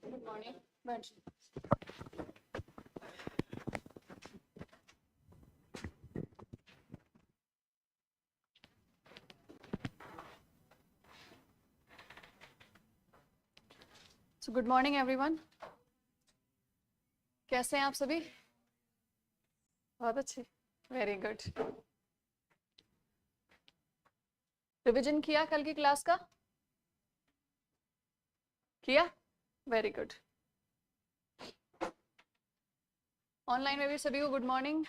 Good morning. बैठ। So good morning everyone. कैसे हैं आप सभी? बहुत अच्छे, वेरी गुड। रिवीजन किया कल की क्लास का? किया? Very good. ऑनलाइन में भी सभी को good morning.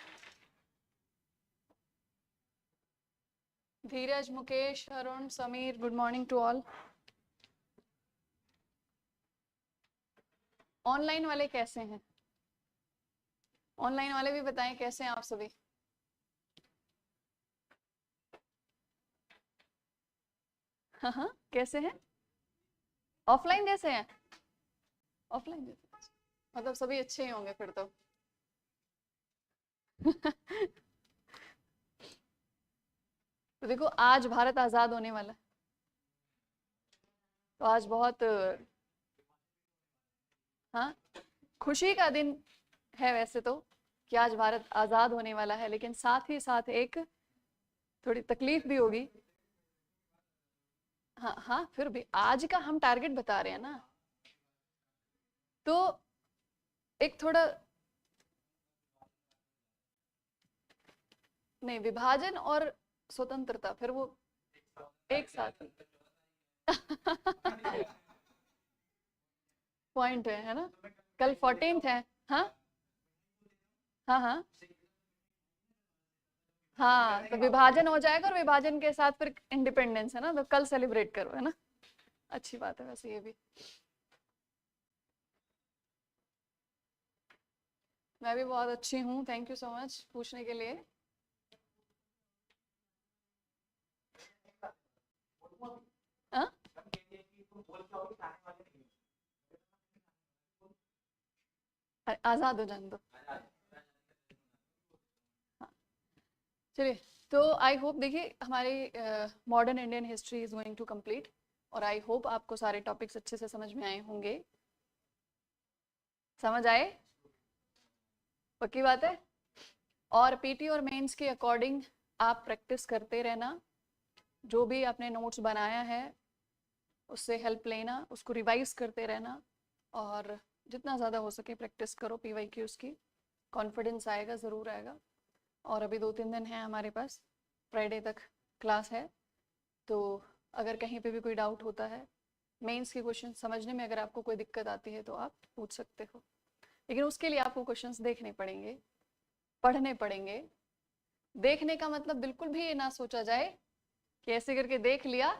Dheeraj, Mukesh, Arun, Sameer, good morning to all. Online वाले कैसे हैं? ऑनलाइन वाले भी बताएं कैसे हैं आप सभी। हाँ, कैसे हैं? ऑफलाइन जैसे हैं? ऑफलाइन जैसे, मतलब सभी अच्छे ही होंगे फिर तो। तो देखो, आज भारत आजाद होने वाला है, तो आज बहुत हाँ खुशी का दिन है वैसे तो, कि आज भारत आजाद होने वाला है, लेकिन साथ ही साथ एक थोड़ी तकलीफ भी होगी। हाँ हाँ, फिर भी आज का हम टारगेट बता रहे हैं ना, तो एक थोड़ा नहीं, विभाजन और स्वतंत्रता फिर वो एक साथ पॉइंट है ना। कल 14th है। हाँ हाँ हाँ हाँ, तो विभाजन हो जाएगा और विभाजन के साथ फिर इंडिपेंडेंस है ना, तो कल सेलिब्रेट करो, है ना। अच्छी बात है वैसे ये भी। मैं भी बहुत अच्छी हूँ, थैंक यू सो मच पूछने के लिए। हाँ? आजाद हो जाने दो। हाँ, चलिए। तो आई होप, देखिए हमारी modern Indian history is going to complete, और आई होप आपको सारे टॉपिक्स अच्छे से समझ में आए होंगे। समझ आए? पक्की बात है। और पीटी और मेंस के अकॉर्डिंग आप प्रैक्टिस करते रहना, जो भी आपने नोट्स बनाया है उससे हेल्प लेना, उसको रिवाइज करते रहना, और जितना ज़्यादा हो सके प्रैक्टिस करो पीवाईक्यूज की। कॉन्फिडेंस आएगा, ज़रूर आएगा। और अभी 2-3 दिन है हमारे पास, फ्राइडे तक क्लास है, तो अगर कहीं पे भी कोई डाउट होता है, मेंस के क्वेश्चन समझने में अगर आपको कोई दिक्कत आती है तो आप पूछ सकते हो, लेकिन उसके लिए आपको क्वेश्चंस देखने पड़ेंगे, पढ़ने पड़ेंगे। देखने का मतलब बिल्कुल भी ये ना सोचा जाए कि ऐसे करके देख लिया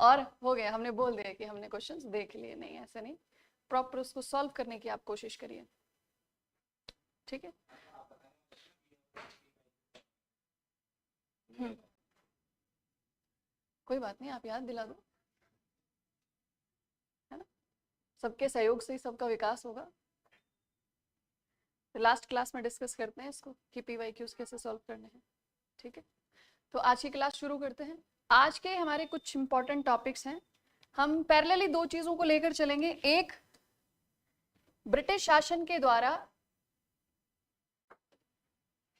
और हो गया, हमने बोल दिया कि हमने क्वेश्चंस देख लिए। नहीं, ऐसे नहीं, प्रॉपर उसको सॉल्व करने की आप कोशिश करिए, ठीक है। कोई बात नहीं, आप याद दिला दो, है ना। सबके सहयोग से ही सबका विकास होगा। तो लास्ट क्लास में डिस्कस करते हैं इसको कि पीवाईक्यूज कैसे सॉल्व करने हैं, ठीक है। तो आज की क्लास शुरू करते हैं। आज के हमारे कुछ इंपॉर्टेंट टॉपिक्स हैं। हम पैरेलली दो चीजों को लेकर चलेंगे। एक, ब्रिटिश शासन के द्वारा,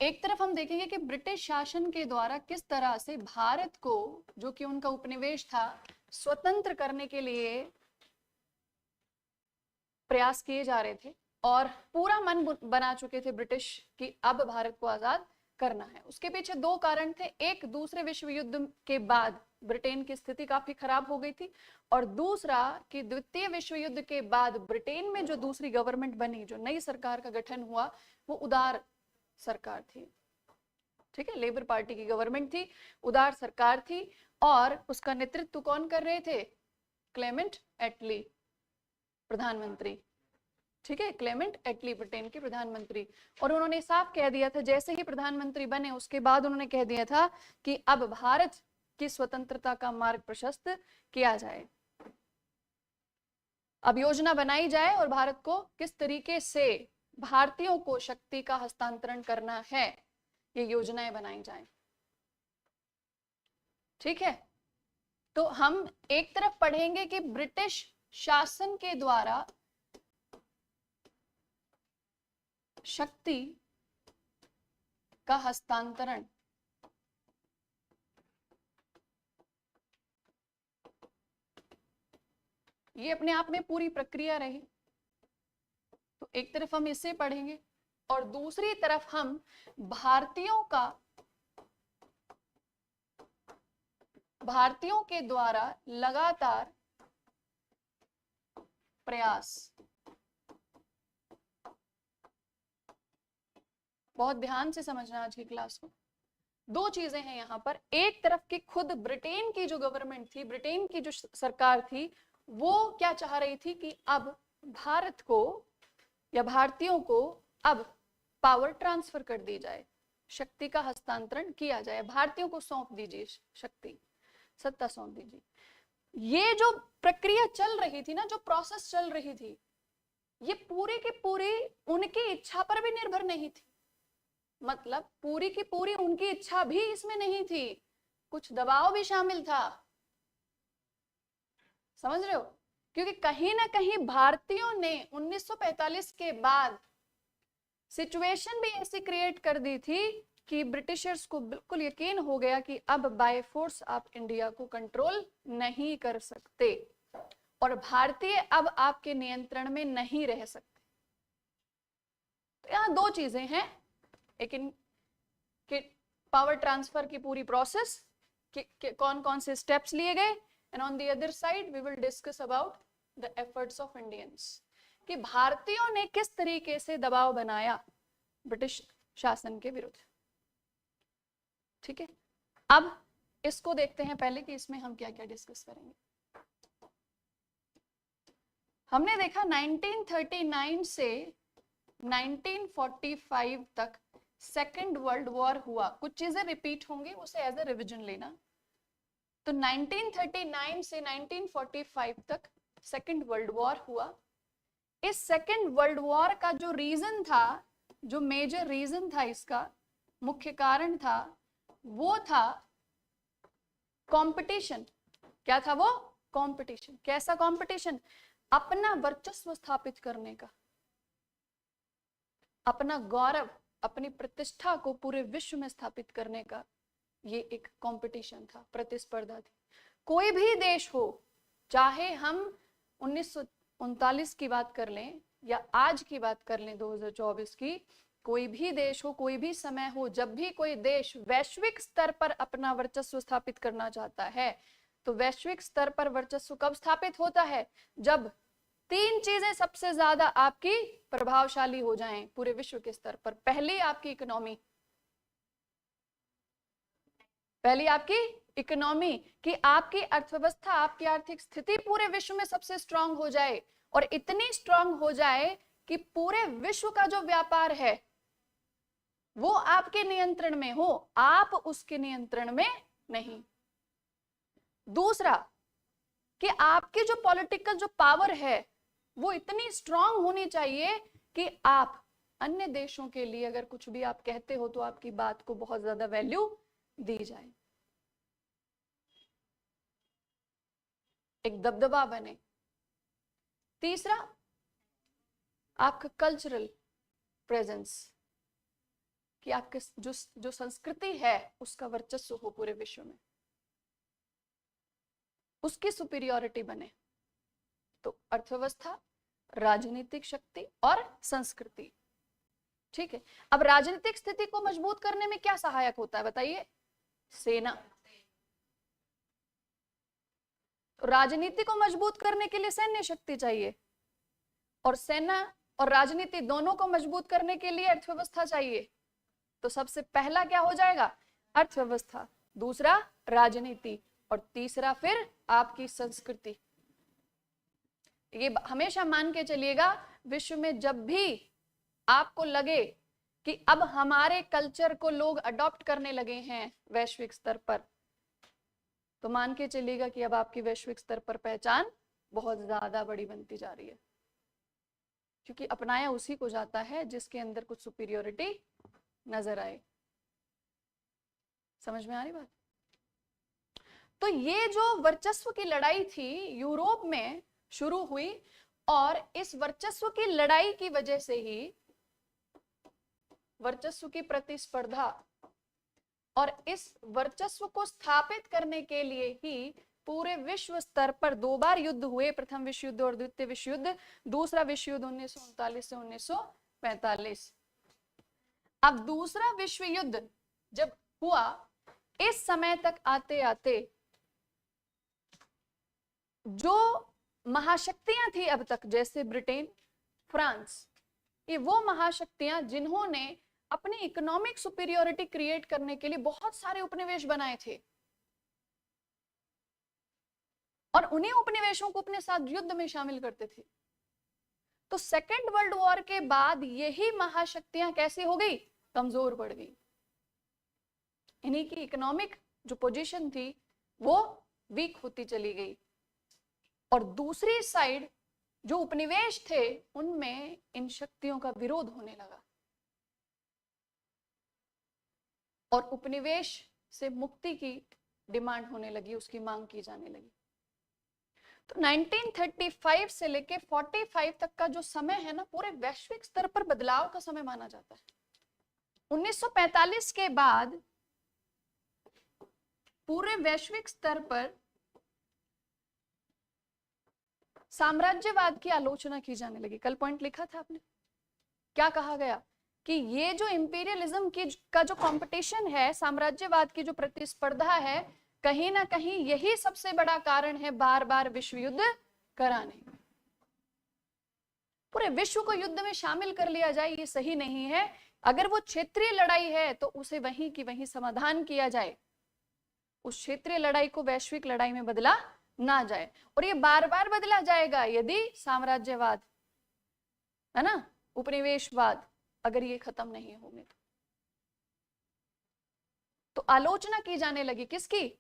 एक तरफ हम देखेंगे कि ब्रिटिश शासन के द्वारा किस तरह से भारत को, जो कि उनका उपनिवेश था, स्वतंत्र करने के लिए प्रयास किए जा रहे थे, और पूरा मन बना चुके थे ब्रिटिश कि अब भारत को आजाद करना है। उसके पीछे दो कारण थे। एक, दूसरे विश्व युद्ध के बाद ब्रिटेन की स्थिति काफी खराब हो गई थी, और दूसरा कि द्वितीय विश्व युद्ध के बाद ब्रिटेन में जो दूसरी गवर्नमेंट बनी, जो नई सरकार का गठन हुआ, वो उदार सरकार थी, ठीक है। लेबर पार्टी की गवर्नमेंट थी, उदार सरकार थी, और उसका नेतृत्व कौन कर रहे थे? क्लेमेंट एटली, प्रधानमंत्री, ठीक है, क्लेमेंट एटली ब्रिटेन के प्रधानमंत्री। और उन्होंने साफ कह दिया था, जैसे ही प्रधानमंत्री बने उसके बाद उन्होंने कह दिया था कि अब भारत की स्वतंत्रता का मार्ग प्रशस्त किया जाए, अब योजना बनाई जाए और भारत को किस तरीके से भारतीयों को शक्ति का हस्तांतरण करना है, ये योजनाएं बनाई जाए। ठीक है, तो हम एक तरफ पढ़ेंगे कि ब्रिटिश शासन के द्वारा शक्ति का हस्तांतरण ये अपने आप में पूरी प्रक्रिया रही, तो एक तरफ हम इसे पढ़ेंगे और दूसरी तरफ हम भारतीयों के द्वारा लगातार प्रयास, बहुत ध्यान से समझना आज की क्लास को। दो चीजें हैं यहाँ पर, एक तरफ की खुद ब्रिटेन की जो गवर्नमेंट थी, ब्रिटेन की जो सरकार थी, वो क्या चाह रही थी कि अब भारत को या भारतीयों को अब पावर ट्रांसफर कर दी जाए, शक्ति का हस्तांतरण किया जाए, भारतीयों को सौंप दीजिए शक्ति, सत्ता सौंप दीजिए। ये जो प्रक्रिया चल रही थी ना, जो प्रोसेस चल रही थी, ये पूरी की पूरी उनकी इच्छा पर भी निर्भर नहीं थी। मतलब पूरी की पूरी उनकी इच्छा भी इसमें नहीं थी, कुछ दबाव भी शामिल था। समझ रहे हो? क्योंकि कहीं ना कहीं भारतीयों ने 1945 के बाद सिचुएशन भी ऐसी क्रिएट कर दी थी कि ब्रिटिशर्स को बिल्कुल यकीन हो गया कि अब बाय फोर्स आप इंडिया को कंट्रोल नहीं कर सकते और भारतीय अब आपके नियंत्रण में नहीं रह सकते। तो यहां दो चीजें हैं, एक कि पावर ट्रांसफर की पूरी प्रोसेस कि कौन कौन से स्टेप्स लिए गए, and on the other side we will discuss about the efforts of Indians, कि भारतीयों ने किस तरीके से दबाव बनाया ब्रिटिश शासन के विरुद्ध। ठीक है, अब इसको देखते हैं पहले कि इसमें हम क्या क्या डिस्कस करेंगे। हमने देखा 1939 से 1945 तक सेकेंड वर्ल्ड वॉर हुआ, कुछ चीजें रिपीट होंगी, उसे एज ए रिवीजन लेना। तो 1939 से 1945 तक सेकेंड वर्ल्ड वॉर हुआ। इस सेकेंड वर्ल्ड वॉर का जो रीजन था, जो मेजर रीजन था, इसका मुख्य कारण था, वो था कंपटीशन। क्या था वो? कंपटीशन। कैसा कंपटीशन? अपना वर्चस्व स्थापित करने का, अपना गौरव, अपनी प्रतिष्ठा को पूरे विश्व में स्थापित करने का ये एक कंपटीशन था, प्रतिस्पर्धा थी। कोई भी देश हो, चाहे हम 1939 की बात कर लें या आज की बात कर लें 2024 की, कोई भी देश हो, कोई भी समय हो, जब भी कोई देश वैश्विक स्तर पर अपना वर्चस्व स्थापित करना चाहता है, तो वैश्विक स्तर पर वर्चस्व कब स्थापित होता है? जब तीन चीजें सबसे ज्यादा आपकी प्रभावशाली हो जाएं पूरे विश्व के स्तर पर। पहली आपकी इकोनॉमी, कि आपकी अर्थव्यवस्था, आपकी आर्थिक स्थिति पूरे विश्व में सबसे स्ट्रांग हो जाए, और इतनी स्ट्रांग हो जाए कि पूरे विश्व का जो व्यापार है वो आपके नियंत्रण में हो, आप उसके नियंत्रण में नहीं। दूसरा, कि आपकी जो पॉलिटिकल जो पावर है वो इतनी स्ट्रांग होनी चाहिए कि आप अन्य देशों के लिए अगर कुछ भी आप कहते हो तो आपकी बात को बहुत ज्यादा वैल्यू दी जाए, एक दबदबा बने। तीसरा, आपका कल्चरल प्रेजेंस, कि आपके जो संस्कृति है उसका वर्चस्व हो पूरे विश्व में, उसकी सुपीरियरिटी बने। तो अर्थव्यवस्था, राजनीतिक शक्ति और संस्कृति। ठीक है, अब राजनीतिक स्थिति को मजबूत करने में क्या सहायक होता है बताइए? सेना। राजनीति को मजबूत करने के लिए सैन्य शक्ति चाहिए, और सेना और राजनीति दोनों को मजबूत करने के लिए अर्थव्यवस्था चाहिए। तो सबसे पहला क्या हो जाएगा? अर्थव्यवस्था, दूसरा राजनीति, और तीसरा फिर आपकी संस्कृति। ये हमेशा मान के चलिएगा, विश्व में जब भी आपको लगे कि अब हमारे कल्चर को लोग अडॉप्ट करने लगे हैं वैश्विक स्तर पर, तो मान के चलिएगा कि अब आपकी वैश्विक स्तर पर पहचान बहुत ज्यादा बड़ी बनती जा रही है, क्योंकि अपनाया उसी को जाता है जिसके अंदर कुछ सुपीरियोरिटी नजर आए। समझ में आ रही बात? तो ये जो वर्चस्व की लड़ाई थी यूरोप में शुरू हुई, और इस वर्चस्व की लड़ाई की वजह से ही, वर्चस्व की प्रतिस्पर्धा और इस वर्चस्व को स्थापित करने के लिए ही पूरे विश्व स्तर पर 2 बार युद्ध हुए, प्रथम विश्व युद्ध और द्वितीय विश्व युद्ध। दूसरा विश्व युद्ध 1939 से 1945। अब दूसरा विश्व युद्ध जब हुआ, इस समय तक आते आते जो महाशक्तियां थी अब तक, जैसे ब्रिटेन, फ्रांस, ये वो महाशक्तियां जिन्होंने अपनी इकोनॉमिक सुपीरियोरिटी क्रिएट करने के लिए बहुत सारे उपनिवेश बनाए थे, और उन्हीं उपनिवेशों को अपने साथ युद्ध में शामिल करते थे। तो सेकेंड वर्ल्ड वॉर के बाद यही महाशक्तियां कैसी हो गई? कमजोर पड़ गई। इन्हीं की इकोनॉमिक जो पोजीशन थी वो वीक होती चली गई, और दूसरी साइड जो उपनिवेश थे उनमें इन शक्तियों का विरोध होने लगा, और उपनिवेश से मुक्ति की डिमांड होने लगी, उसकी मांग की जाने लगी। तो 1935 से लेके 45 तक का जो समय है ना, पूरे वैश्विक स्तर पर बदलाव का समय माना जाता है। 1945 के बाद पूरे वैश्विक स्तर पर साम्राज्यवाद की आलोचना की जाने लगी। कल पॉइंट लिखा था आपने, क्या कहा गया कि ये जो इंपीरियलिज्म की का जो कंपटीशन है, साम्राज्यवाद की जो प्रतिस्पर्धा है, कहीं ना कहीं यही सबसे बड़ा कारण है बार बार विश्व युद्ध कराने। पूरे विश्व को युद्ध में शामिल कर लिया जाए ये सही नहीं है। अगर वो क्षेत्रीय लड़ाई है तो उसे वहीं की वहीं समाधान किया जाए, उस क्षेत्रीय लड़ाई को वैश्विक लड़ाई में बदला ना जाए। और ये बार बार बदला जाएगा यदि साम्राज्यवाद, है ना, उपनिवेशवाद अगर ये खत्म नहीं होंगे तो आलोचना की जाने लगी किसकी?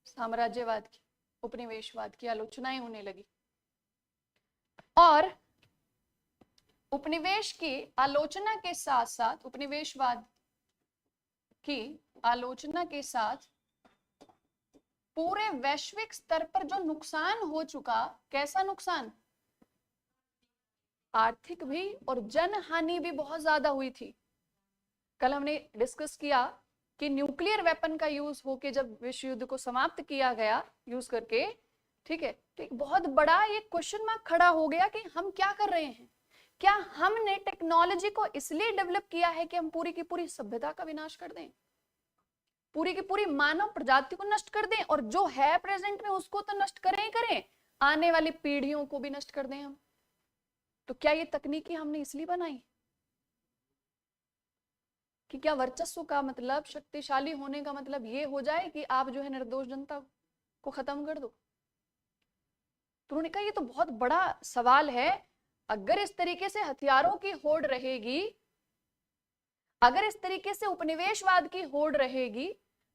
साम्राज्यवाद की, उपनिवेशवाद की आलोचनाएं होने लगी। और उपनिवेश की आलोचना के साथ साथ, उपनिवेशवाद की आलोचना के साथ पूरे वैश्विक स्तर पर जो नुकसान हो चुका, कैसा नुकसान? आर्थिक भी और जन हानि भी बहुत ज्यादा हुई थी। कल हमने डिस्कस किया कि न्यूक्लियर वेपन का यूज होके जब विश्व युद्ध को समाप्त किया गया यूज करके, ठीक है, तो एक बहुत बड़ा ये क्वेश्चन मार्क खड़ा हो गया कि हम क्या कर रहे हैं। क्या हमने टेक्नोलॉजी को इसलिए डेवलप किया है कि हम पूरी की पूरी सभ्यता का विनाश कर दें, पूरी की पूरी मानव प्रजाति को नष्ट कर दें, और जो है प्रेजेंट में उसको तो नष्ट करें ही करें, आने वाली पीढ़ियों को भी नष्ट कर दें हम? तो क्या ये तकनीकी हमने इसलिए बनाई कि क्या वर्चस्व का मतलब, शक्तिशाली होने का मतलब ये हो जाए कि आप जो है निर्दोष जनता को खत्म कर दो? तो उन्होंने कहा ये तो बहुत बड़ा सवाल है। अगर इस तरीके से हथियारों की होड़ रहेगी, अगर इस तरीके से उपनिवेशवाद की होड़ रहेगी,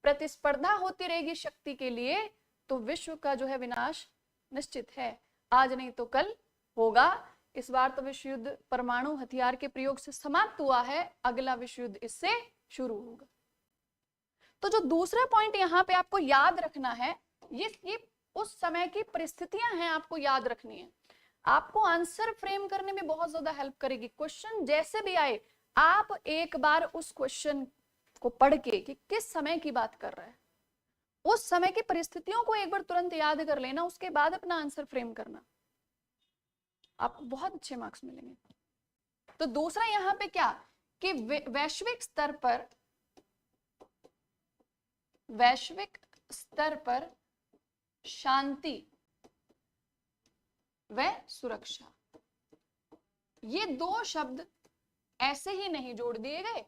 प्रतिस्पर्धा होती रहेगी शक्ति के लिए, तो विश्व का जो है विनाश निश्चित है। आज नहीं तो कल होगा। इस बार तो विश्व युद्ध परमाणु हथियार के प्रयोग से समाप्त हुआ है, अगला विश्व युद्ध इससे शुरू होगा। तो जो दूसरा पॉइंट यहाँ पे आपको याद रखना है, ये उस समय की परिस्थितियां हैं, आपको याद रखनी है। आपको आंसर फ्रेम करने में बहुत ज्यादा हेल्प करेगी। क्वेश्चन जैसे भी आए, आप एक बार उस क्वेश्चन को पढ़ के कि किस समय की बात कर रहा है, उस समय की परिस्थितियों को एक बार तुरंत याद कर लेना, उसके बाद अपना आंसर फ्रेम करना, आपको बहुत अच्छे मार्क्स मिलेंगे। तो दूसरा यहां पे क्या कि वैश्विक स्तर पर शांति व सुरक्षा, ये दो शब्द ऐसे ही नहीं जोड़ दिए गए।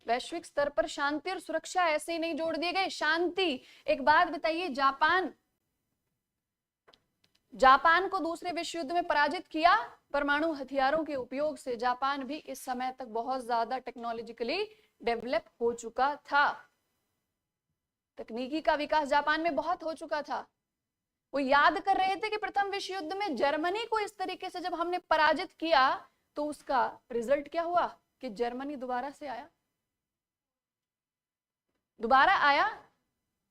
वैश्विक स्तर पर शांति और सुरक्षा ऐसे ही नहीं जोड़ दिए गए। शांति, एक बात बताइए, जापान जापान को दूसरे विश्व युद्ध में पराजित किया। परमाणु हथियारों के उपयोग से जापान भी इस समय तक बहुत ज्यादा टेक्नोलॉजिकली डेवलप हो चुका था। तकनीकी का विकास जापान में बहुत हो चुका था। वो याद कर रहे थे कि प्रथम विश्व युद्ध में जर्मनी को इस तरीके से जब हमने पराजित किया तो उसका रिजल्ट क्या हुआ कि जर्मनी दोबारा से आया, दोबारा आया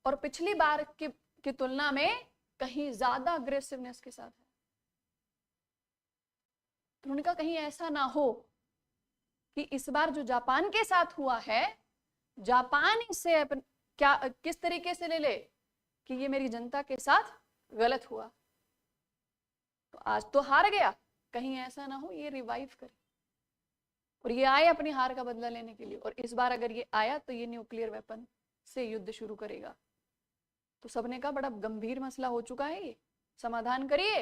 और पिछली बार की तुलना में कहीं ज्यादा अग्रेसिवनेस के साथ है। तो उन्होंने कहा कहीं ऐसा ना हो कि इस बार जो जापान के साथ हुआ है, जापान इससे क्या किस तरीके से ले ले कि ये मेरी जनता के साथ गलत हुआ, तो आज तो हार गया, कहीं ऐसा ना हो ये रिवाइव करे और ये आए अपनी हार का बदला लेने के लिए। और इस बार अगर ये आया तो ये न्यूक्लियर वेपन से युद्ध शुरू करेगा। तो सबने कहा बड़ा गंभीर मसला हो चुका है, ये समाधान करिए,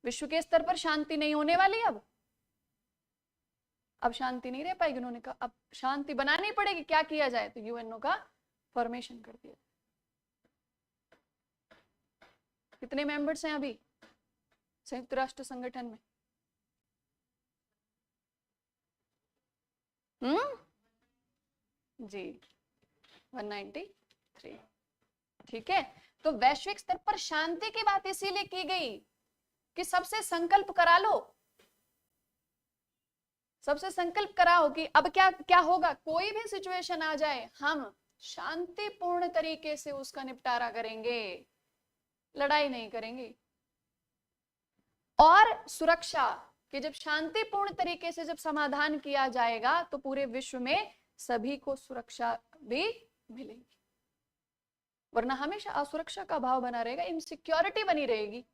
विश्व के स्तर पर शांति नहीं होने वाली। अब शांति नहीं रह पाएगी। उन्होंने कहा अब शांति बनानी पड़ेगी, क्या किया जाए? तो यूएनओ का फॉर्मेशन कर दिया। कितने मेंबर्स हैं अभी संयुक्त राष्ट्र संगठन में? जी 193। ठीक है, तो वैश्विक स्तर पर शांति की बात इसीलिए की गई कि सबसे संकल्प करा लो, सबसे संकल्प कराओ कि अब क्या क्या होगा, कोई भी सिचुएशन आ जाए हम शांतिपूर्ण तरीके से उसका निपटारा करेंगे, लड़ाई नहीं करेंगे। और सुरक्षा कि जब शांतिपूर्ण तरीके से जब समाधान किया जाएगा तो पूरे विश्व में सभी को सुरक्षा भी मिलेगी, वरना हमेशा असुरक्षा का भाव बना रहेगा, इनसिक्योरिटी बनी रहेगी।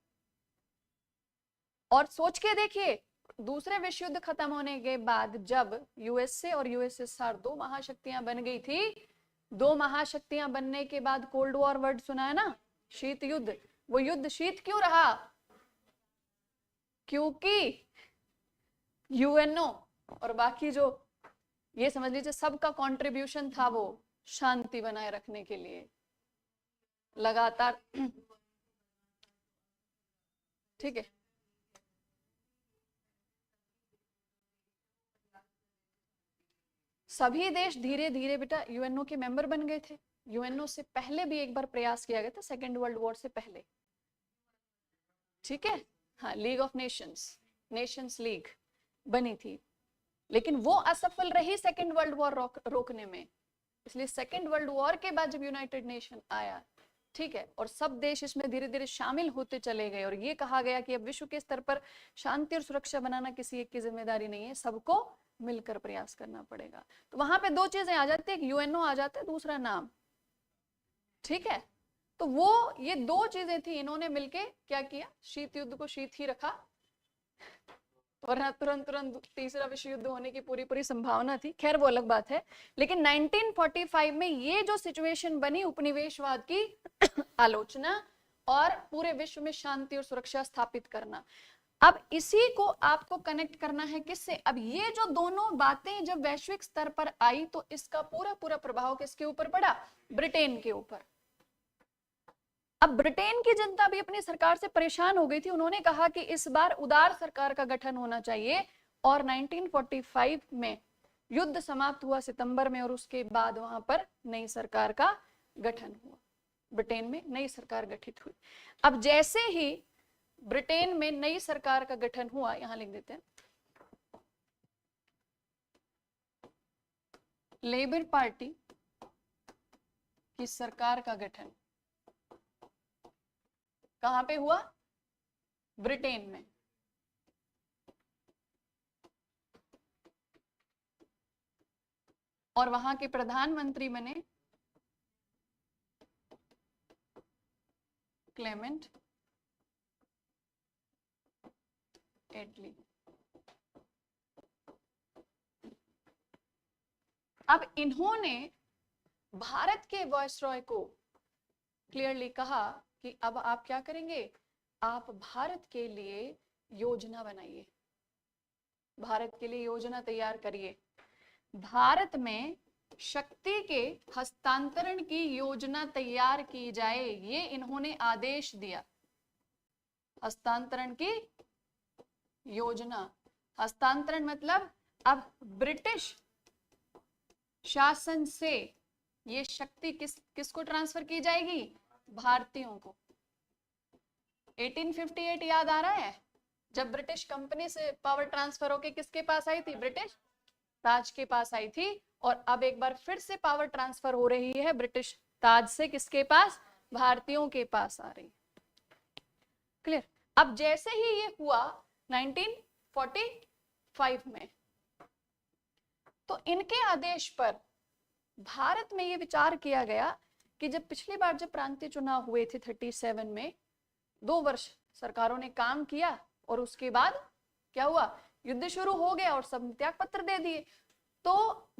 और सोच के देखिए दूसरे विश्व युद्ध खत्म होने के बाद जब यूएसए और यूएसएसआर दो महाशक्तियां बन गई थी, दो महाशक्तियां बनने के बाद कोल्ड वॉर वर्ड सुना है ना, शीत युद्ध। वो युद्ध शीत क्यों रहा? क्योंकि यूएनओ और बाकी जो ये समझ लीजिए सबका कंट्रीब्यूशन था वो शांति बनाए रखने के लिए लगातार। ठीक है, सभी देश धीरे धीरे बेटा यूएनओ के मेंबर बन गए थे। यूएनओ से पहले भी एक बार प्रयास किया गया था, सेकेंड वर्ल्ड वॉर से पहले। ठीक है, हाँ, league of Nations, Nations league बनी थी, लेकिन वो असफल रही सेकेंड वर्ल्ड वॉर रोकने में। इसलिए सेकेंड वर्ल्ड वॉर के बाद जब यूनाइटेड नेशन आया, ठीक है, और सब देश इसमें धीरे धीरे शामिल होते चले गए और ये कहा गया कि अब विश्व के स्तर पर शांति और सुरक्षा बनाना किसी एक की जिम्मेदारी नहीं है, सबको मिलकर प्रयास करना पड़ेगा। तो वहां पे दो चीजें आ जाती है, एक यूएनओ आ जाता है, दूसरा नाम। ठीक है, तो वो ये दो चीजें थी, इन्होंने मिलके क्या किया, शीत युद्ध को शीत ही रखा, वरना तुरंत तुरंत तीसरा विश्व युद्ध होने की पूरी पूरी संभावना थी। खैर वो अलग बात है, लेकिन 1945 में ये जो सिचुएशन बनी उपनिवेशवाद की आलोचना और पूरे विश्व में शांति और सुरक्षा स्थापित करना, अब इसी को आपको कनेक्ट करना है किससे? अब ये जो दोनों बातें जब वैश्विक स्तर पर आई तो इसका पूरा पूरा प्रभाव किसके ऊपर पड़ा? ब्रिटेन के ऊपर। अब ब्रिटेन की जनता भी अपनी सरकार से परेशान हो गई थी, उन्होंने कहा कि इस बार उदार सरकार का गठन होना चाहिए और 1945 में युद्ध समाप्त हुआ सितंबर में और उसके बाद वहां पर नई सरकार का गठन हुआ, ब्रिटेन में नई सरकार गठित हुई। अब जैसे ही ब्रिटेन में नई सरकार का गठन हुआ, यहां लिख देते हैं, लेबर पार्टी की सरकार का गठन कहां पे हुआ? ब्रिटेन में। और वहां के प्रधानमंत्री बने क्लेमेंट एटली। अब इन्होंने भारत के वायसरॉय को क्लियरली कहा कि अब आप क्या करेंगे, आप भारत के लिए योजना बनाइए, भारत के लिए योजना तैयार करिए, भारत में शक्ति के हस्तांतरण की योजना तैयार की जाए, ये इन्होंने आदेश दिया। हस्तांतरण की योजना। हस्तांतरण मतलब अब ब्रिटिश शासन से ये शक्ति किसको ट्रांसफर की जाएगी? भारतीयों को। 1858 याद आ रहा है, जब ब्रिटिश कंपनी से पावर ट्रांसफर होके किसके पास आई थी? ब्रिटिश ताज के पास आई थी। और अब एक बार फिर से पावर ट्रांसफर हो रही है ब्रिटिश ताज से किसके पास? भारतीयों के पास आ रही। क्लियर? अब जैसे ही ये हुआ 1945 में, तो इनके आदेश पर भारत में ये विचार किया गया कि जब पिछली बार जब प्रांतीय चुनाव हुए थे 37 में, 2 वर्ष सरकारों ने काम किया और उसके बाद क्या हुआ? युद्ध शुरू हो गया और सब त्याग पत्र दे दिए। तो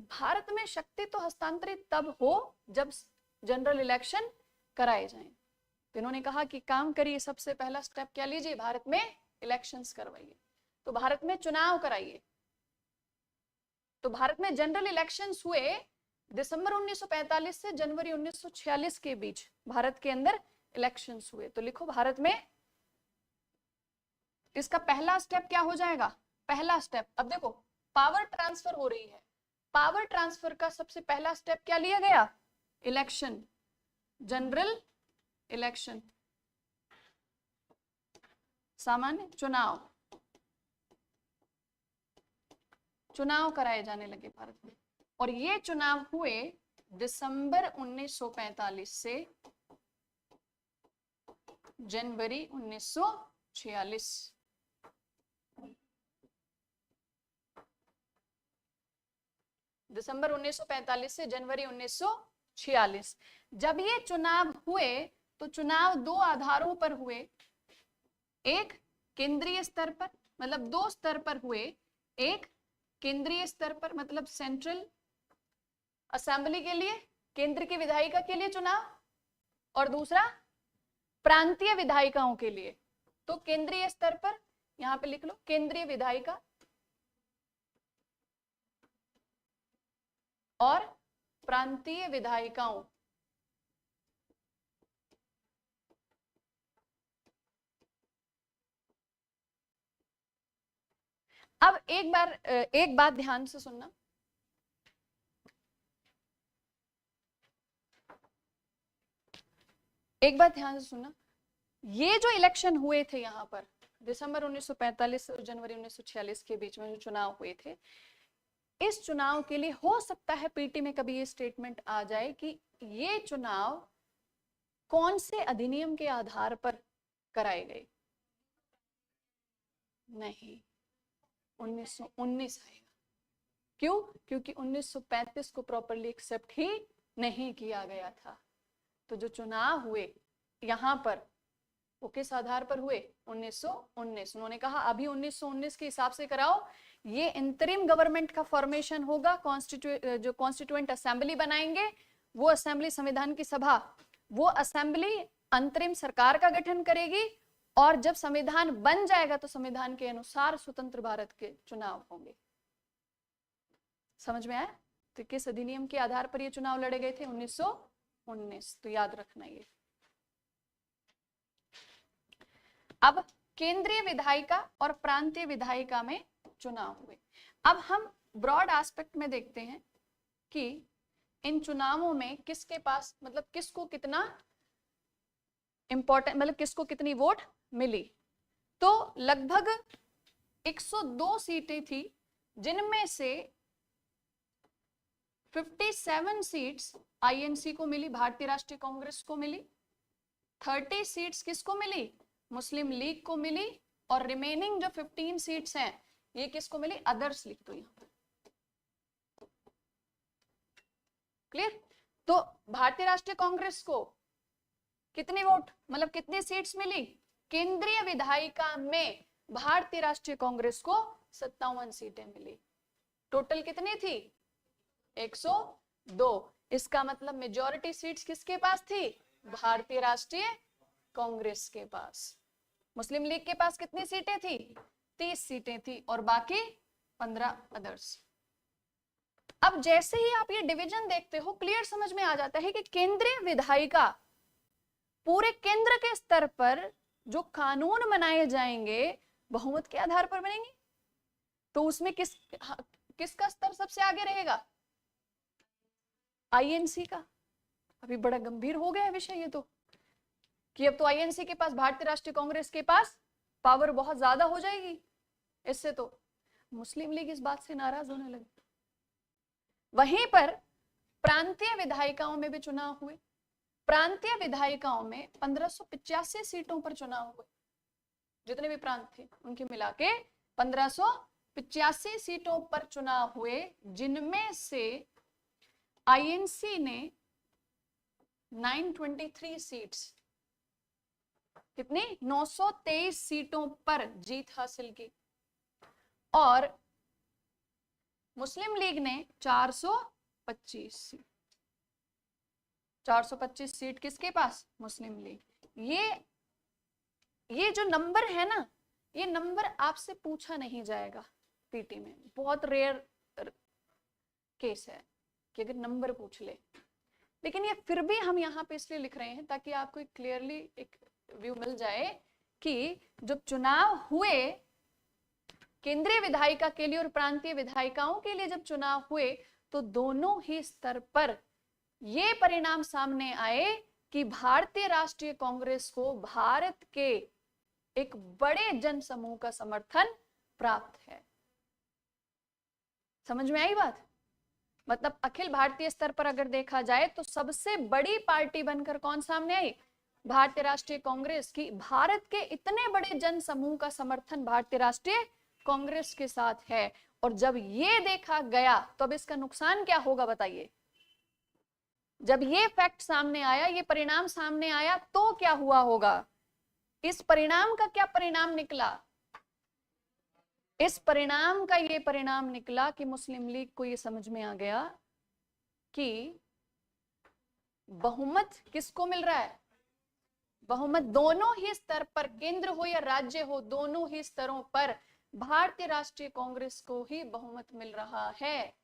भारत में शक्ति तो हस्तांतरित तब हो जब जनरल इलेक्शन कराए जाएं। तो इन्होंने कहा कि काम करिए, सबसे पहला स्टेप क्या लीजिए? भारत में इलेक्शंस करवाइए। तो भारत में चुनाव कराइए। तो भारत में जनरल इलेक्शंस हुए दिसंबर 1945 से जनवरी 1946 के बीच भारत के अंदर इलेक्शंस हुए। तो लिखो भारत में इसका पहला स्टेप क्या हो जाएगा? पहला स्टेप, अब देखो पावर ट्रांसफर हो रही है, पावर ट्रांसफर का सबसे पहला स्टेप क्या लिया गया? इलेक्शन, जनरल इलेक्शन, सामान्य चुनाव, चुनाव कराए जाने लगे भारत में। और ये चुनाव हुए दिसंबर 1945 से जनवरी 1946। दिसंबर 1945 से जनवरी 1946। जब ये चुनाव हुए तो चुनाव 2 आधारों पर हुए। एक केंद्रीय स्तर पर, मतलब 2 स्तर पर हुए। एक केंद्रीय स्तर पर मतलब सेंट्रल असेंबली के लिए, केंद्र की विधायिका के लिए चुनाव, और दूसरा प्रांतीय विधायिकाओं के लिए। तो केंद्रीय स्तर पर यहां पे लिख लो केंद्रीय विधायिका और प्रांतीय विधायिकाओं। अब एक बात ध्यान से सुनना, एक बात ध्यान से सुनना। ये जो इलेक्शन हुए थे यहाँ पर दिसंबर 1945 और जनवरी 1946 के बीच में जो चुनाव हुए थे, इस चुनाव के लिए हो सकता है पीटी में कभी ये स्टेटमेंट आ जाए कि ये चुनाव कौन से अधिनियम के आधार पर कराए गए? नहीं, 1919 आएगा। क्यों? क्योंकि 1935 को प्रॉपरली एक्सेप्ट ही नहीं किया गया था। तो जो चुनाव हुए यहाँ पर वो किस आधार पर हुए? 1919। उन्होंने कहा अभी 1919 के हिसाब से कराओ, ये इंतरिम गवर्नमेंट का फॉर्मेशन होगा, जो कॉन्स्टिट्यूएंट असेंबली बनाएंगे, वो असेंबली संविधान की सभा, वो असेंबली अंतरिम सरकार का गठन करेगी, और जब संविधान बन जाएगा तो संविधान के अनुसार स्वतंत्र भारत के चुनाव होंगे। समझ में आया? तो किस अधिनियम के आधार पर ये चुनाव लड़े गए थे? 1919। तो याद रखना ये। अब केंद्रीय विधायिका और प्रांतीय विधायिका में चुनाव हुए। अब हम ब्रॉड एस्पेक्ट में देखते हैं कि इन चुनावों में किसके पास, मतलब किसको कितना इंपॉर्टेंट, मतलब किसको कितनी वोट मिली। तो लगभग 102 सीटें थी, जिनमें से 57 सीट्स आईएनसी को मिली, भारतीय राष्ट्रीय कांग्रेस को मिली। 30 सीट्स किसको मिली? मुस्लिम लीग को मिली। और रिमेनिंग जो 15 सीट्स हैं ये किसको मिली? अदर्स लिख दो यहाँ पर। क्लियर? तो भारतीय राष्ट्रीय कांग्रेस को कितनी वोट, मतलब कितनी सीट्स मिली? केंद्रीय विधायिका में भारतीय राष्ट्रीय कांग्रेस को 57 सीटें मिली। टोटल कितनी थी? 102। इसका मतलब मेजॉरिटी सीट्स किसके पास थी? भारतीय राष्ट्रीय कांग्रेस के पास। मुस्लिम लीग के पास कितनी सीटें थी? 30 सीटें थी, और बाकी 15 अदर्स। अब जैसे ही आप ये डिवीजन देखते हो, क्लियर समझ में आ जाता है कि केंद्रीय विधायिका पूरे केंद्र के स्तर पर जो कानून बनाए जाएंगे बहुमत के आधार पर बनेंगे। तो उसमें किसका स्तर सबसे आगे रहेगा? आईएनसी का। अभी बड़ा गंभीर हो गया है विषय ये तो, कि अब तो आईएनसी के पास, भारतीय राष्ट्रीय कांग्रेस के पास पावर बहुत ज्यादा हो जाएगी। इससे तो मुस्लिम लीग इस बात से नाराज होने लगी। वहीं पर प्रांतीय विधायिकाओं में भी चुनाव हुए। प्रांतीय विधायिकाओं में 1585 सीटों पर चुनाव हुए। जितने भी प्रांत थे उनके मिला के 1585 सीटों पर चुनाव हुए, जिनमें से आईएनसी ने 923 सीट्स, कितनी? 923 सीटों पर जीत हासिल की। और मुस्लिम लीग ने 425 सीट। 425 सीट किसके पास? मुस्लिम लीग। ये जो नंबर है ना, ये नंबर आपसे पूछा नहीं जाएगा पीटी में। बहुत रेयर केस है कि अगर नंबर पूछ ले, लेकिन ये फिर भी हम यहाँ पे इसलिए लिख रहे हैं ताकि आपको एक क्लियरली एक व्यू मिल जाए कि जब चुनाव हुए केंद्रीय विधायिका के लिए और प्रांतीय विधायिकाओं के लिए, जब चुनाव हुए तो दोनों ही स्तर पर ये परिणाम सामने आए कि भारतीय राष्ट्रीय कांग्रेस को भारत के एक बड़े जनसमूह का समर्थन प्राप्त है। समझ में आई बात? मतलब अखिल भारतीय स्तर पर अगर देखा जाए तो सबसे बड़ी पार्टी बनकर कौन सामने आई? भारतीय राष्ट्रीय कांग्रेस की। भारत के इतने बड़े जनसमूह का समर्थन भारतीय राष्ट्रीय कांग्रेस के साथ है। और जब ये देखा गया तो अब इसका नुकसान क्या होगा बताइए? जब ये फैक्ट सामने आया, ये परिणाम सामने आया, तो क्या हुआ होगा? इस परिणाम का क्या परिणाम निकला? इस परिणाम का ये परिणाम निकला कि मुस्लिम लीग को ये समझ में आ गया कि बहुमत किसको मिल रहा है? बहुमत दोनों ही स्तर पर, केंद्र हो या राज्य हो, दोनों ही स्तरों पर भारतीय राष्ट्रीय कांग्रेस को ही बहुमत मिल रहा है।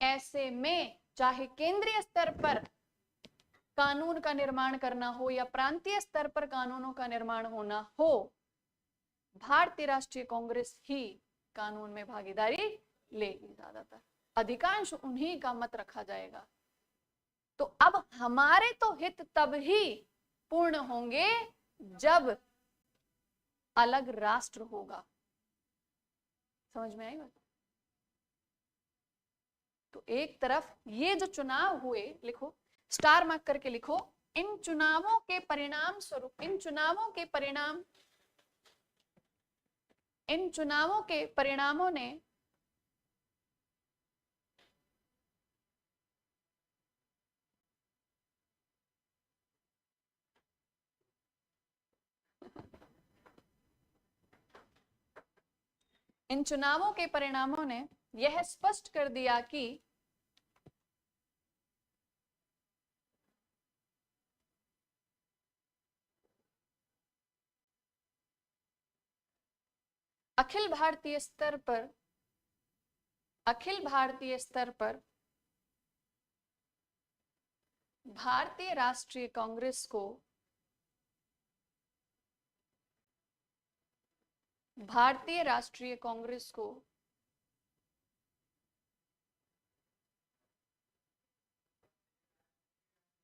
ऐसे में चाहे केंद्रीय स्तर पर कानून का निर्माण करना हो या प्रांतीय स्तर पर कानूनों का निर्माण होना हो, भारतीय राष्ट्रीय कांग्रेस ही कानून में भागीदारी लेगी। ज्यादातर अधिकांश उन्हीं का मत रखा जाएगा। तो अब हमारे तो हित तब ही पूर्ण होंगे जब अलग राष्ट्र होगा। समझ में आई बात? तो एक तरफ ये जो चुनाव हुए, लिखो, स्टार मार्क करके लिखो, इन चुनावों के परिणाम स्वरूप, इन चुनावों के परिणामों ने यह स्पष्ट कर दिया कि अखिल भारतीय स्तर पर भारतीय राष्ट्रीय कांग्रेस को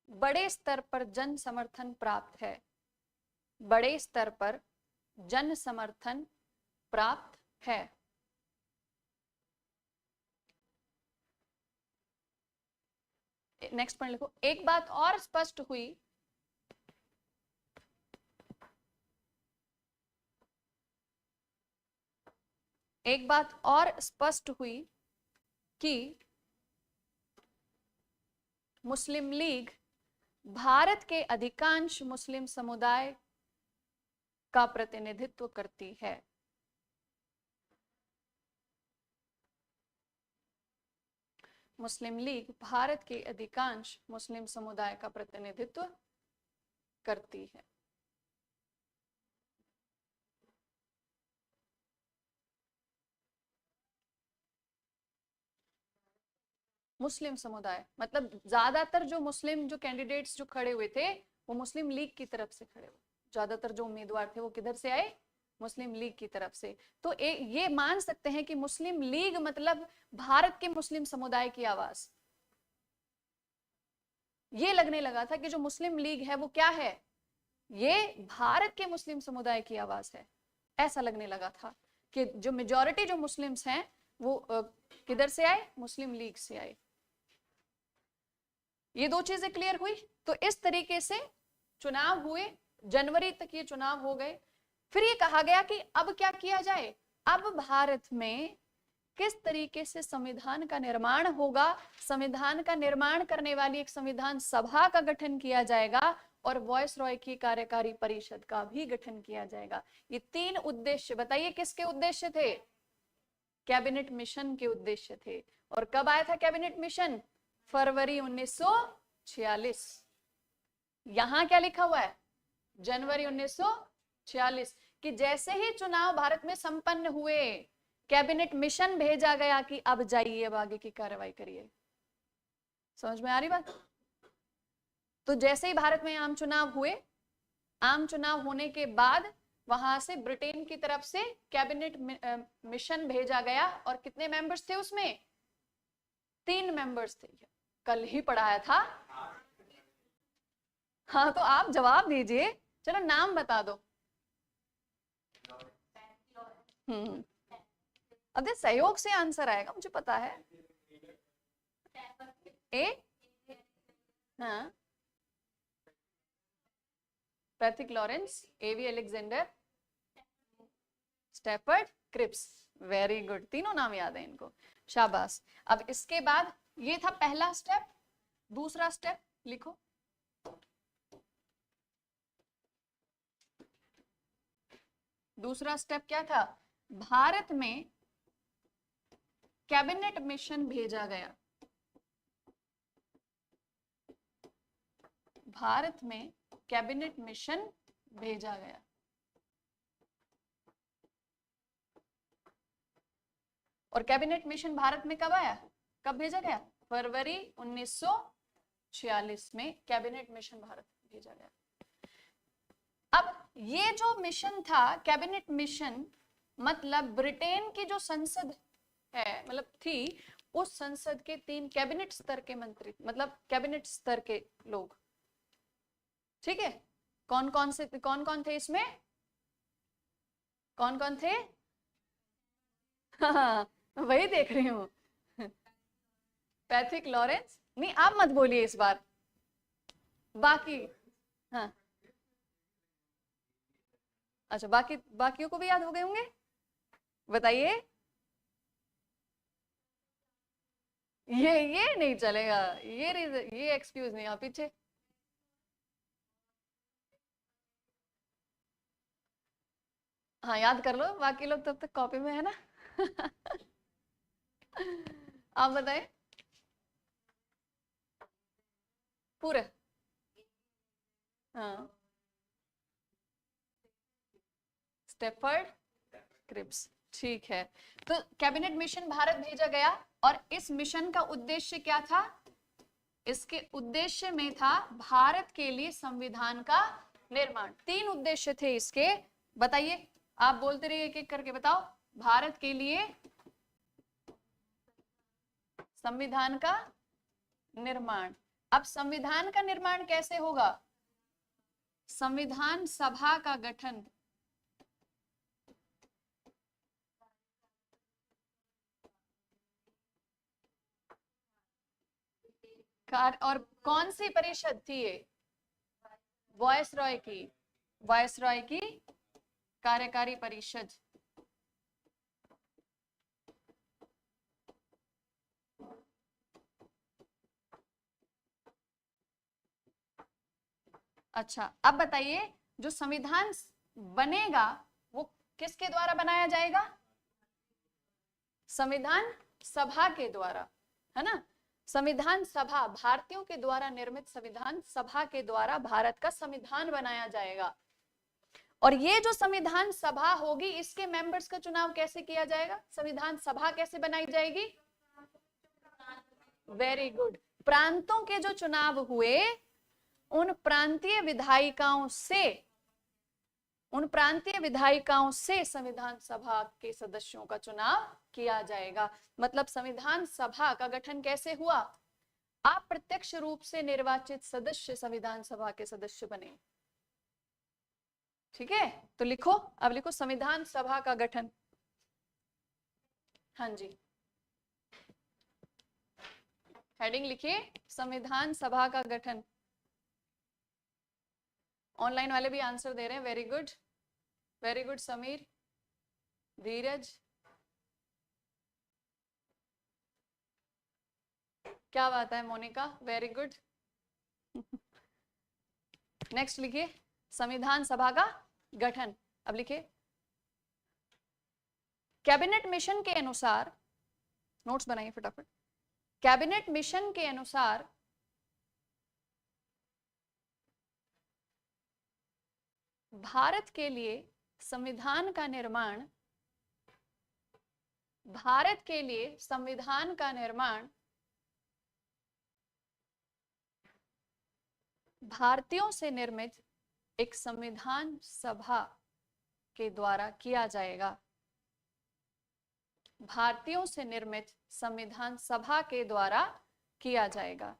बड़े स्तर पर जन समर्थन प्राप्त है। बड़े स्तर पर जन समर्थन प्राप्त है। नेक्स्ट पॉइंट लिखो, एक बात और स्पष्ट हुई कि मुस्लिम लीग भारत के अधिकांश मुस्लिम समुदाय का प्रतिनिधित्व करती है। मुस्लिम लीग भारत के अधिकांश मुस्लिम समुदाय का प्रतिनिधित्व करती है। मुस्लिम समुदाय मतलब ज्यादातर जो मुस्लिम जो कैंडिडेट्स जो खड़े हुए थे वो मुस्लिम लीग की तरफ से खड़े हुए, ज्यादातर जो उम्मीदवार थे वो किधर से आए, मुस्लिम लीग की तरफ से। तो ये मान सकते हैं कि मुस्लिम लीग मतलब भारत के मुस्लिम समुदाय की आवाज। ये लगने लगा था कि जो मुस्लिम लीग है वो क्या है, ये भारत के मुस्लिम समुदाय की आवाज है। ऐसा लगने लगा था कि जो मेजॉरिटी जो मुस्लिम्स हैं वो किधर से आए, मुस्लिम लीग से आए। ये दो चीजें क्लियर हुई। तो इस तरीके से चुनाव हुए, जनवरी तक ये चुनाव हो गए। फिर ये कहा गया कि अब क्या किया जाए, अब भारत में किस तरीके से संविधान का निर्माण होगा। संविधान का निर्माण करने वाली एक संविधान सभा का गठन किया जाएगा और वॉयसरॉय की कार्यकारी परिषद का भी गठन किया जाएगा। ये 3 उद्देश्य बताइए किसके उद्देश्य थे, कैबिनेट मिशन के उद्देश्य थे। और कब आया था कैबिनेट मिशन, फरवरी 1946। यहां क्या लिखा हुआ है, जनवरी 1946 कि जैसे ही चुनाव भारत में संपन्न हुए कैबिनेट मिशन भेजा गया कि अब जाइए, अब आगे की कार्रवाई करिए। समझ में आ रही बात। तो जैसे ही भारत में आम चुनाव हुए, आम चुनाव होने के बाद वहां से ब्रिटेन की तरफ से कैबिनेट मिशन भेजा गया। और कितने मेंबर्स थे उसमें, 3 मेंबर्स थे। कल ही पढ़ाया था। हाँ तो आप जवाब दीजिए, चलो नाम बता दो। अब सहयोग से आंसर आएगा, मुझे पता है। हाँ, Pethick Lawrence, A V Alexander, Stafford Cripps. Very good, तीनों नाम याद है इनको, शाबाश। अब इसके बाद ये था पहला स्टेप। दूसरा स्टेप लिखो, दूसरा स्टेप क्या था, भारत में कैबिनेट मिशन भेजा गया। भारत में कैबिनेट मिशन भेजा गया। और कैबिनेट मिशन भारत में कब आया, कब भेजा गया, फरवरी 1946 में कैबिनेट मिशन भारत में भेजा गया। अब ये जो मिशन था कैबिनेट मिशन, मतलब ब्रिटेन की जो संसद है, मतलब थी, उस संसद के 3 कैबिनेट स्तर के मंत्री, मतलब कैबिनेट स्तर के लोग। ठीक है, कौन कौन थे इसमें, कौन कौन थे? हाँ, वही देख रही हूँ। पैथिक लॉरेंस, नहीं आप मत बोलिए इस बार, बाकी। हाँ अच्छा, बाकियों को भी याद हो गए होंगे, बताइए। ये नहीं चलेगा, ये एक्सक्यूज नहीं, आप पीछे। हाँ याद कर लो, बाकी लोग तब तक कॉपी में है ना। आप बताएं पूरे। हाँ, स्टेफर्ड क्रिप्स, ठीक है। तो कैबिनेट मिशन भारत भेजा गया और इस मिशन का उद्देश्य क्या था, इसके उद्देश्य में था भारत के लिए संविधान का निर्माण। 3 उद्देश्य थे इसके, बताइए, आप बोलते रहिए, एक एक करके बताओ। भारत के लिए संविधान का निर्माण। अब संविधान का निर्माण कैसे होगा, संविधान सभा का गठन। और कौन सी परिषद थी ये, वॉयसरॉय की, वॉयसरॉय की कार्यकारी परिषद। अच्छा अब बताइए, जो संविधान बनेगा वो किसके द्वारा बनाया जाएगा, संविधान सभा के द्वारा, है ना। संविधान सभा, भारतीयों के द्वारा निर्मित संविधान सभा के द्वारा भारत का संविधान बनाया जाएगा। और ये जो संविधान सभा होगी, इसके मेंबर्स का चुनाव कैसे किया जाएगा, संविधान सभा कैसे बनाई जाएगी, वेरी गुड, प्रांतों के जो चुनाव हुए उन प्रांतीय विधायिकाओं से उन प्रांतीय विधायिकाओं से संविधान सभा के सदस्यों का चुनाव किया जाएगा। मतलब संविधान सभा का गठन कैसे हुआ? अप्रत्यक्ष रूप से निर्वाचित सदस्य संविधान सभा के सदस्य बने। ठीक है, तो लिखो, अब लिखो संविधान सभा का गठन। हाँ जी, हेडिंग लिखिए, संविधान सभा का गठन। ऑनलाइन वाले भी आंसर दे रहे हैं, very good, very good Sameer, Dheeraj, क्या बात है मोनिका, वेरी गुड। नेक्स्ट लिखिए, संविधान सभा का गठन। अब लिखिए, कैबिनेट मिशन के अनुसार, नोट्स बनाइए फटाफट। कैबिनेट मिशन के अनुसार भारत के लिए संविधान का निर्माण, भारत के लिए संविधान का निर्माण भारतीयों से निर्मित एक संविधान सभा के द्वारा किया जाएगा। भारतीयों से निर्मित संविधान सभा के द्वारा किया जाएगा।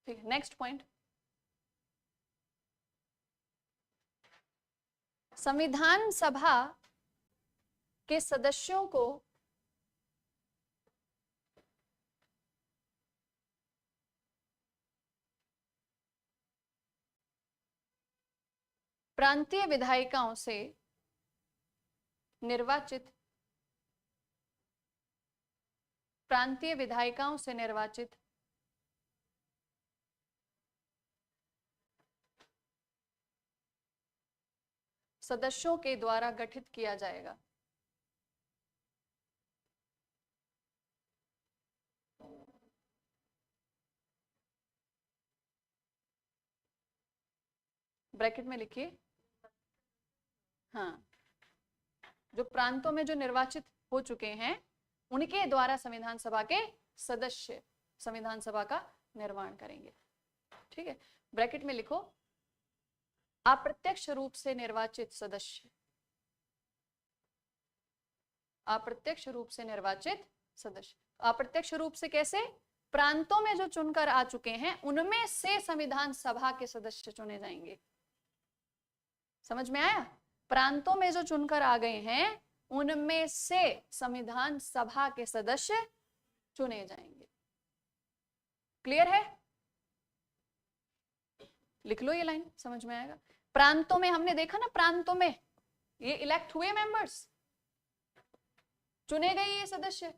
ठीक, नेक्स्ट पॉइंट, संविधान सभा के सदस्यों को प्रांतीय विधायिकाओं से निर्वाचित, प्रांतीय विधायिकाओं से निर्वाचित सदस्यों के द्वारा गठित किया जाएगा। ब्रैकेट में लिखिए, हाँ, जो प्रांतों में जो निर्वाचित हो चुके हैं उनके द्वारा संविधान सभा के सदस्य संविधान सभा का निर्माण करेंगे। ठीक है, ब्रैकेट में लिखो, अप्रत्यक्ष रूप से निर्वाचित सदस्य, अप्रत्यक्ष रूप से निर्वाचित सदस्य। अप्रत्यक्ष रूप से कैसे? प्रांतों में जो चुनकर आ चुके हैं उनमें से संविधान सभा के सदस्य चुने जाएंगे। समझ में आया? प्रांतों में जो चुनकर आ गए हैं उनमें से संविधान सभा के सदस्य चुने जाएंगे। क्लियर है? लिख लो ये लाइन, समझ में आएगा। प्रांतों में हमने देखा ना, प्रांतों में ये इलेक्ट हुए मेंबर्स, चुने गए ये सदस्य।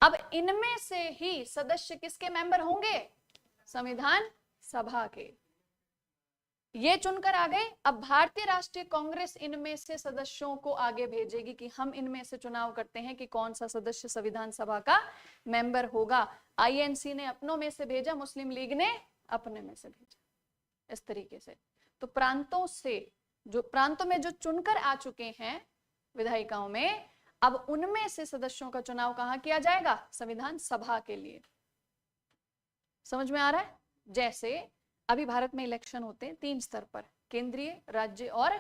अब इनमें से ही सदस्य किसके मेंबर होंगे? संविधान सभा के। ये चुनकर आ गए। अब भारतीय राष्ट्रीय कांग्रेस इनमें से सदस्यों को आगे भेजेगी कि हम इनमें से चुनाव करते हैं कि कौन सा सदस्य संविधान सभा का मेंबर होगा। आईएनसी ने अपनों में से भेजा, मुस्लिम लीग ने अपने में से भेजा, इस तरीके से। तो प्रांतों से, जो प्रांतों में जो चुनकर आ चुके हैं विधायिकाओं में, अब उनमें से सदस्यों का चुनाव कहां किया जाएगा? संविधान सभा के लिए। समझ में आ रहा है? जैसे अभी भारत में इलेक्शन होते हैं 3 स्तर पर, केंद्रीय, राज्य और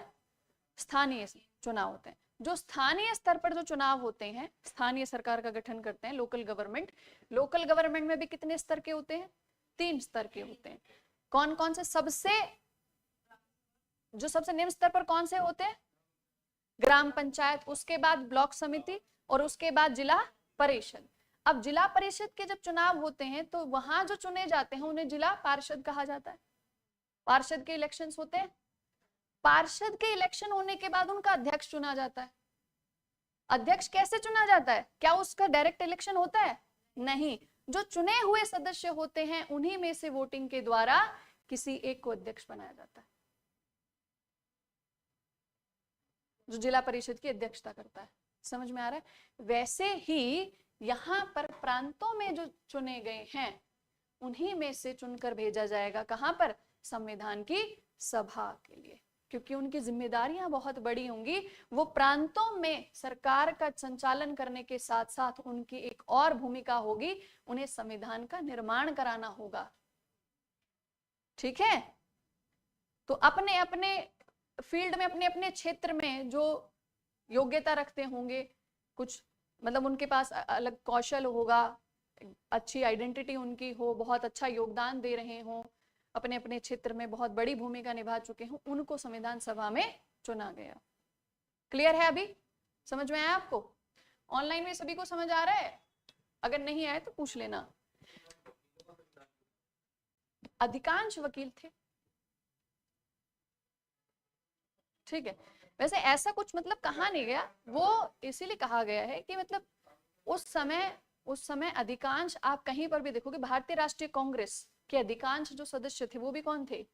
स्थानीय चुनाव होते हैं। जो स्थानीय स्तर पर जो चुनाव होते हैं, स्थानीय सरकार का गठन करते हैं, लोकल गवर्नमेंट। लोकल गवर्नमेंट में भी कितने स्तर के होते हैं? 3 स्तर के होते हैं। कौन कौन से? जो सबसे निम्न स्तर पर कौन से होते हैं? ग्राम पंचायत, उसके बाद ब्लॉक समिति और उसके बाद जिला परिषद। अब जिला परिषद के जब चुनाव होते हैं तो वहां जो चुने जाते हैं उन्हें जिला पार्षद कहा जाता है। पार्षद के इलेक्शंस होते हैं। पार्षद के इलेक्शन होने के बाद उनका अध्यक्ष चुना जाता है। अध्यक्ष कैसे चुना जाता है? क्या उसका डायरेक्ट इलेक्शन होता है? नहीं, जो चुने हुए सदस्य होते हैं उन्हीं में से वोटिंग के द्वारा किसी एक को अध्यक्ष बनाया जाता है, जो जिला परिषद की अध्यक्षता करता है। समझ में आ रहा है? वैसे ही यहां पर प्रांतों में जो चुने गए हैं उन्हीं में से चुनकर भेजा जाएगा कहां पर? संविधान की सभा के लिए। क्योंकि उनकी जिम्मेदारियां बहुत बड़ी होंगी। वो प्रांतों में सरकार का संचालन करने के साथ साथ उनकी एक और भूमिका होगी, उन्हें संविधान का निर्माण कराना होगा। ठीक है, तो अपने अपने फील्ड में, अपने अपने क्षेत्र में जो योग्यता रखते होंगे, कुछ मतलब उनके पास अलग कौशल होगा, अच्छी आइडेंटिटी उनकी हो, बहुत अच्छा योगदान दे रहे हों, अपने अपने क्षेत्र में बहुत बड़ी भूमिका निभा चुके हों, उनको संविधान सभा में चुना गया। क्लियर है? अभी समझ में आया आपको? ऑनलाइन में सभी को समझ आ रहा है? अगर नहीं आए तो पूछ लेना। अधिकांश वकील थे। ठीक है, वैसे ऐसा कुछ मतलब कहा नहीं गया, वो इसीलिए कहा गया है कि मतलब उस समय अधिकांश, आप कहीं पर भी देखोगे भारतीय राष्ट्रीय कांग्रेस के अधिकांश जो सदस्य थे वो भी कौन थे?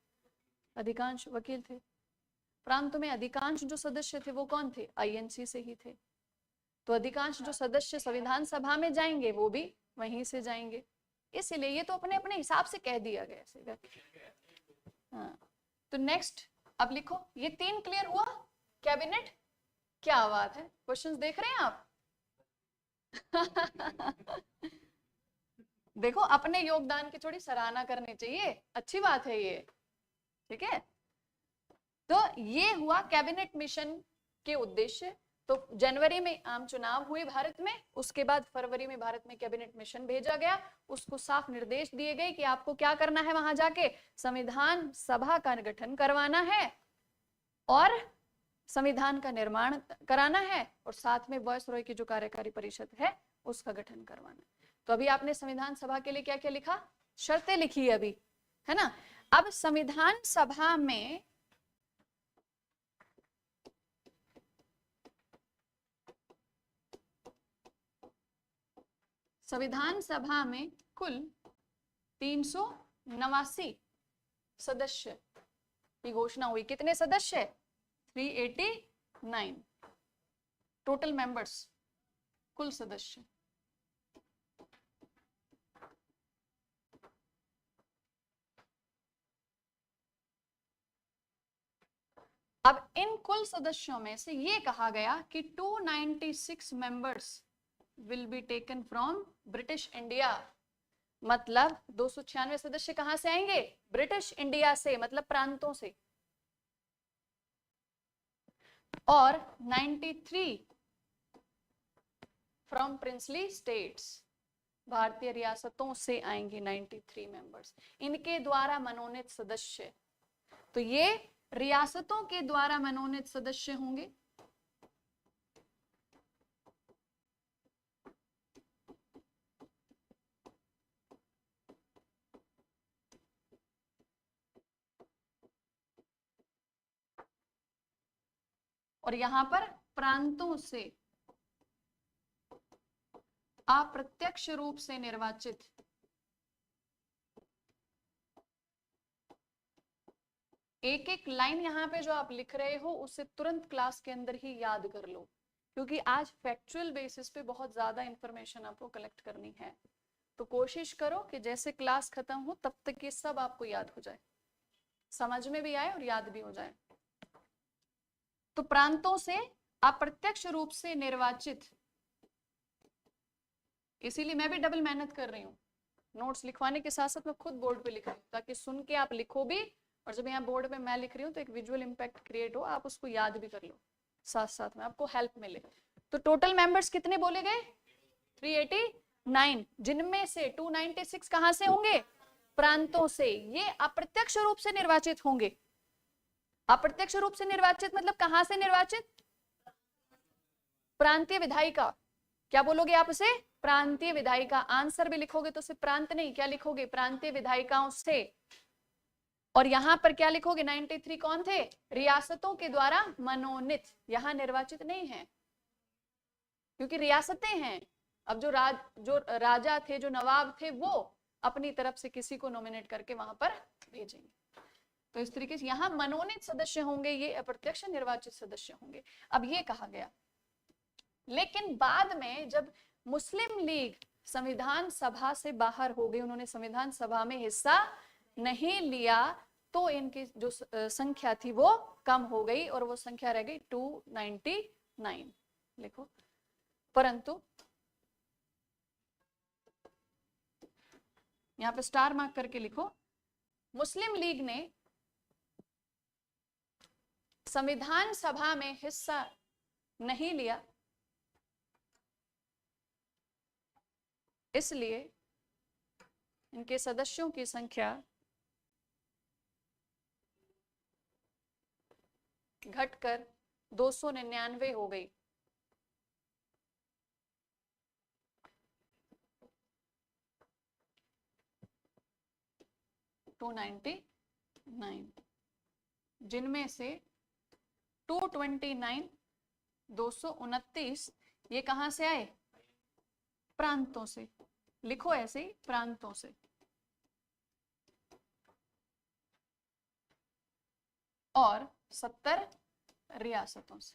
अधिकांश वकील थे। प्रांत में अधिकांश जो सदस्य थे वो कौन थे? आईएनसी से ही थे। तो अधिकांश जो सदस्य संविधान सभा में जाएंगे वो भी वहीं से जाएंगे, इसलिए ये तो अपने अपने हिसाब से कह दिया गया। हाँ, तो नेक्स्ट अब लिखो, ये 3 क्लियर हुआ। कैबिनेट, क्या बात है, क्वेश्चंस देख रहे हैं आप? देखो, अपने योगदान की थोड़ी सराहना करनी चाहिए, अच्छी बात है ये। ठीक है, तो ये हुआ कैबिनेट मिशन के उद्देश्य। तो जनवरी में आम चुनाव हुए भारत में, उसके बाद फरवरी में भारत में कैबिनेट मिशन भेजा गया, उसको साफ निर्देश दिए गए कि आपको क्या करना है, वहां जाके संविधान सभा का गठन करवाना है और संविधान का निर्माण कराना है, और साथ में वायसरॉय की जो कार्यकारी परिषद है उसका गठन करवाना है। तो अभी आपने संविधान सभा के लिए क्या क्या लिखा? शर्तें लिखी है अभी, है ना? अब संविधान सभा में कुल 389 सदस्य की घोषणा हुई। कितने सदस्य? 389 टोटल मेंबर्स, कुल सदस्य। अब इन कुल सदस्यों में से ये कहा गया कि 296 members will be taken from British India. मतलब 296 सदस्य कहां से आएंगे? ब्रिटिश इंडिया से, मतलब प्रांतों से। और 93 फ्रॉम प्रिंसली स्टेट्स, भारतीय रियासतों से आएंगे 93 मेंबर्स, इनके द्वारा मनोनीत सदस्य। तो ये रियासतों के द्वारा मनोनीत सदस्य होंगे। और यहां पर प्रांतों से अप्रत्यक्ष रूप से निर्वाचित एक एक लाइन यहां पे जो आप लिख रहे हो उसे तुरंत क्लास के अंदर ही याद कर लो, क्योंकि आज फैक्चुअल बेसिस पे बहुत ज्यादा इंफॉर्मेशन आपको कलेक्ट करनी है। तो कोशिश करो कि जैसे क्लास खत्म हो तब तक ये सब आपको याद हो जाए, समझ में भी आए और याद भी हो जाए। तो प्रांतों से अप्रत्यक्ष रूप से निर्वाचित, इसीलिए मैं भी डबल मेहनत कर रही हूँ, नोट्स लिखवाने के साथ साथ मैं खुद बोर्ड पे लिख रही हूँ, ताकि सुन के आप लिखो भी, और जब यहाँ बोर्ड पे मैं लिख रही हूँ तो एक विजुअल इंपैक्ट क्रिएट हो, आप उसको याद भी कर लो, साथ साथ में आपको हेल्प मिले। तो टोटल मेंबर्स कितने बोले गए? 389, जिनमें से 296 कहां से होंगे? प्रांतों से। ये अप्रत्यक्ष रूप से निर्वाचित होंगे। अप्रत्यक्ष रूप से निर्वाचित मतलब कहां से निर्वाचित? प्रांतीय विधायिका। क्या बोलोगे आप उसे? प्रांतीय विधायिका। आंसर भी लिखोगे तो सिर्फ प्रांत नहीं, क्या लिखोगे? प्रांतीय विधायिकाओं से। और यहां पर क्या लिखोगे? 93 कौन थे? रियासतों के द्वारा मनोनीत, यहां निर्वाचित नहीं है क्योंकि रियासतें हैं। अब जो राजा थे, जो नवाब थे, वो अपनी तरफ से किसी को नॉमिनेट करके वहां पर भेजेंगे। तो इस तरीके से यहाँ मनोनीत सदस्य होंगे, ये अप्रत्यक्ष निर्वाचित सदस्य होंगे। अब ये कहा गया, लेकिन बाद में जब मुस्लिम लीग संविधान सभा से बाहर हो गई, उन्होंने संविधान सभा में हिस्सा नहीं लिया, तो इनकी जो संख्या थी वो कम हो गई और वो संख्या रह गई 299। लिखो, परंतु यहां पे स्टार मार्क करके लिखो, मुस्लिम लीग ने संविधान सभा में हिस्सा नहीं लिया, इसलिए इनके सदस्यों की संख्या घटकर 299 हो गई। जिनमें से 229 229 ये कहां से आए? प्रांतों से। लिखो ऐसे ही, प्रांतों से। और 70 रियासतों से।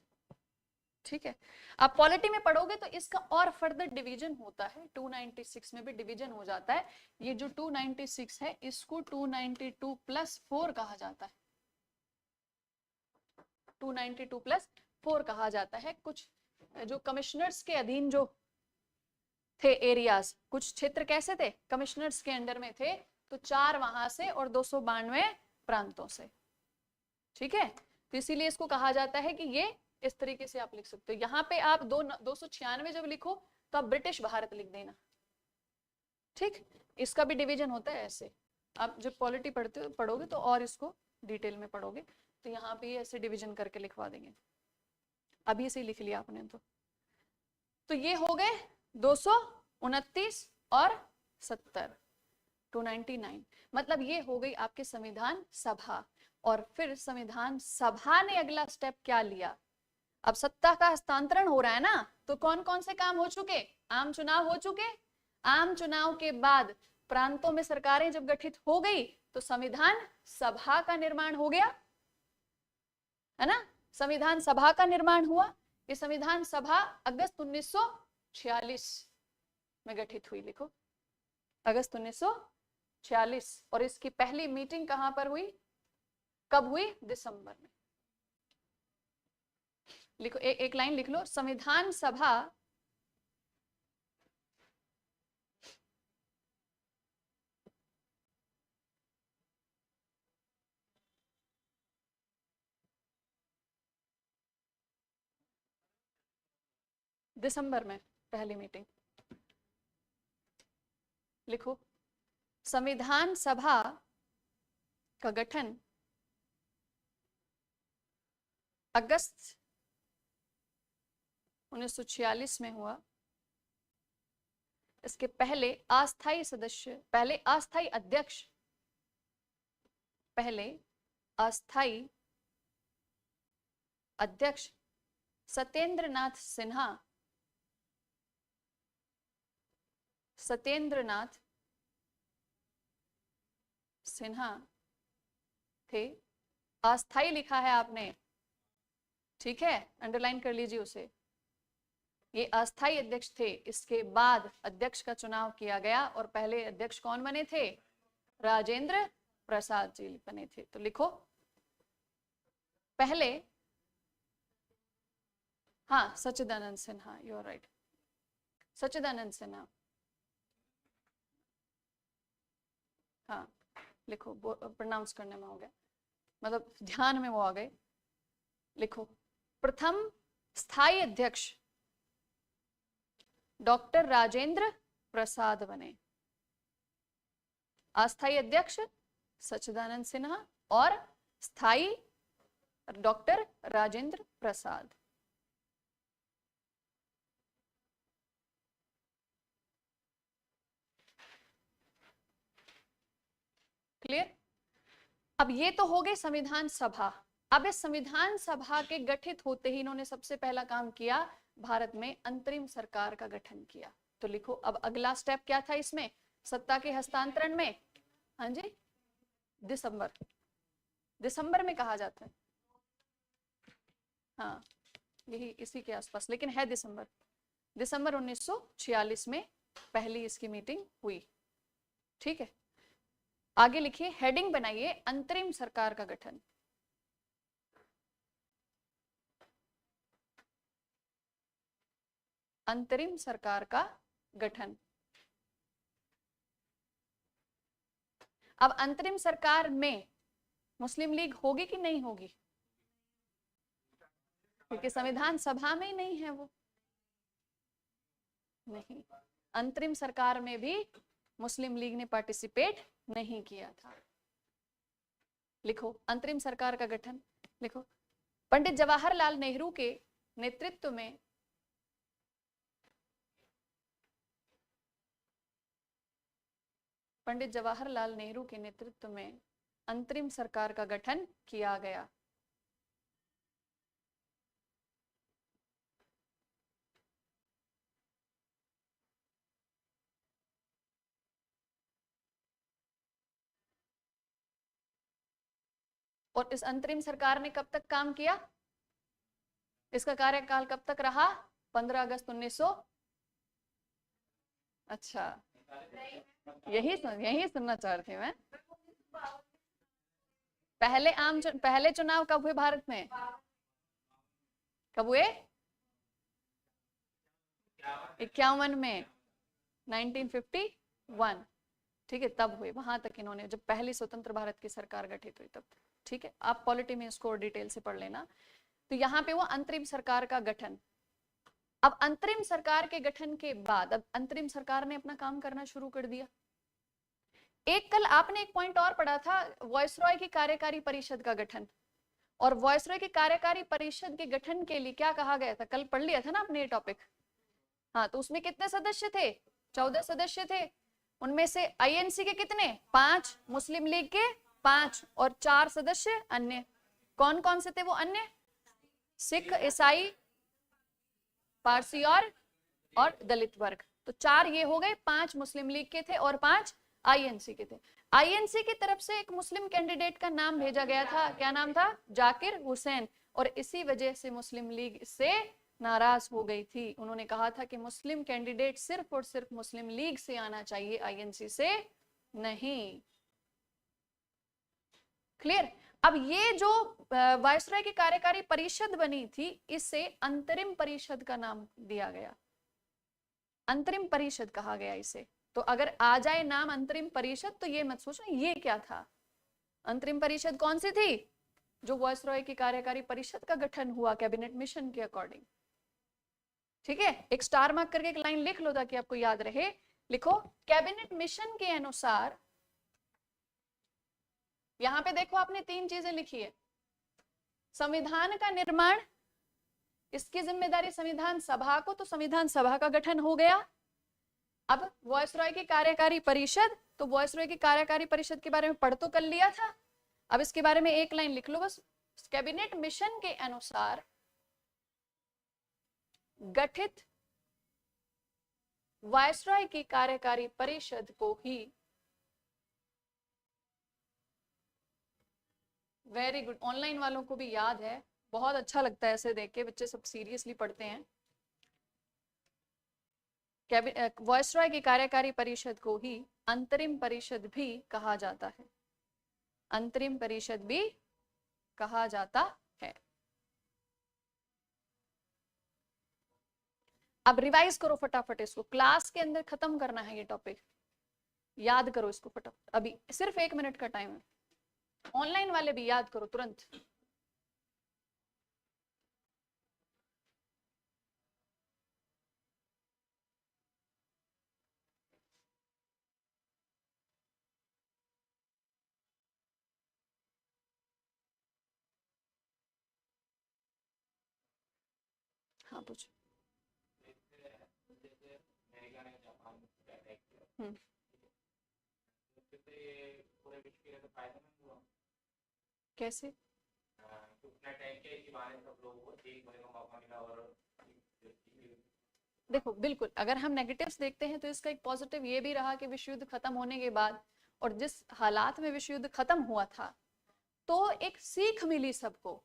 ठीक है, आप पॉलिटी में पढ़ोगे तो इसका और फर्दर डिवीजन होता है, 296 में भी डिवीजन हो जाता है। ये जो 296 है इसको 292 प्लस 4 कहा जाता है। 292 प्लस 4 कहा जाता है। कुछ जो कमिश्नर्स के अधीन जो थे एरियाज, कुछ क्षेत्र कैसे थे? कमिश्नर्स के अंडर में थे, तो 4 वहां से और 292 प्रांतों से। ठीक है, तो इसीलिए इसको कहा जाता है कि ये इस तरीके से आप लिख सकते हो। यहाँ पे आप 296 जब लिखो तो आप ब्रिटिश भारत लिख देना। ठीक, इसका भी डिवीजन होता है ऐसे। आप जब पॉलिटी पढ़ोगे तो और इसको डिटेल में पढ़ोगे, तो यहाँ पे ऐसे डिवीजन करके लिखवा देंगे। अभी ऐसे ही लिख लिया आपने तो ये हो गए 229 और 70, 299। मतलब ये हो गई आपके संविधान सभा। और फिर संविधान सभा ने अगला स्टेप क्या लिया? अब सत्ता का हस्तांतरण हो रहा है ना, तो कौन कौन से काम हो चुके? आम चुनाव हो चुके। आम चुनाव के बाद प्रांतों में सरकारें जब गठित हो गई तो संविधान सभा का निर्माण हो गया, है ना? संविधान सभा का निर्माण हुआ। ये संविधान सभा अगस्त 1946 में गठित हुई। लिखो, अगस्त 1946। और इसकी पहली मीटिंग कहां पर हुई? कब हुई? दिसंबर में। लिखो, एक लाइन लिख लो, संविधान सभा दिसंबर में पहली मीटिंग। लिखो, संविधान सभा का गठन अगस्त 1946 में हुआ। इसके पहले अस्थायी सदस्य, पहले अस्थायी अध्यक्ष, पहले अस्थायी अध्यक्ष सत्येंद्रनाथ सिन्हा, सत्येंद्रनाथ सिन्हा थे। अस्थायी लिखा है आपने, ठीक है, अंडरलाइन कर लीजिए उसे। ये अस्थायी अध्यक्ष थे। इसके बाद अध्यक्ष का चुनाव किया गया और पहले अध्यक्ष कौन बने थे? राजेंद्र प्रसाद जी बने थे। तो लिखो, पहले, हाँ, सच्चिदानंद सिन्हा, यू आर राइट, सच्चिदानंद सिन्हा। हाँ, लिखो, प्रोनाउंस करने में हो गया, मतलब ध्यान में वो आ गए। लिखो, प्रथम स्थायी अध्यक्ष डॉक्टर राजेंद्र प्रसाद बने। अस्थायी अध्यक्ष सच्चिदानंद सिन्हा और स्थायी डॉक्टर राजेंद्र प्रसाद। क्लियर? अब ये तो हो गई संविधान सभा। अब इस संविधान सभा के गठित होते ही इन्होंने सबसे पहला काम किया, भारत में अंतरिम सरकार का गठन किया। तो लिखो, अब अगला स्टेप क्या था इसमें, सत्ता के हस्तांतरण में? हाँ जी, दिसंबर, दिसंबर में कहा जाता है। हाँ, यही इसी के आसपास, लेकिन है दिसंबर। दिसंबर 1946 में पहली इसकी मीटिंग हुई। ठीक है, आगे लिखिए, हेडिंग बनाइए, अंतरिम सरकार का गठन। अंतरिम सरकार का गठन। अब अंतरिम सरकार में मुस्लिम लीग होगी कि नहीं होगी? क्योंकि संविधान सभा में ही नहीं है वो। नहीं, अंतरिम सरकार में भी मुस्लिम लीग ने पार्टिसिपेट नहीं किया था। लिखो, अंतरिम सरकार का गठन लिखो। पंडित जवाहरलाल नेहरू के नेतृत्व में पंडित जवाहरलाल नेहरू के नेतृत्व में अंतरिम सरकार का गठन किया गया। और इस अंतरिम सरकार ने कब तक काम किया? इसका कार्यकाल कब तक रहा? 15 अगस्त 1900। अच्छा, यही सुनना चाह रही थी मैं। पहले चुनाव कब हुए भारत में? कब हुए? 51 में, 1951। ठीक है, तब हुए। वहां तक इन्होंने, जब पहली स्वतंत्र भारत की सरकार गठित हुई तब। ठीक है, आप पॉलिटी में इसको डिटेल से पढ़ लेना। तो यहाँ पे वो अंतरिम सरकार का गठन। अब अंतरिम सरकार के गठन के बाद अब अंतरिम सरकार ने अपना काम करना शुरू कर दिया। एक कल आपने एक पॉइंट और पढ़ा था, वॉयसरॉय की कार्यकारी परिषद का गठन। और वॉयसरॉय की कार्यकारी परिषद के गठन के लिए क्या कहा गया था? कल पढ़ लिया था ना आपने ये टॉपिक। हाँ, तो उसमें कितने सदस्य थे? 14 सदस्य थे। उनमें से आईएनसी के कितने? 5, मुस्लिम लीग के 5 और 4 सदस्य अन्य। कौन कौन से थे वो अन्य? सिख, ईसाई, पारसी और दलित वर्ग। तो 4 ये हो गए, 5 मुस्लिम लीग के थे और 5 आईएनसी के थे। आईएनसी की तरफ से एक मुस्लिम कैंडिडेट का नाम भेजा गया था। क्या नाम था? जाकिर हुसैन। और इसी वजह से मुस्लिम लीग इससे नाराज हो गई थी। उन्होंने कहा था कि मुस्लिम कैंडिडेट सिर्फ और सिर्फ मुस्लिम लीग से आना चाहिए, आईएनसी से नहीं। क्लियर? अब ये जो वायसराय की कार्यकारी परिषद बनी थी, इससे अंतरिम परिषद का नाम दिया गया। अंतरिम परिषद कहा गया इसे। तो अगर आ जाए नाम अंतरिम परिषद तो ये मत सोचना ये क्या था। अंतरिम परिषद कौन सी थी? जो वायसराय की कार्यकारी परिषद का गठन हुआ कैबिनेट मिशन के अकॉर्डिंग। ठीक है, एक स्टार मार्क करके एक लाइन लिख लो ताकि आपको याद रहे। लिखो, कैबिनेट मिशन के अनुसार। यहां पे देखो आपने 3 चीजें लिखी है। संविधान का निर्माण, इसकी जिम्मेदारी संविधान सभा को, तो संविधान सभा का गठन हो गया। अब वॉयसरॉय की कार्यकारी परिषद, तो वॉयसरॉय की कार्यकारी परिषद के बारे में पढ़ तो कर लिया था। अब इसके बारे में एक लाइन लिख लो बस। कैबिनेट मिशन के अनुसार गठित वायसरॉय की कार्यकारी परिषद को ही, वेरी गुड, ऑनलाइन वालों को भी याद है, बहुत अच्छा लगता है ऐसे देख के, बच्चे सब सीरियसली पढ़ते हैं। वायसरॉय की कार्यकारी परिषद को ही अंतरिम परिषद भी कहा जाता है। अंतरिम परिषद भी कहा जाता है। अब रिवाइज करो फटाफट इसको, क्लास के अंदर खत्म करना है ये टॉपिक। याद करो इसको फटाफट, अभी सिर्फ 1 मिनट का टाइम है। ऑनलाइन वाले भी याद करो तुरंत। हाँ पूछो। कैसे? देखो बिल्कुल, अगर हम नेगेटिव्स देखते हैं तो इसका एक पॉजिटिव ये भी रहा कि विश्व युद्ध खत्म होने के बाद और जिस हालात में विश्व युद्ध खत्म हुआ था, तो एक सीख मिली सबको।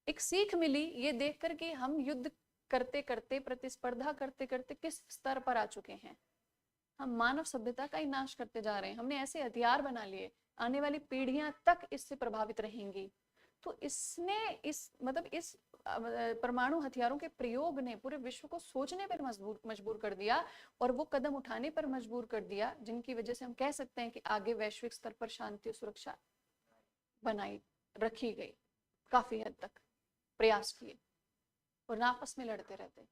एक सीख मिली ये देखकर कि हम युद्ध करते करते, प्रतिस्पर्धा करते करते किस स्तर पर आ चुके हैं। हम मानव सभ्यता का ही नाश करते जा रहे हैं। हमने ऐसे हथियार बना लिए, आने वाली पीढ़ियां तक इससे प्रभावित रहेंगी। तो इसने इस मतलब इस परमाणु हथियारों के प्रयोग ने पूरे विश्व को सोचने पर मजबूर कर दिया और वो कदम उठाने पर मजबूर कर दिया जिनकी वजह से हम कह सकते हैं कि आगे वैश्विक स्तर पर शांति और सुरक्षा बनाई रखी गई। काफी हद तक प्रयास किए और आपस में लड़ते रहते।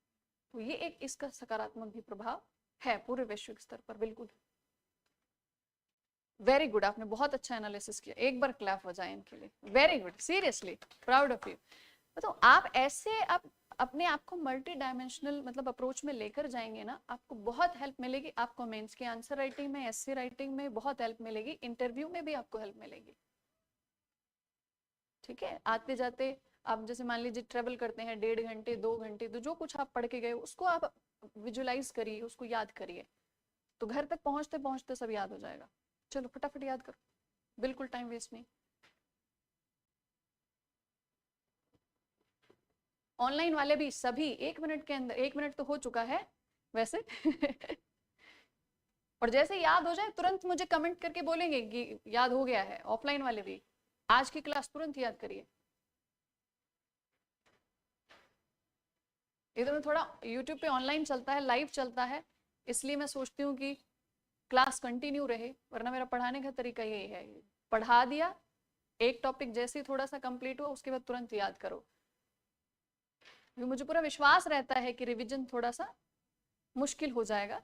तो ये एक इसका सकारात्मक भी प्रभाव है पूरे वैश्विक स्तर पर। बिल्कुल वेरी गुड, आपने बहुत अच्छा एनालिसिस किया, एक बार क्लैप हो जाए इनके लिए। Very good, seriously proud of you. तो आप ऐसे आप अपने आप को मल्टी डायमेंशनल मतलब अप्रोच में लेकर जाएंगे ना, आपको बहुत हेल्प मिलेगी। आपको मेंस के आंसर राइटिंग में, एसए राइटिंग में बहुत हेल्प मिलेगी, इंटरव्यू में भी आपको हेल्प मिलेगी। ठीक है, आते जाते आप जैसे मान लीजिए ट्रेवल करते हैं 1.5 घंटे 2 घंटे, तो जो कुछ आप पढ़ के गए उसको आप विजुलाइज करिए, उसको याद करिए, तो घर तक पहुंचते पहुंचते सब याद हो जाएगा। चलो फटाफट याद करो, बिल्कुल टाइम वेस्ट नहीं। ऑनलाइन वाले भी सभी 1 मिनट के अंदर, 1 मिनट तो हो चुका है वैसे और जैसे याद हो जाए तुरंत मुझे कमेंट करके बोलेंगे कि याद हो गया है। ऑफलाइन वाले भी आज की क्लास तुरंत याद करिए। इधर में थोड़ा यूट्यूब पे ऑनलाइन चलता है, लाइव चलता है, इसलिए मैं सोचती हूँ कि क्लास कंटिन्यू रहे, वरना मेरा पढ़ाने का तरीका यही है, पढ़ा दिया, एक टॉपिक जैसे ही थोड़ा सा कंप्लीट हुआ उसके बाद तुरंत याद करो। मुझे पूरा विश्वास रहता है कि रिवीजन थोड़ा सा मुश्किल हो जाएगा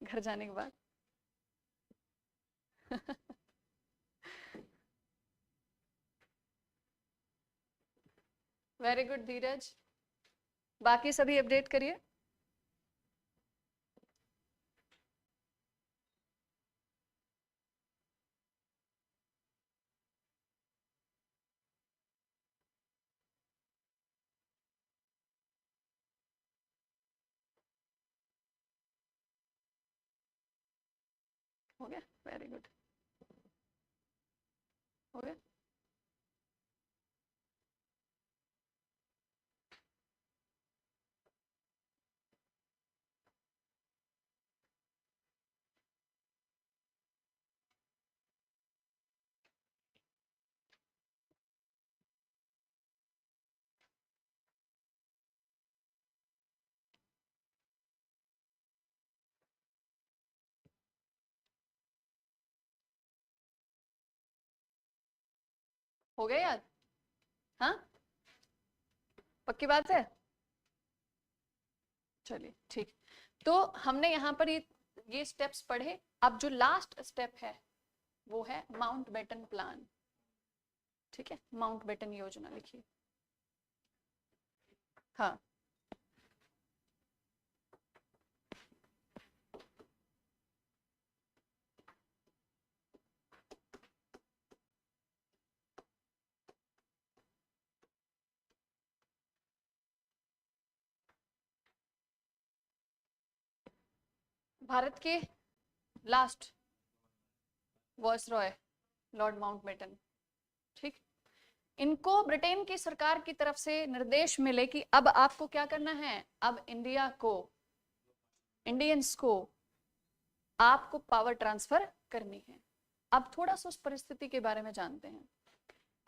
घर जाने के बाद वेरी गुड धीरज, बाकी सभी अपडेट करिए। हो गया, वेरी गुड, हो गया। हो गया याद? हाँ, पक्की बात है। चलिए ठीक, तो हमने यहाँ पर ये स्टेप्स पढ़े। अब जो लास्ट स्टेप है वो है माउंटबेटन प्लान। ठीक है, माउंटबेटन योजना लिखिए। हाँ, भारत के लास्ट वायसरॉय लॉर्ड माउंटबेटन। ठीक, इनको ब्रिटेन की सरकार की तरफ से निर्देश मिले कि अब आपको क्या करना है, अब इंडियंस को आपको पावर ट्रांसफर करनी है। अब थोड़ा सा उस परिस्थिति के बारे में जानते हैं।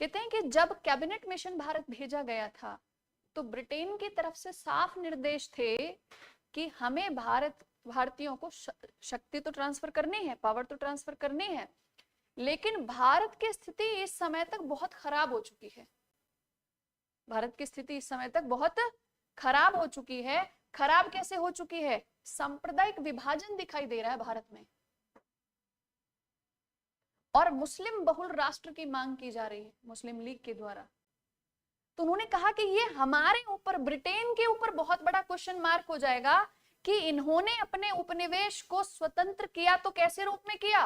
कहते हैं कि जब कैबिनेट मिशन भारत भेजा गया था तो ब्रिटेन की तरफ से साफ निर्देश थे कि हमें भारतीयों को शक्ति तो ट्रांसफर करनी है, पावर तो ट्रांसफर करनी है, लेकिन भारत की स्थिति इस समय तक बहुत खराब हो चुकी है। भारत की स्थिति इस समय तक बहुत खराब हो चुकी है। खराब कैसे हो चुकी है? सांप्रदायिक विभाजन दिखाई दे रहा है भारत में और मुस्लिम बहुल राष्ट्र की मांग की जा रही है मुस्लिम लीग के द्वारा। तो उन्होंने कहा कि ये हमारे ऊपर, ब्रिटेन के ऊपर बहुत बड़ा क्वेश्चन मार्क हो जाएगा कि इन्होंने अपने उपनिवेश को स्वतंत्र किया तो कैसे रूप में किया?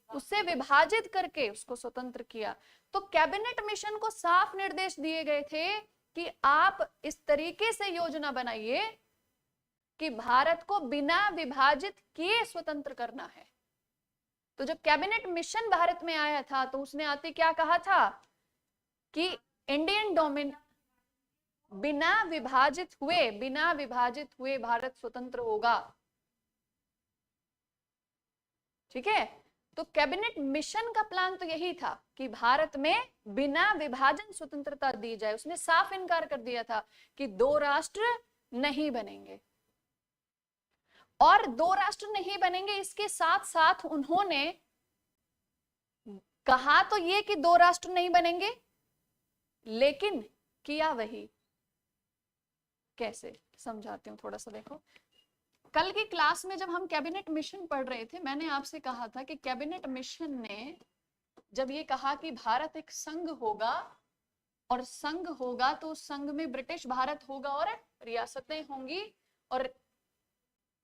उससे विभाजित करके उसको स्वतंत्र किया। तो कैबिनेट मिशन को साफ निर्देश दिए गए थे कि आप इस तरीके से योजना बनाइए कि भारत को बिना विभाजित किए स्वतंत्र करना है। तो जब कैबिनेट मिशन भारत में आया था तो उसने आते क्या कहा था कि इंडियन डोमिन बिना विभाजित हुए भारत स्वतंत्र होगा। ठीक है, तो कैबिनेट मिशन का प्लान तो यही था कि भारत में बिना विभाजन स्वतंत्रता दी जाए। उसने साफ इनकार कर दिया था कि दो राष्ट्र नहीं बनेंगे, और दो राष्ट्र नहीं बनेंगे इसके साथ साथ उन्होंने कहा तो ये कि दो राष्ट्र नहीं बनेंगे, लेकिन किया वही। कैसे समझाती हूं थोड़ा सा देखो। कल की क्लास में जब हम कैबिनेट मिशन पढ़ रहे थे, मैंने आपसे कहा था कि कैबिनेट मिशन ने जब ये कहा कि भारत एक संघ होगा, और संघ होगा तो उस संघ में ब्रिटिश भारत होगा और रियासतें होंगी, और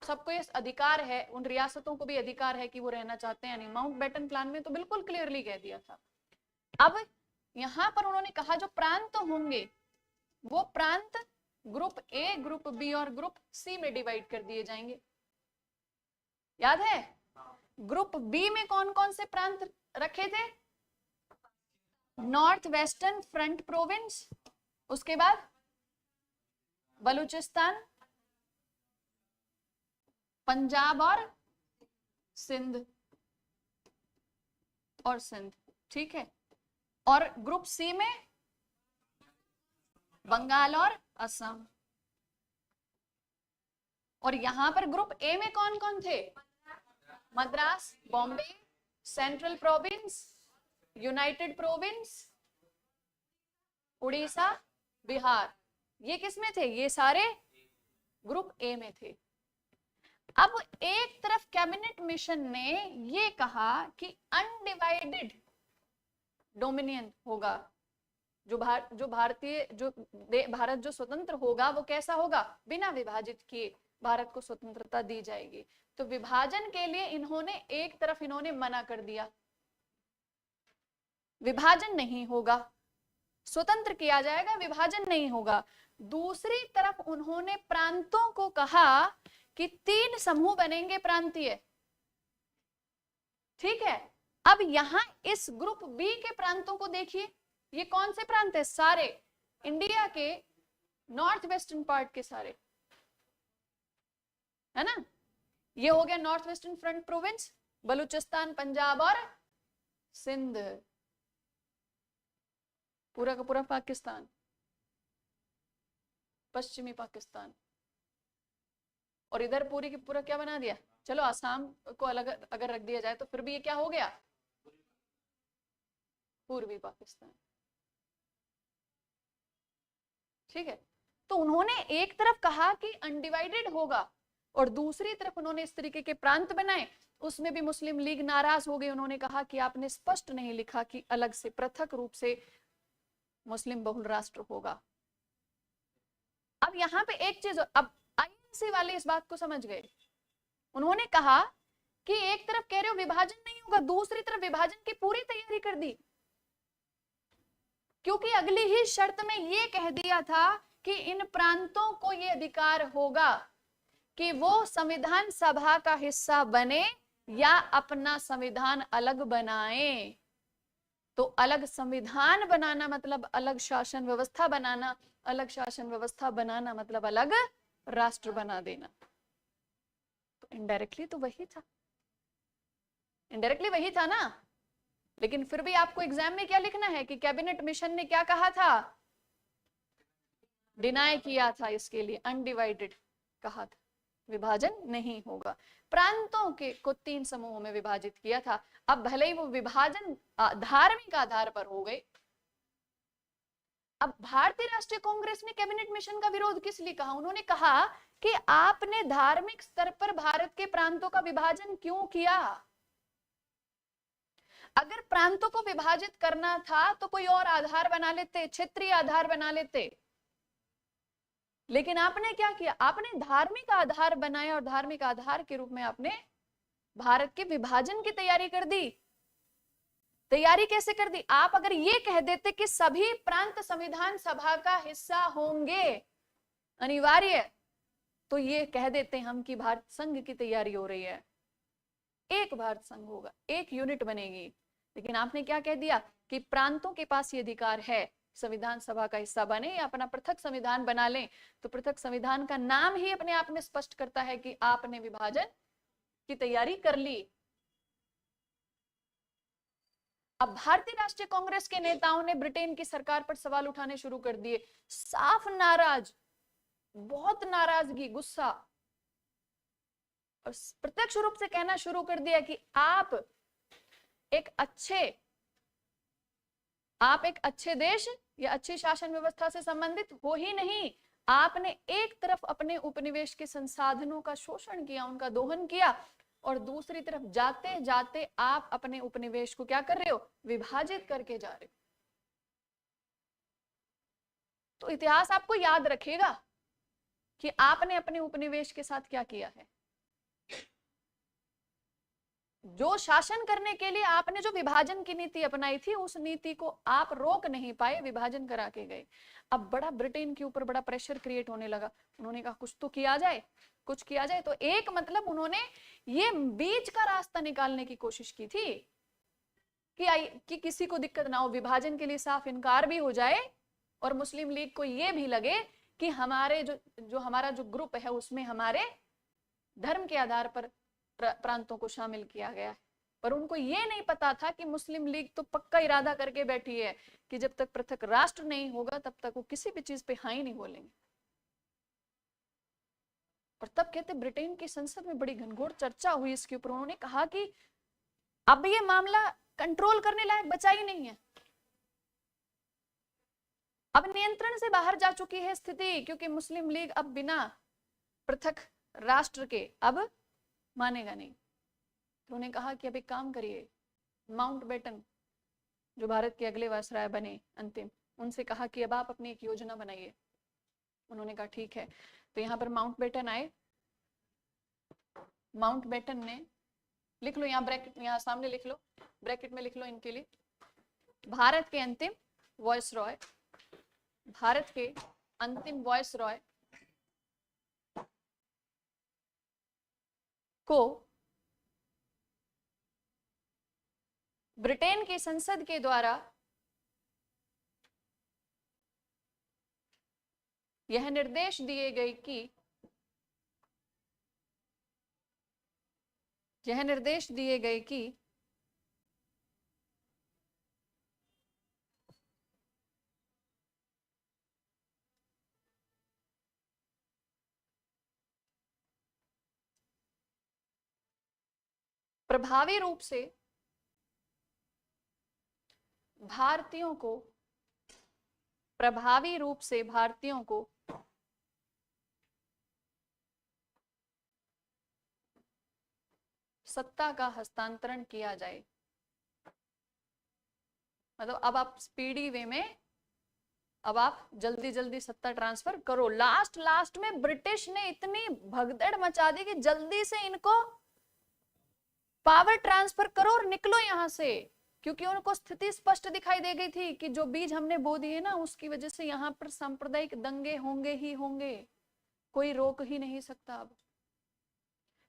सबको ये अधिकार है, उन रियासतों को भी अधिकार है कि वो रहना चाहते हैं। यानी माउंटबेटन प्लान में तो बिल्कुल क्लियरली कह दिया था। अब यहां पर उन्होंने कहा जो प्रांत होंगे वो प्रांत ग्रुप ए, ग्रुप बी और ग्रुप सी में डिवाइड कर दिए जाएंगे। याद है ग्रुप बी में कौन कौन से प्रांत रखे थे? नॉर्थ वेस्टर्न फ्रंट प्रोविंस, उसके बाद बलूचिस्तान, पंजाब और सिंध ठीक है। और ग्रुप सी में बंगाल और असम। और यहां पर ग्रुप ए में कौन कौन थे? Madras, Bombay, central province, United province, Orissa, Bihar. ये किसमें थे? ये सारे ग्रुप ए में थे। अब एक तरफ कैबिनेट मिशन ने ये कहा कि अनडिवाइडेड डोमिनियन होगा, भारत जो स्वतंत्र होगा वो कैसा होगा? बिना विभाजित किए भारत को स्वतंत्रता दी जाएगी। तो विभाजन के लिए इन्होंने एक तरफ मना कर दिया, विभाजन नहीं होगा, स्वतंत्र किया जाएगा, विभाजन नहीं होगा। दूसरी तरफ उन्होंने प्रांतों को कहा कि 3 समूह बनेंगे प्रांतीय। ठीक है, अब यहां इस ग्रुप बी के प्रांतों को देखिए, ये कौन से प्रांत है? सारे इंडिया के नॉर्थ वेस्टर्न पार्ट के सारे, है ना। ये हो गया north western front province, Balochistan, Punjab और सिंध, पूरा का पूरा पाकिस्तान, पश्चिमी पाकिस्तान। और इधर पूरी की पूरा क्या बना दिया? चलो आसाम को अलग अगर रख दिया जाए तो फिर भी ये क्या हो गया? पूर्वी पाकिस्तान। ठीक है, तो उन्होंने एक तरफ कहा कि अनडिवाइडेड होगा और दूसरी तरफ उन्होंने इस तरीके के प्रांत बनाए। उसमें भी मुस्लिम लीग नाराज हो गई, उन्होंने कहा कि आपने स्पष्ट नहीं लिखा कि अलग से पृथक रूप से मुस्लिम बहुल राष्ट्र होगा। अब यहां पे एक चीज, अब आईएनसी वाले इस बात को समझ गए। उन्होंने कहा कि एक तरफ कह रहे हो विभाजन नहीं होगा, दूसरी तरफ विभाजन की पूरी तैयारी कर दी, क्योंकि अगली ही शर्त में ये कह दिया था कि इन प्रांतों को ये अधिकार होगा कि वो संविधान सभा का हिस्सा बने या अपना संविधान अलग बनाए। तो अलग संविधान बनाना मतलब अलग शासन व्यवस्था बनाना, अलग शासन व्यवस्था बनाना मतलब अलग राष्ट्र बना देना। तो इनडायरेक्टली तो वही था, इनडायरेक्टली वही था ना। लेकिन फिर भी आपको एग्जाम में क्या लिखना है कि कैबिनेट मिशन ने क्या कहा था? डिनाई किया था, इसके लिए अनडिवाइडेड कहा था, विभाजन नहीं होगा। प्रांतों के को 3 समूहों में विभाजित किया था। अब भले ही वो विभाजन धार्मिक आधार पर हो गए। अब भारतीय राष्ट्रीय कांग्रेस ने कैबिनेट मिशन का विरोध किस लिए कहा? उन्होंने कहा कि आपने धार्मिक स्तर पर भारत के प्रांतों का विभाजन क्यों किया? अगर प्रांतों को विभाजित करना था तो कोई और आधार बना लेते, क्षेत्रीय आधार बना लेते। लेकिन आपने क्या किया? आपने धार्मिक आधार बनाया और धार्मिक आधार के रूप में आपने भारत के विभाजन की तैयारी कर दी। तैयारी कैसे कर दी? आप अगर ये कह देते कि सभी प्रांत संविधान सभा का हिस्सा होंगे अनिवार्य, तो ये कह देते हम कि भारत संघ की तैयारी हो रही है, एक भारत संघ होगा, एक यूनिट बनेगी। लेकिन आपने क्या कह दिया कि प्रांतों के पास ये अधिकार है, संविधान सभा का हिस्सा बने या अपना पृथक संविधान बना लें। तो पृथक संविधान का नाम ही अपने आप में स्पष्ट करता है कि आपने विभाजन की तैयारी कर ली। अब भारतीय राष्ट्रीय कांग्रेस के नेताओं ने ब्रिटेन की सरकार पर सवाल उठाने शुरू कर दिए, साफ नाराज, बहुत नाराजगी, गुस्सा, और प्रत्यक्ष रूप से कहना शुरू कर दिया कि आप एक अच्छे देश या अच्छी शासन व्यवस्था से संबंधित हो ही नहीं, आपने एक तरफ अपने उपनिवेश के संसाधनों का शोषण किया, उनका दोहन किया, और दूसरी तरफ जाते जाते आप अपने उपनिवेश को क्या कर रहे हो, विभाजित करके जा रहे हो। तो इतिहास आपको याद रखेगा कि आपने अपने उपनिवेश के साथ क्या किया है। जो शासन करने के लिए आपने जो विभाजन की नीति अपनाई थी, उस नीति को आप रोक नहीं पाए, विभाजन करा के गए। अब बड़ा ब्रिटेन के ऊपर बड़ा प्रेशर क्रिएट होने लगा। उन्होंने कहा कुछ तो किया जाए, कुछ किया जाए। तो एक मतलब उन्होंने ये बीच का रास्ता निकालने की कोशिश की थी कि किसी को दिक्कत ना हो, विभाजन के लिए साफ इनकार भी हो जाए और मुस्लिम लीग को ये भी लगे कि हमारे हमारा जो ग्रुप है उसमें हमारे धर्म के आधार पर प्रांतों को शामिल किया गया है। पर उनको ये नहीं पता था कि मुस्लिम लीग तो पक्का इरादा करके बैठी है कि जब तक पृथक राष्ट्र नहीं होगा तब तक वो किसी भी चीज पे हाँ ही नहीं बोलेंगे। और तब कहते ब्रिटेन की संसद में बड़ी घनघोर चर्चा हुई इसके ऊपर। उन्होंने कहा कि अब ये मामला कंट्रोल करने लायक बचा ही नहीं है, अब नियंत्रण से बाहर जा चुकी है स्थिति, क्योंकि मुस्लिम लीग अब बिना पृथक राष्ट्र के अब मानेगा नहीं। तो उन्होंने कहा कि अब एक काम करिए, माउंटबेटन जो भारत के अगले वायसराय बने अंतिम, उनसे कहा कि अब आप अपनी एक योजना बनाइए। उन्होंने कहा ठीक है। तो यहाँ पर माउंटबेटन आए, माउंटबेटन ने, लिख लो यहाँ ब्रैकेट, यहाँ सामने लिख लो, ब्रैकेट में लिख लो इनके लिए, भारत के अंतिम वायसरॉय, भारत के अंतिम वायसरॉय को ब्रिटेन की संसद के द्वारा यह निर्देश दिए गए कि प्रभावी रूप से भारतीयों को सत्ता का हस्तांतरण किया जाए। मतलब अब आप स्पीडी वे में, अब आप जल्दी जल्दी सत्ता ट्रांसफर करो। लास्ट में ब्रिटिश ने इतनी भगदड़ मचा दी कि जल्दी से इनको पावर ट्रांसफर करो और निकलो यहां से, क्योंकि उनको स्थिति स्पष्ट दिखाई दे गई थी कि जो बीज हमने बो दिए ना, उसकी वजह से यहाँ पर सांप्रदायिक दंगे होंगे ही होंगे, कोई रोक ही नहीं सकता अब।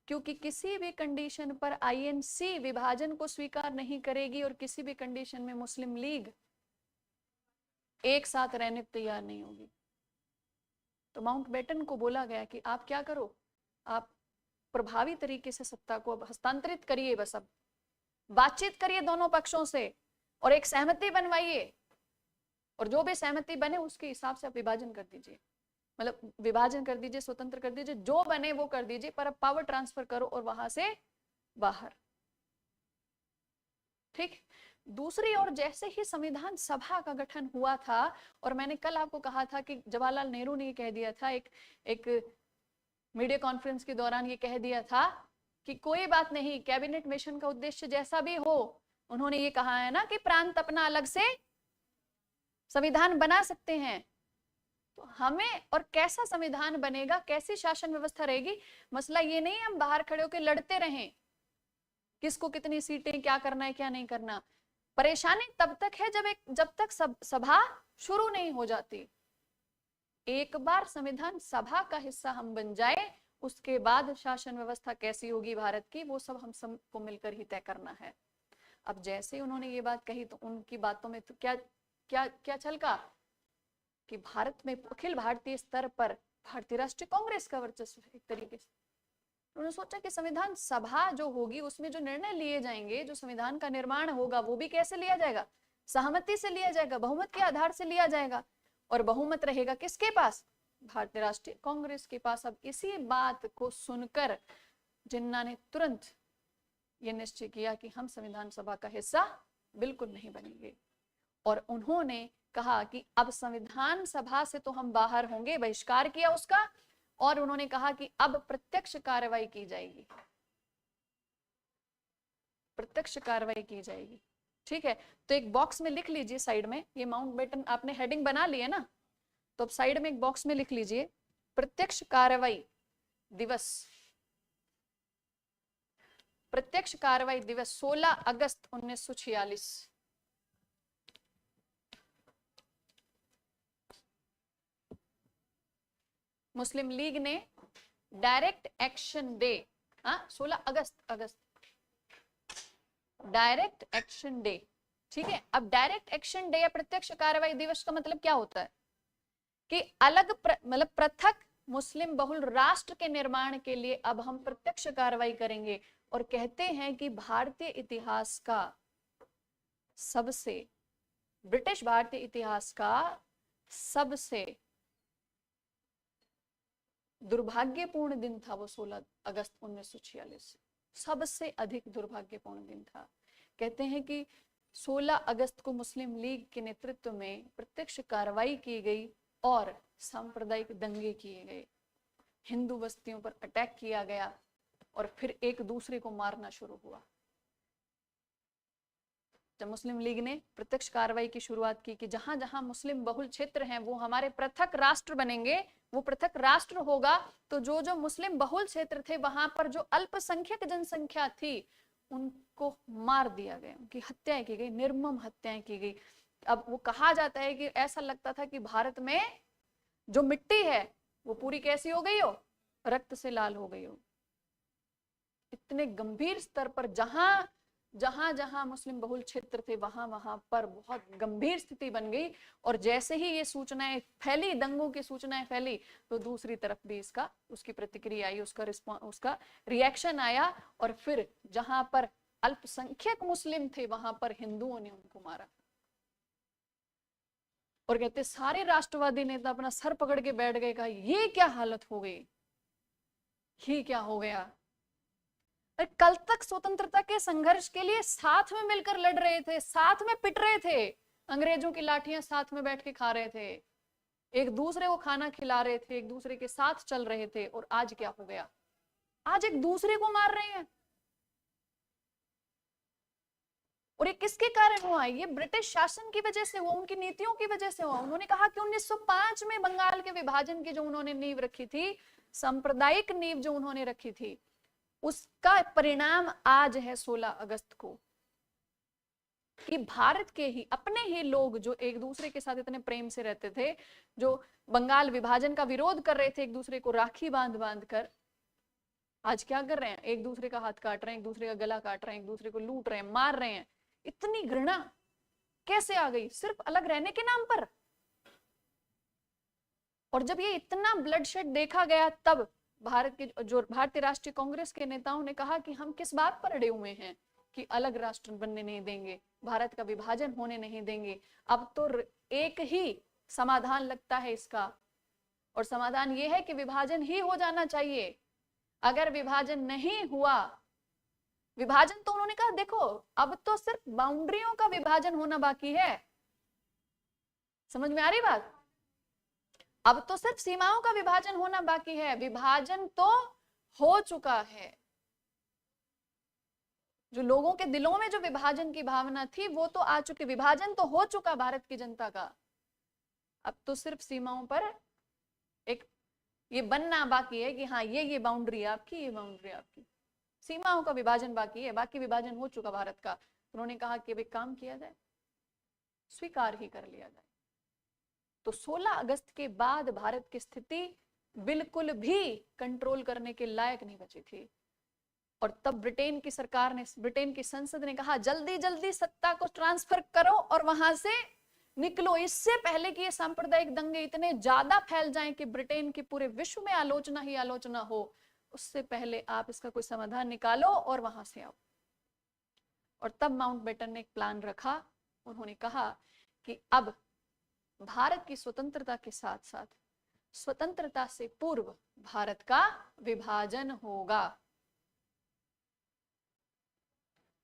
क्योंकि किसी भी कंडीशन पर आईएनसी विभाजन को स्वीकार नहीं करेगी और किसी भी कंडीशन में मुस्लिम लीग एक साथ रहने तैयार नहीं होगी। तो माउंटबेटन को बोला गया कि आप क्या करो, आप प्रभावी तरीके से सत्ता को अब हस्तांतरित करिए, बस अब बातचीत करिए दोनों पक्षों से और एक सहमति बनवाइए, और जो भी सहमति बने उसके हिसाब से आप विभाजन कर दीजिए, मतलब विभाजन कर दीजिए, स्वतंत्र कर दीजिए, जो बने वो कर दीजिए, पर अब पावर ट्रांसफर करो और वहां से बाहर। ठीक। दूसरी ओर जैसे ही संविधान सभा का गठन हुआ था, और मैंने कल आपको कहा था कि जवाहरलाल नेहरू ने कह दिया था, एक मीडिया कॉन्फ्रेंस के दौरान ये कह दिया था कि कोई बात नहीं, कैबिनेट मिशन का उद्देश्य जैसा भी हो, उन्होंने ये कहा है ना कि प्रांत अपना अलग से संविधान बना सकते हैं। तो हमें, और कैसा संविधान बनेगा, कैसी शासन व्यवस्था रहेगी, मसला ये नहीं हम बाहर खड़े होकर लड़ते रहें किसको कितनी सीटें, क्या करना है क्या नहीं करना। परेशानी तब तक है जब तक सभा शुरू नहीं हो जाती। एक बार संविधान सभा का हिस्सा हम बन जाए, उसके बाद शासन व्यवस्था कैसी होगी भारत की, वो सब हम सबको मिलकर ही तय करना है। अब जैसे उन्होंने ये बात कही तो उनकी बातों में तो क्या छलका कि भारत में अखिल भारतीय स्तर पर भारतीय राष्ट्रीय कांग्रेस का वर्चस्व है एक तरीके से। उन्होंने सोचा कि संविधान सभा जो होगी उसमें जो निर्णय लिए जाएंगे, जो संविधान का निर्माण होगा, वो भी कैसे लिया जाएगा? सहमति से लिया जाएगा, बहुमत के आधार से लिया जाएगा। और बहुमत रहेगा किसके पास? भारतीय राष्ट्रीय कांग्रेस के पास। अब इसी बात को सुनकर जिन्ना ने तुरंत ये निश्चय किया कि हम संविधान सभा का हिस्सा बिल्कुल नहीं बनेंगे। और उन्होंने कहा कि अब संविधान सभा से तो हम बाहर होंगे, बहिष्कार किया उसका। और उन्होंने कहा कि अब प्रत्यक्ष कार्रवाई की जाएगी, प्रत्यक्ष कार्रवाई की जाएगी। ठीक है, तो एक बॉक्स में लिख लीजिए साइड में, ये माउंटबेटन आपने हेडिंग बना ली है ना, तो अब साइड में एक बॉक्स में लिख लीजिए प्रत्यक्ष कार्रवाई दिवस। प्रत्यक्ष कार्रवाई दिवस 16 अगस्त 1946। मुस्लिम लीग ने डायरेक्ट एक्शन डे, 16 अगस्त डायरेक्ट एक्शन डे। ठीक है, अब डायरेक्ट एक्शन डे या प्रत्यक्ष कार्रवाई दिवस का मतलब क्या होता है कि अलग मतलब पृथक मुस्लिम बहुल राष्ट्र के निर्माण के लिए अब हम प्रत्यक्ष कार्रवाई करेंगे। और कहते हैं कि भारतीय इतिहास का सबसे, ब्रिटिश भारतीय इतिहास का सबसे दुर्भाग्यपूर्ण दिन था वो 16 अगस्त 1946। सबसे अधिक दुर्भाग्यपूर्ण दिन था। कहते हैं कि 16 अगस्त को मुस्लिम लीग के नेतृत्व में प्रत्यक्ष कार्रवाई की गई और सांप्रदायिक दंगे किए गए, हिंदू बस्तियों पर अटैक किया गया और फिर एक दूसरे को मारना शुरू हुआ। जब मुस्लिम लीग ने प्रत्यक्ष कार्रवाई की शुरुआत की कि जहां जहां मुस्लिम बहुल क्षेत्र हैं वो हमारे पृथक राष्ट्र बनेंगे, वो पृथक राष्ट्र होगा, तो जो जो मुस्लिम बहुल क्षेत्र थे वहां पर जो अल्पसंख्यक जनसंख्या थी उनको मार दिया गया, उनकी हत्याएं की गई, निर्मम हत्याएं की गई। अब वो कहा जाता है कि ऐसा लगता था कि भारत में जो मिट्टी है वो पूरी कैसी हो गई हो, रक्त से लाल हो गई हो। इतने गंभीर स्तर पर जहां जहां जहां मुस्लिम बहुल क्षेत्र थे वहां वहां पर बहुत गंभीर स्थिति बन गई। और जैसे ही ये सूचनाएं फैली, दंगों की सूचनाएं फैली, तो दूसरी तरफ भी इसका उसकी प्रतिक्रिया आई, उसका रिएक्शन आया। और फिर जहां पर अल्पसंख्यक मुस्लिम थे वहां पर हिंदुओं ने उनको मारा। और कहते सारे राष्ट्रवादी नेता अपना सर पकड़ के बैठ गए, कहा ये क्या हालत हो गई, ये क्या हो गया। कल तक स्वतंत्रता के संघर्ष के लिए साथ में मिलकर लड़ रहे थे, साथ में पिट रहे थे, अंग्रेजों की लाठियां साथ में बैठ के खा रहे थे, एक दूसरे को खाना खिला रहे थे, एक दूसरे के साथ चल रहे थे। और आज क्या हो गया, आज एक दूसरे को मार रहे हैं। और ये किसके कारण हुआ? ये ब्रिटिश शासन की वजह से हुआ, उनकी नीतियों की वजह से हुआ। उन्होंने कहा कि 1905 में बंगाल के विभाजन की जो उन्होंने नींव रखी थी, सांप्रदायिक नींव जो उन्होंने रखी थी, उसका परिणाम आज है 16 अगस्त को, कि भारत के ही अपने ही लोग जो एक दूसरे के साथ इतने प्रेम से रहते थे, जो बंगाल विभाजन का विरोध कर रहे थे, एक दूसरे को राखी बांध बांध कर, आज क्या कर रहे हैं? एक दूसरे का हाथ काट रहे हैं, एक दूसरे का गला काट रहे हैं, एक दूसरे को लूट रहे हैं, मार रहे हैं। इतनी घृणा कैसे आ गई? सिर्फ अलग रहने के नाम पर। और जब ये इतना ब्लडशेड देखा गया, तब भारत के जो भारतीय राष्ट्रीय कांग्रेस के नेताओं ने कहा कि हम किस बात पर अड़े हुए हैं कि अलग राष्ट्र बनने नहीं देंगे, भारत का विभाजन होने नहीं देंगे। अब तो एक ही समाधान लगता है इसका, और समाधान ये है कि विभाजन ही हो जाना चाहिए। अगर विभाजन नहीं हुआ, विभाजन तो उन्होंने कहा देखो अब तो सिर्फ बाउंड्रियों का विभाजन होना बाकी है। समझ में आ रही बात? अब तो सिर्फ सीमाओं का विभाजन होना बाकी है, विभाजन तो हो चुका है। जो लोगों के दिलों में जो विभाजन की भावना थी वो तो आ चुकी, विभाजन तो हो चुका भारत की जनता का। अब तो सिर्फ सीमाओं पर एक ये बनना बाकी है कि हाँ ये बाउंड्री आपकी, ये बाउंड्री आपकी, सीमाओं का विभाजन बाकी है, बाकी विभाजन हो चुका भारत का। उन्होंने कहा कि अब एक काम किया जाए, स्वीकार ही कर लिया जाए। तो 16 अगस्त के बाद भारत की स्थिति बिल्कुल भी कंट्रोल करने के लायक नहीं बची थी। और तब ब्रिटेन की सरकार ने, ब्रिटेन की संसद ने कहा जल्दी जल्दी सत्ता को ट्रांसफर करो और वहां से निकलो, इससे पहले कि ये सांप्रदायिक दंगे इतने ज्यादा फैल जाएं कि ब्रिटेन की पूरे विश्व में आलोचना ही आलोचना हो। उससे पहले आप इसका कोई समाधान निकालो और वहां से आओ। और तब माउंटबेटन ने एक प्लान रखा। उन्होंने कहा कि अब भारत की स्वतंत्रता के साथ साथ स्वतंत्रता से पूर्व भारत का विभाजन होगा।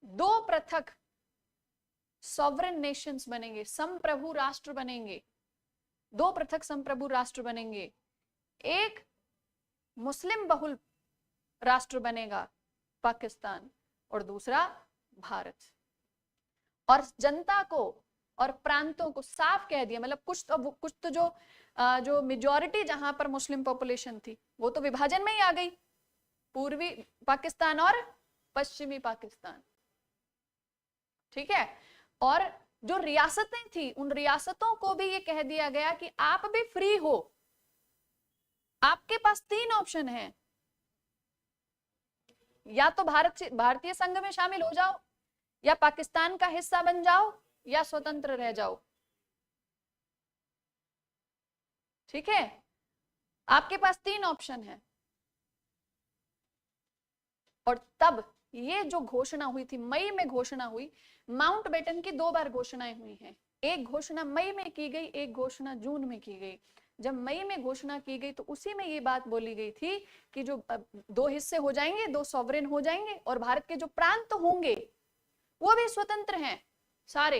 दो पृथक सॉवरेन नेशंस बनेंगे, संप्रभु राष्ट्र बनेंगे। दो पृथक संप्रभु राष्ट्र बनेंगे। एक मुस्लिम बहुल राष्ट्र बनेगा पाकिस्तान और दूसरा भारत। और जनता को और प्रांतों को साफ कह दिया, मतलब कुछ तो जो मेजॉरिटी जहां पर मुस्लिम पॉपुलेशन थी वो तो विभाजन में ही आ गई, पूर्वी पाकिस्तान और पश्चिमी पाकिस्तान, ठीक है। और जो रियासतें थी उन रियासतों को भी ये कह दिया गया कि आप भी फ्री हो, आपके पास तीन ऑप्शन है, या तो भारतीय संघ में शामिल हो जाओ, या पाकिस्तान का हिस्सा बन जाओ, या स्वतंत्र रह जाओ, ठीक है। आपके पास तीन ऑप्शन है। और तब ये जो घोषणा हुई थी, मई में घोषणा हुई। माउंटबेटन की दो बार घोषणाएं हुई हैं, एक घोषणा मई में की गई, एक घोषणा जून में की गई। जब मई में घोषणा की गई तो उसी में ये बात बोली गई थी कि जो दो हिस्से हो जाएंगे, दो सॉवरेन हो जाएंगे, और भारत के जो प्रांत होंगे वो भी स्वतंत्र हैं सारे।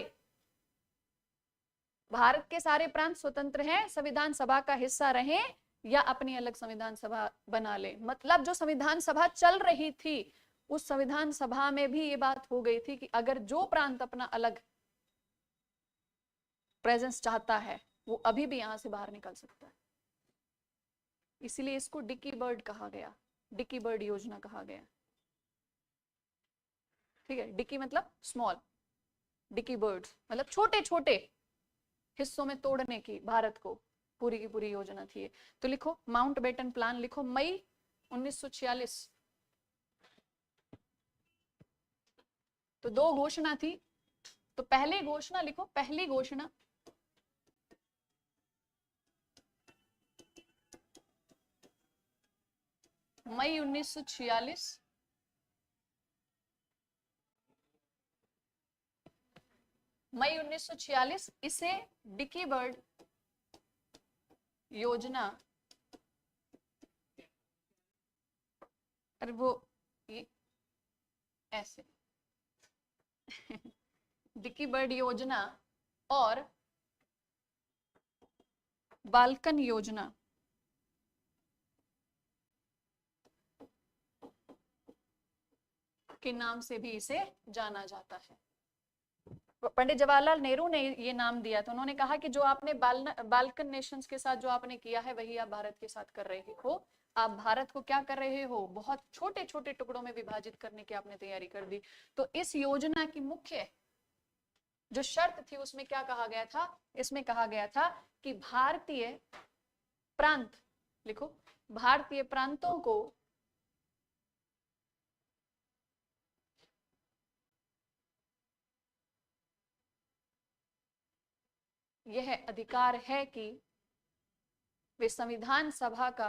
भारत के सारे प्रांत स्वतंत्र हैं, संविधान सभा का हिस्सा रहें या अपनी अलग संविधान सभा बना ले। मतलब जो संविधान सभा चल रही थी उस संविधान सभा में भी ये बात हो गई थी कि अगर जो प्रांत अपना अलग प्रेजेंस चाहता है वो अभी भी यहां से बाहर निकल सकता है। इसीलिए इसको डिकी बर्ड कहा गया, डिकी बर्ड योजना कहा गया, ठीक है। डिकी मतलब स्मॉल, डिकी बर्ड्स मतलब छोटे छोटे हिस्सों में तोड़ने की भारत को पूरी की पूरी योजना थी। तो लिखो माउंटबेटन प्लान, लिखो मई 1946। तो दो घोषणा थी, तो पहली घोषणा लिखो, पहली घोषणा मई 1946। मई 1946 इसे डिकी बर्ड योजना, अरे वो ये ऐसे डिकी बर्ड योजना और बाल्कन योजना के नाम से भी इसे जाना जाता है। पंडित जवाहरलाल नेहरू ने ये नाम दिया। तो उन्होंने कहा कि जो आपने बाल्कन नेशंस के साथ जो आपने किया है वही आप भारत के साथ कर रहे हो। आप भारत को क्या कर रहे हो, बहुत छोटे छोटे टुकड़ों में विभाजित करने की आपने तैयारी कर दी। तो इस योजना की मुख्य जो शर्त थी उसमें क्या कहा गया था, इसमें कहा गया था कि भारतीय प्रांत, लिखो भारतीय प्रांतों को यह अधिकार है कि वे संविधान सभा का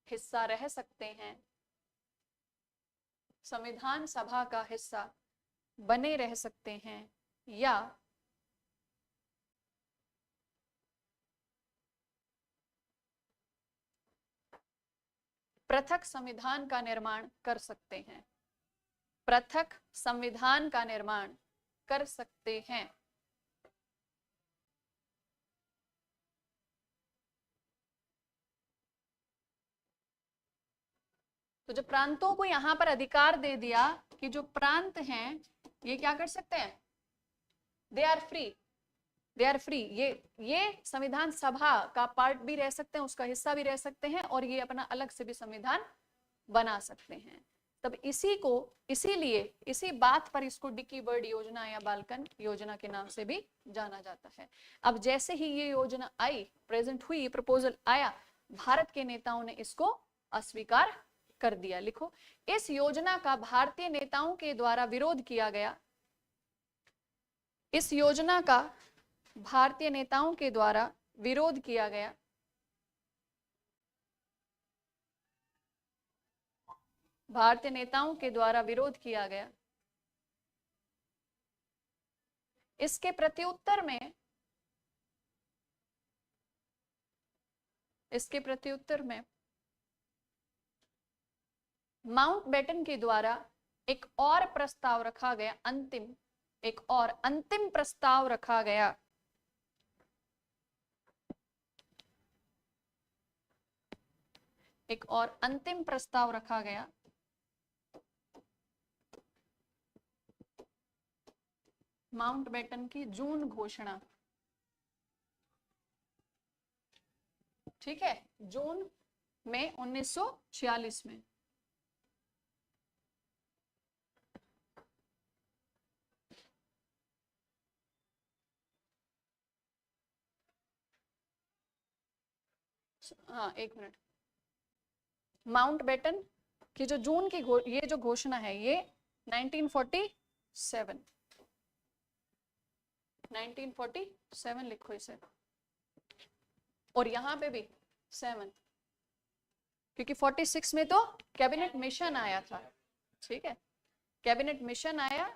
हिस्सा रह सकते हैं, संविधान सभा का हिस्सा बने रह सकते हैं, या पृथक संविधान का निर्माण कर सकते हैं, पृथक संविधान का निर्माण कर सकते हैं। तो जो प्रांतों को यहां पर अधिकार दे दिया कि जो प्रांत हैं ये क्या कर सकते हैं, they are free, they are free, ये संविधान सभा का पार्ट भी रह सकते हैं, उसका हिस्सा भी रह सकते हैं, और ये अपना अलग से भी संविधान बना सकते हैं। तब इसीलिए इसी बात पर इसको डिकी बर्ड योजना या बाल्कन योजना के नाम से भी जाना जाता है। अब जैसे ही ये योजना आई, प्रेजेंट हुई, प्रपोजल आया, भारत के नेताओं ने इसको अस्वीकार कर दिया। लिखो इस योजना का भारतीय नेताओं के द्वारा विरोध किया गया, इस योजना का भारतीय नेताओं के द्वारा विरोध किया गया, भारतीय नेताओं के द्वारा विरोध किया गया। इसके प्रत्युत्तर में माउंटबेटन के द्वारा एक और प्रस्ताव रखा गया, अंतिम प्रस्ताव रखा गया। एक और अंतिम प्रस्ताव रखा गया माउंटबेटन की जून घोषणा। ठीक है, जून में 1946 में। हाँ, एक मिनट। माउंटबेटन की जो जून की ये जो घोषणा है ये 1947 लिखो इसे, और यहाँ पे भी 7, क्योंकि 46 में तो कैबिनेट मिशन आया था। ठीक है, कैबिनेट मिशन आया,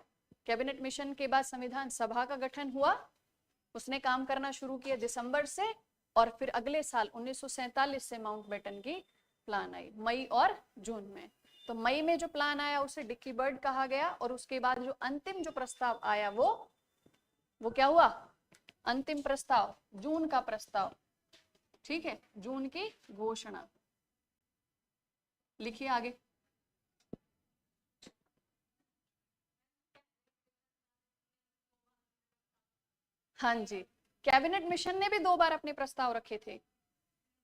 कैबिनेट मिशन के बाद संविधान सभा का गठन हुआ, उसने काम करना शुरू किया दिसंबर से, और फिर अगले साल 1947 से माउंटबेटन की प्लान आई, मई और जून में। तो मई में जो प्लान आया उसे डिक्की बर्ड कहा गया, और उसके बाद जो अंतिम जो प्रस्ताव आया वो क्या हुआ? अंतिम प्रस्ताव, जून का प्रस्ताव। ठीक है, जून की घोषणा। लिखिए आगे। हाँ जी, कैबिनेट मिशन ने भी 2 बार अपने प्रस्ताव रखे थे।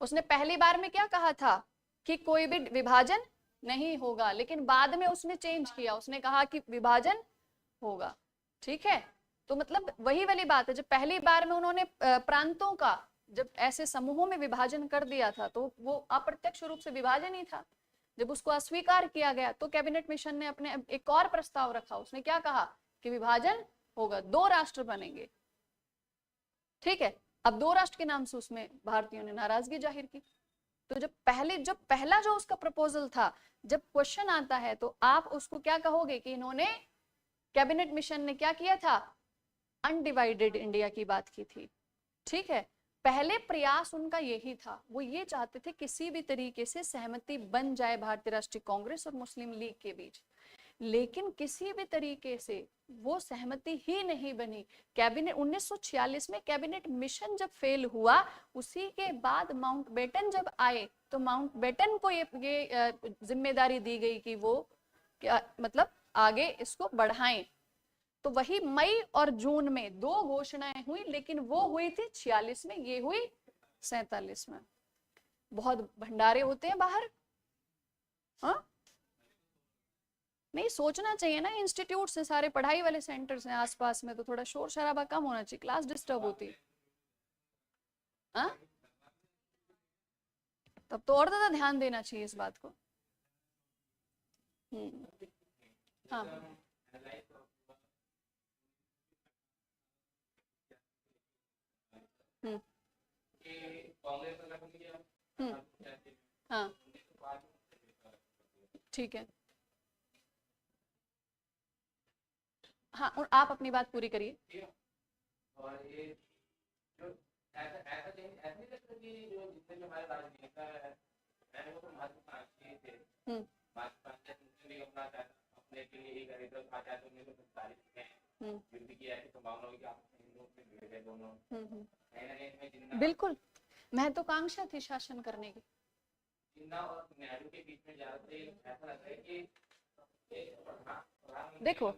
उसने पहली बार में क्या कहा था कि कोई भी विभाजन नहीं होगा, लेकिन बाद में उसने चेंज किया, उसने कहा कि विभाजन होगा। ठीक है, तो मतलब वही वाली बात है, जब पहली बार में उन्होंने प्रांतों का जब ऐसे समूहों में विभाजन कर दिया था तो वो अप्रत्यक्ष रूप से विभाजन ही था। जब उसको अस्वीकार किया गया तो कैबिनेट मिशन ने अपने एक और प्रस्ताव रखा, उसने क्या कहा कि विभाजन होगा, 2 राष्ट्र बनेंगे। ठीक है, अब 2 राष्ट्र के नाम से उसमें भारतीयों ने नाराजगी जाहिर की। तो जब पहला जो उसका प्रपोजल था, जब क्वेश्चन आता है तो आप उसको क्या कहोगे कि इन्होंने, कैबिनेट मिशन ने क्या किया था? अनडिवाइडेड इंडिया की बात की थी। ठीक है, पहले प्रयास उनका यही था, वो ये चाहते थे किसी भी तरीके से सहमति बन जाए भारतीय राष्ट्रीय कांग्रेस और मुस्लिम लीग के बीच, लेकिन किसी भी तरीके से वो सहमति ही नहीं बनी। कैबिनेट 1946 में कैबिनेट मिशन जब फेल हुआ, उसी के बाद माउंटबेटन जब आए तो माउंटबेटन को ये जिम्मेदारी दी गई कि वो क्या मतलब आगे इसको बढ़ाएं। तो वही मई और जून में 2 घोषणाएं हुई, लेकिन वो हुई थी 46 में, ये हुई 47 में। बहुत भंडारे होते हैं बाहर। हाँ, नहीं सोचना चाहिए ना, इंस्टीट्यूट से सारे पढ़ाई वाले सेंटर्स हैं आसपास में, तो थोड़ा शोर शराबा कम होना चाहिए, क्लास डिस्टर्ब होती है। हाँ, तब तो और ज्यादा ध्यान देना चाहिए इस बात को। हाँ, हाँ, ठीक है। हाँ, और आप अपनी बात पूरी करिए। और ये जो ऐसा चेंज ऐसा नहीं लगता कि जो जितने जो हमारे राजनेता है, मैंने वो तो महात्मा गांधी थे, महात्मा गांधी अपना अपने के लिए ही करे तो आजाद होने को 47 में युद्ध किया है, तो मामलों की आपस में हिंदुओं से भिड़ गए दोनों। कहीं ना कहीं इसमें जिन्ना बिल्कुल महत्वाकांक्षा थी शासन करने की। जिन्ना और नेहरू के बीच में ज्यादा ऐसा लगता है कि देखो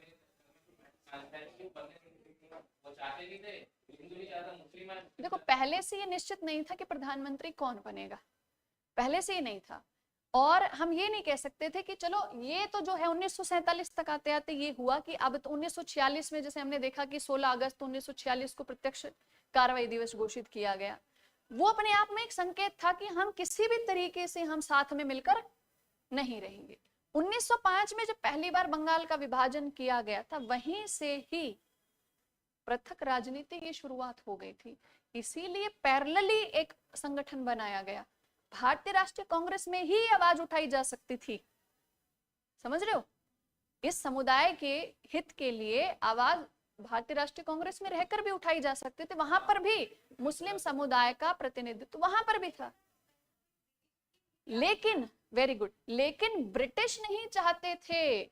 देखो, पहले से ये निश्चित नहीं था कि प्रधानमंत्री कौन बनेगा, पहले से ही नहीं था। और हम ये नहीं कह सकते थे कि चलो ये तो जो है 1947 तक आते आते ये हुआ कि अब तो 1946 में जैसे हमने देखा कि 16 अगस्त 1946 को प्रत्यक्ष कार्रवाई दिवस घोषित किया गया, वो अपने आप में एक संकेत था कि हम किसी भी तरीके से हम साथ में मिलकर नहीं रहेंगे। 1905 में जब पहली बार बंगाल का विभाजन किया गया था, वहीं से ही पृथक राजनीति की शुरुआत हो गई थी। इसीलिए पैरेलली एक संगठन बनाया गया। भारतीय राष्ट्रीय कांग्रेस में ही आवाज उठाई जा सकती थी समझ रहे हो? इस समुदाय के हित के लिए आवाज भारतीय राष्ट्रीय कांग्रेस में रहकर भी उठाई जा सकते थे, वहां पर भी मुस्लिम समुदाय का प्रतिनिधित्व वहां पर भी था। लेकिन वेरी गुड, लेकिन ब्रिटिश नहीं चाहते थे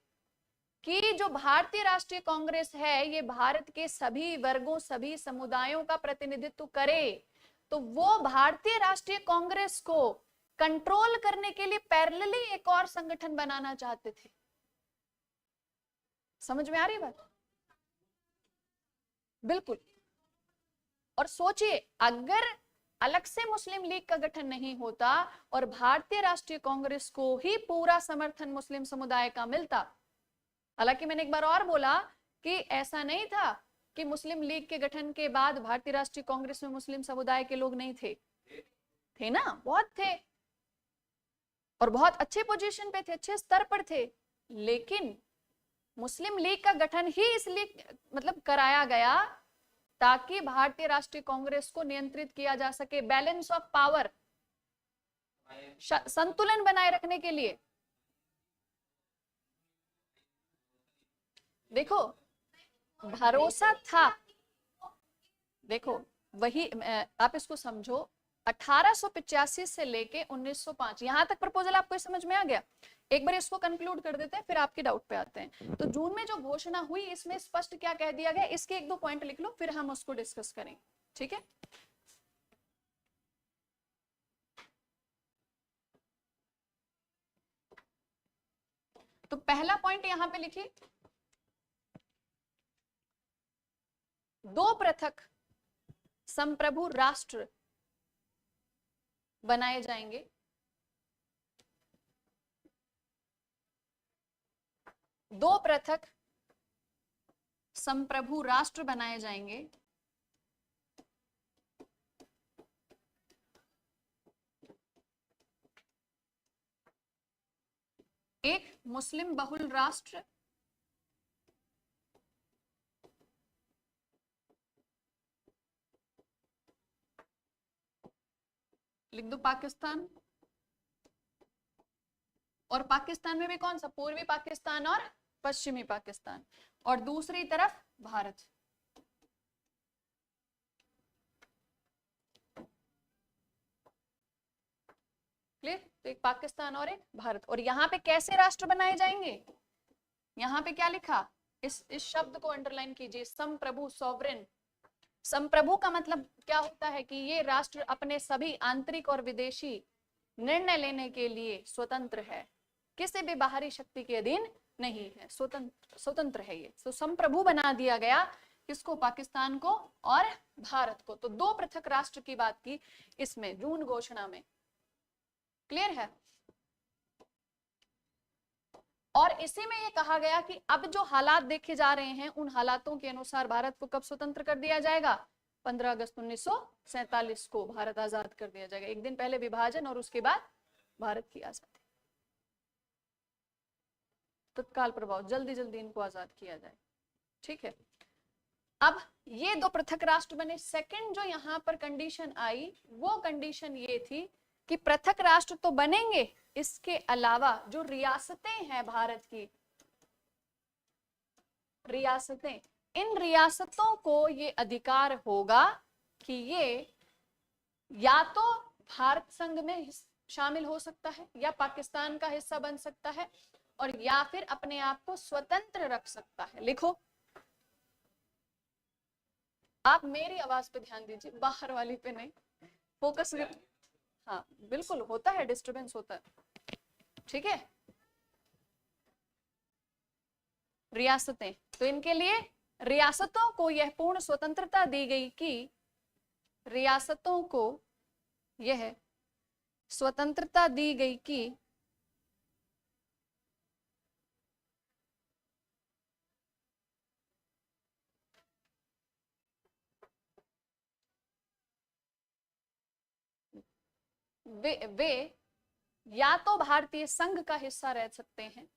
कि जो भारतीय राष्ट्रीय कांग्रेस है ये भारत के सभी वर्गों, सभी समुदायों का प्रतिनिधित्व करे। तो वो भारतीय राष्ट्रीय कांग्रेस को कंट्रोल करने के लिए पैरेलली एक और संगठन बनाना चाहते थे। समझ में आ रही बात? बिल्कुल। और सोचिए, अगर अलग से मुस्लिम लीग का गठन नहीं होता और भारतीय राष्ट्रीय कांग्रेस को ही पूरा समर्थन मुस्लिम समुदाय का मिलता। हालांकि मैंने एक बार और बोला कि ऐसा नहीं था कि मुस्लिम लीग के गठन के बाद भारतीय राष्ट्रीय कांग्रेस में मुस्लिम समुदाय के लोग नहीं थे, थे ना, बहुत थे और बहुत अच्छे पोजीशन पे थे, अच्छे स्तर पर थे। लेकिन मुस्लिम लीग का गठन ही इसलिए मतलब कराया गया ताकि भारतीय राष्ट्रीय कांग्रेस को नियंत्रित किया जा सके, बैलेंस ऑफ पावर, संतुलन बनाए रखने के लिए। देखो भरोसा था, देखो वही आप इसको समझो, 1885 से लेके 1905 यहां तक प्रपोजल आपको समझ में आ गया? एक बार इसको कंक्लूड कर देते हैं, फिर आपके डाउट पे आते हैं। तो जून में जो घोषणा हुई इसमें स्पष्ट क्या कह दिया गया, इसके एक दो पॉइंट लिख लो, फिर हम उसको डिस्कस करेंगे, ठीक है? तो पहला पॉइंट यहां पे लिखिए, दो पृथक संप्रभु राष्ट्र बनाए जाएंगे। दो पृथक संप्रभु राष्ट्र बनाए जाएंगे। एक मुस्लिम बहुल राष्ट्र लिख दो पाकिस्तान, और पाकिस्तान में भी कौन सा, पूर्वी पाकिस्तान और पश्चिमी पाकिस्तान, और दूसरी तरफ भारत। क्लियर? तो एक पाकिस्तान और एक भारत। और यहाँ पे कैसे राष्ट्र बनाए जाएंगे, यहाँ पे क्या लिखा, इस शब्द को अंडरलाइन कीजिए, संप्रभु, सॉवरेन। संप्रभु का मतलब क्या होता है कि ये राष्ट्र अपने सभी आंतरिक और विदेशी निर्णय लेने के लिए स्वतंत्र है, किसी भी बाहरी शक्ति के अधीन नहीं है, स्वतंत्र है ये। तो संप्रभु बना दिया गया किसको, पाकिस्तान को और भारत को। तो दो पृथक राष्ट्र की बात की इसमें जून घोषणा में। क्लियर है? और इसी में ये कहा गया कि अब जो हालात देखे जा रहे हैं उन हालातों के अनुसार भारत को कब स्वतंत्र कर दिया जाएगा, 15 अगस्त 1947 को भारत आजाद कर दिया जाएगा। एक दिन पहले विभाजन और उसके बाद भारत की आजादी, तत्काल प्रभाव, जल्दी जल्दी इनको आजाद किया जाए, ठीक है? अब ये दो पृथक राष्ट्र बने। सेकंड जो यहाँ पर कंडीशन आई वो कंडीशन ये थी कि पृथक राष्ट्र तो बनेंगे, इसके अलावा जो रियासतें हैं भारत की, रियासतें, इन रियासतों को ये अधिकार होगा कि ये या तो भारत संघ में शामिल हो सकता है या पाकिस्तान का हिस्सा बन सकता है, और या फिर अपने आप को स्वतंत्र रख सकता है। लिखो, आप मेरी आवाज पे ध्यान दीजिए, बाहर वाली पे नहीं, फोकस। हाँ बिल्कुल होता है, डिस्टरबेंस होता है, ठीक है? रियासतें, तो इनके लिए रियासतों को यह पूर्ण स्वतंत्रता दी गई कि रियासतों को यह स्वतंत्रता दी गई कि वे या तो भारतीय संघ का हिस्सा रह सकते हैं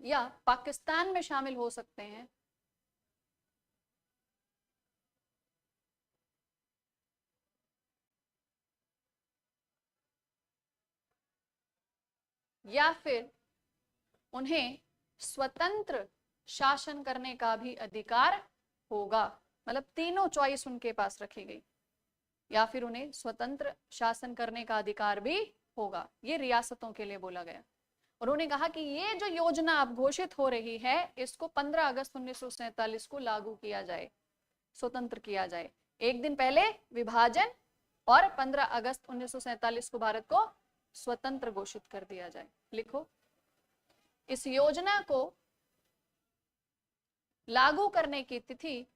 या पाकिस्तान में शामिल हो सकते हैं, या फिर उन्हें स्वतंत्र शासन करने का भी अधिकार होगा। मतलब तीनों चॉइस उनके पास रखी गई, या फिर उन्हें स्वतंत्र शासन करने का अधिकार भी होगा। ये रियासतों के लिए बोला गया। उन्होंने कहा कि ये जो योजना अब घोषित हो रही है इसको 15 अगस्त 1947 को लागू किया जाए, स्वतंत्र किया जाए। एक दिन पहले विभाजन और 15 अगस्त 1947 को भारत को स्वतंत्र घोषित कर दिया जाए। लिखो, इस योजना को लागू करने की तिथि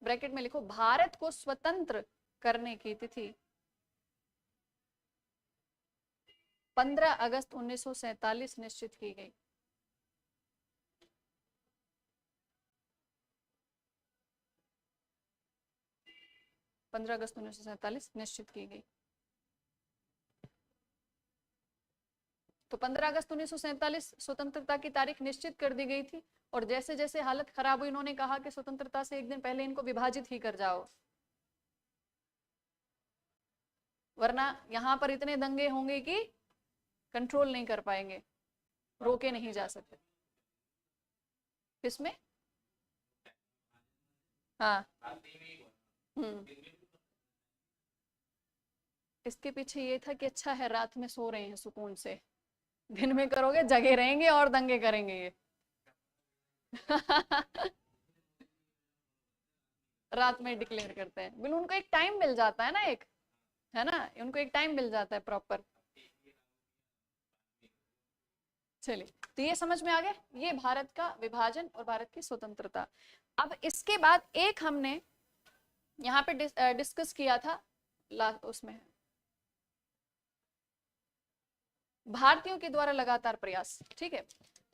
ब्रैकेट में लिखो, भारत को स्वतंत्र करने की तिथि 15 अगस्त 1947 निश्चित की गई। पंद्रह अगस्त 1947 निश्चित की गई। तो 15 अगस्त 1947 स्वतंत्रता की तारीख निश्चित कर दी गई थी, और जैसे जैसे हालत खराब हुई इन्होंने कहा कि स्वतंत्रता से एक दिन पहले इनको विभाजित ही कर जाओ, वरना यहां पर इतने दंगे होंगे कि कंट्रोल नहीं कर पाएंगे, रोके नहीं जा सकते। किसमें? हाँ, इसके पीछे ये था कि अच्छा है रात में सो रहे हैं सुकून से, दिन में करोगे जगे रहेंगे और दंगे करेंगे ये। रात में डिक्लेयर करते हैं, बिल्कुल उनको एक टाइम मिल जाता है ना, एक है ना, उनको एक टाइम मिल जाता है प्रॉपर। चलिए, तो ये समझ में आ गया, ये भारत का विभाजन और भारत की स्वतंत्रता। अब इसके बाद एक हमने यहाँ पे डिस्कस किया था उसमें भारतीयों के द्वारा लगातार प्रयास। ठीक है,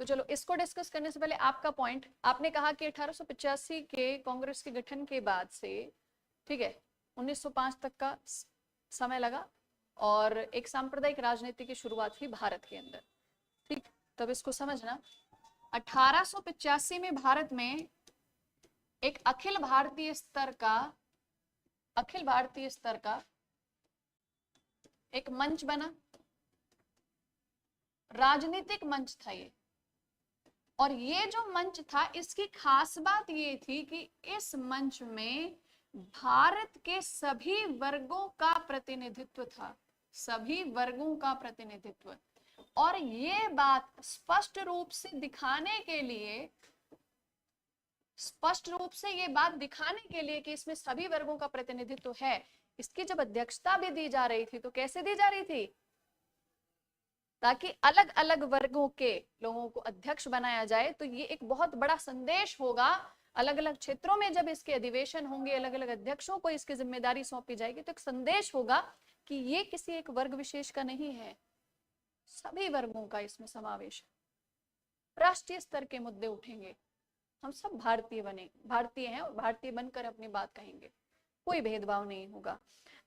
तो चलो इसको डिस्कस करने से पहले आपका पॉइंट, आपने कहा कि 1885 के कांग्रेस के गठन के बाद से, ठीक है, 1905 तक का समय लगा और एक सांप्रदायिक राजनीति की शुरुआत हुई भारत के अंदर। ठीक, तब इसको समझना, 1885 में भारत में एक अखिल भारतीय स्तर का एक मंच बना, राजनीतिक मंच था ये। और ये जो मंच था इसकी खास बात ये थी कि इस मंच में भारत के सभी वर्गों का प्रतिनिधित्व था, सभी वर्गों का प्रतिनिधित्व। और ये बात स्पष्ट रूप से दिखाने के लिए, कि इसमें सभी वर्गों का प्रतिनिधित्व है, इसकी जब अध्यक्षता भी दी जा रही थी तो कैसे दी जा रही थी? ताकि अलग अलग वर्गों के लोगों को अध्यक्ष बनाया जाए। तो ये एक बहुत बड़ा संदेश होगा, अलग अलग क्षेत्रों में जब इसके अधिवेशन होंगे, अलग अलग अध्यक्षों को इसकी जिम्मेदारी सौंपी जाएगी, तो एक संदेश होगा कि ये किसी एक वर्ग विशेष का नहीं है, सभी वर्गों का इसमें समावेश है। राष्ट्रीय स्तर के मुद्दे उठेंगे, हम सब भारतीय हैं और भारतीय बनकर अपनी बात कहेंगे, कोई भेदभाव नहीं होगा।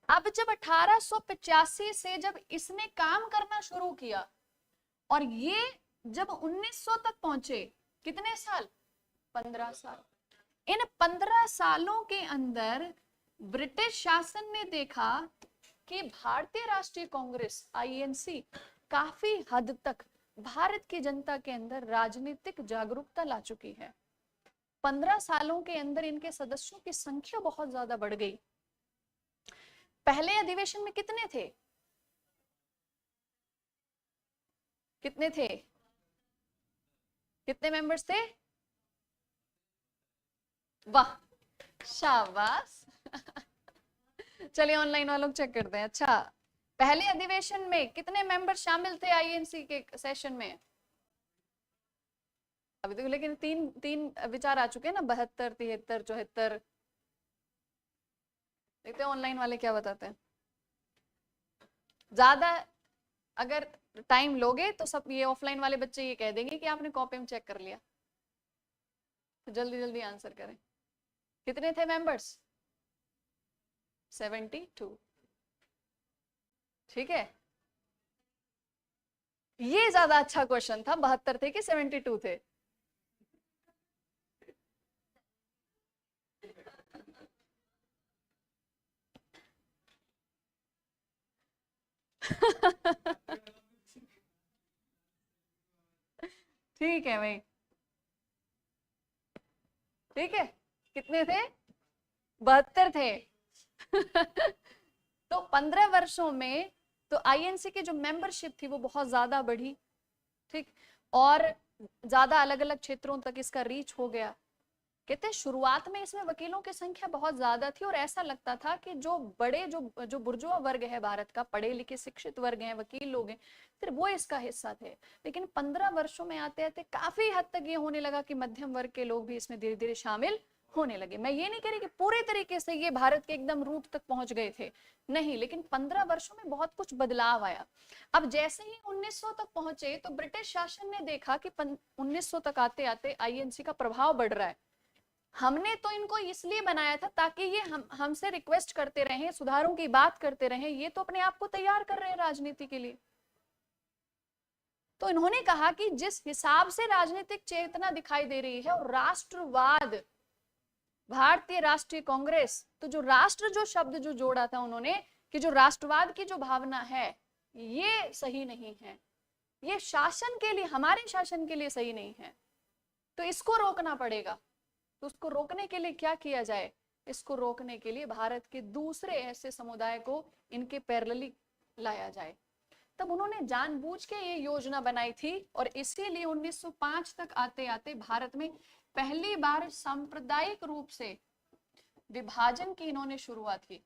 अब जब 1885 से जब इसने काम करना शुरू किया और ये जब 1900 तक पहुंचे, कितने साल? 15 साल। इन 15 सालों के अंदर ब्रिटिश शासन ने देखा कि भारतीय राष्ट्रीय कांग्रेस आईएनसी काफी हद तक भारत की जनता के अंदर राजनीतिक जागरूकता ला चुकी है। 15 सालों के अंदर इनके सदस्यों की संख्या बहुत ज्यादा बढ़ गई। पहले अधिवेशन में कितने थे? कितने मेंबर्स थे? वाह, शाबाश। चलिए ऑनलाइन वालों चेक करते हैं। अच्छा, पहले अधिवेशन में कितने मेंबर शामिल थे आईएनसी के सेशन में? अभी तो लेकिन तीन विचार आ चुके हैं ना, 72, 73, 74। देखते हैं ऑनलाइन वाले क्या बताते हैं। ज्यादा अगर टाइम लोगे तो सब ये ऑफलाइन वाले बच्चे ये कह देंगे कि आपने कॉपी में चेक कर लिया, तो जल्दी जल्दी आंसर करें। कितने थे मेंबर्स? 72। ठीक है, ये ज्यादा अच्छा क्वेश्चन था, 72 थे कि 72 थे? ठीक है भाई, ठीक है। कितने थे? 72 थे। तो 15 वर्षों में तो आईएनसी की जो मेंबरशिप थी वो बहुत ज्यादा बढ़ी, ठीक, और ज्यादा अलग अलग क्षेत्रों तक इसका रीच हो गया। कहते हैं शुरुआत में इसमें वकीलों की संख्या बहुत ज्यादा थी और ऐसा लगता था कि जो बड़े जो बुर्जुआ वर्ग है भारत का, पढ़े लिखे शिक्षित वर्ग हैं, वकील लोग हैं, सिर्फ वो इसका हिस्सा थे। लेकिन 15 वर्षों में आते आते काफी हद तक ये होने लगा कि मध्यम वर्ग के लोग भी इसमें धीरे धीरे शामिल होने लगे। मैं ये नहीं कह रही कि पूरे तरीके से ये भारत के एकदम रूट तक पहुंच गए थे, नहीं, लेकिन 15 वर्षों में बहुत कुछ बदलाव आया। अब जैसे ही 1900 तक पहुंचे तो ब्रिटिश शासन ने देखा कि 1900 तक आते आते आईएनसी का प्रभाव बढ़ रहा है। हमने तो इनको इसलिए बनाया था ताकि ये हमसे रिक्वेस्ट करते रहें, सुधारों की बात करते रहें, ये तो अपने आप को तैयार कर रहे हैं राजनीति के लिए। तो इन्होंने कहा कि जिस हिसाब से राजनीतिक चेतना दिखाई दे रही है और राष्ट्रवाद, भारतीय राष्ट्रीय कांग्रेस, तो जो राष्ट्र जो शब्द जो जोड़ा था उन्होंने कि जो राष्ट्रवाद की जो भावना है ये सही नहीं है, ये शासन के लिए, हमारे शासन के लिए सही नहीं है, तो इसको रोकना पड़ेगा। तो उसको रोकने के लिए क्या किया जाए? इसको रोकने के लिए भारत के दूसरे ऐसे समुदाय को इनके पैरेलली लाया जाए। तब उन्होंने जानबूझ के ये योजना बनाई थी और इसीलिए 1905 तक आते आते भारत में पहली बार सांप्रदायिक रूप से विभाजन की इन्होंने शुरुआत की।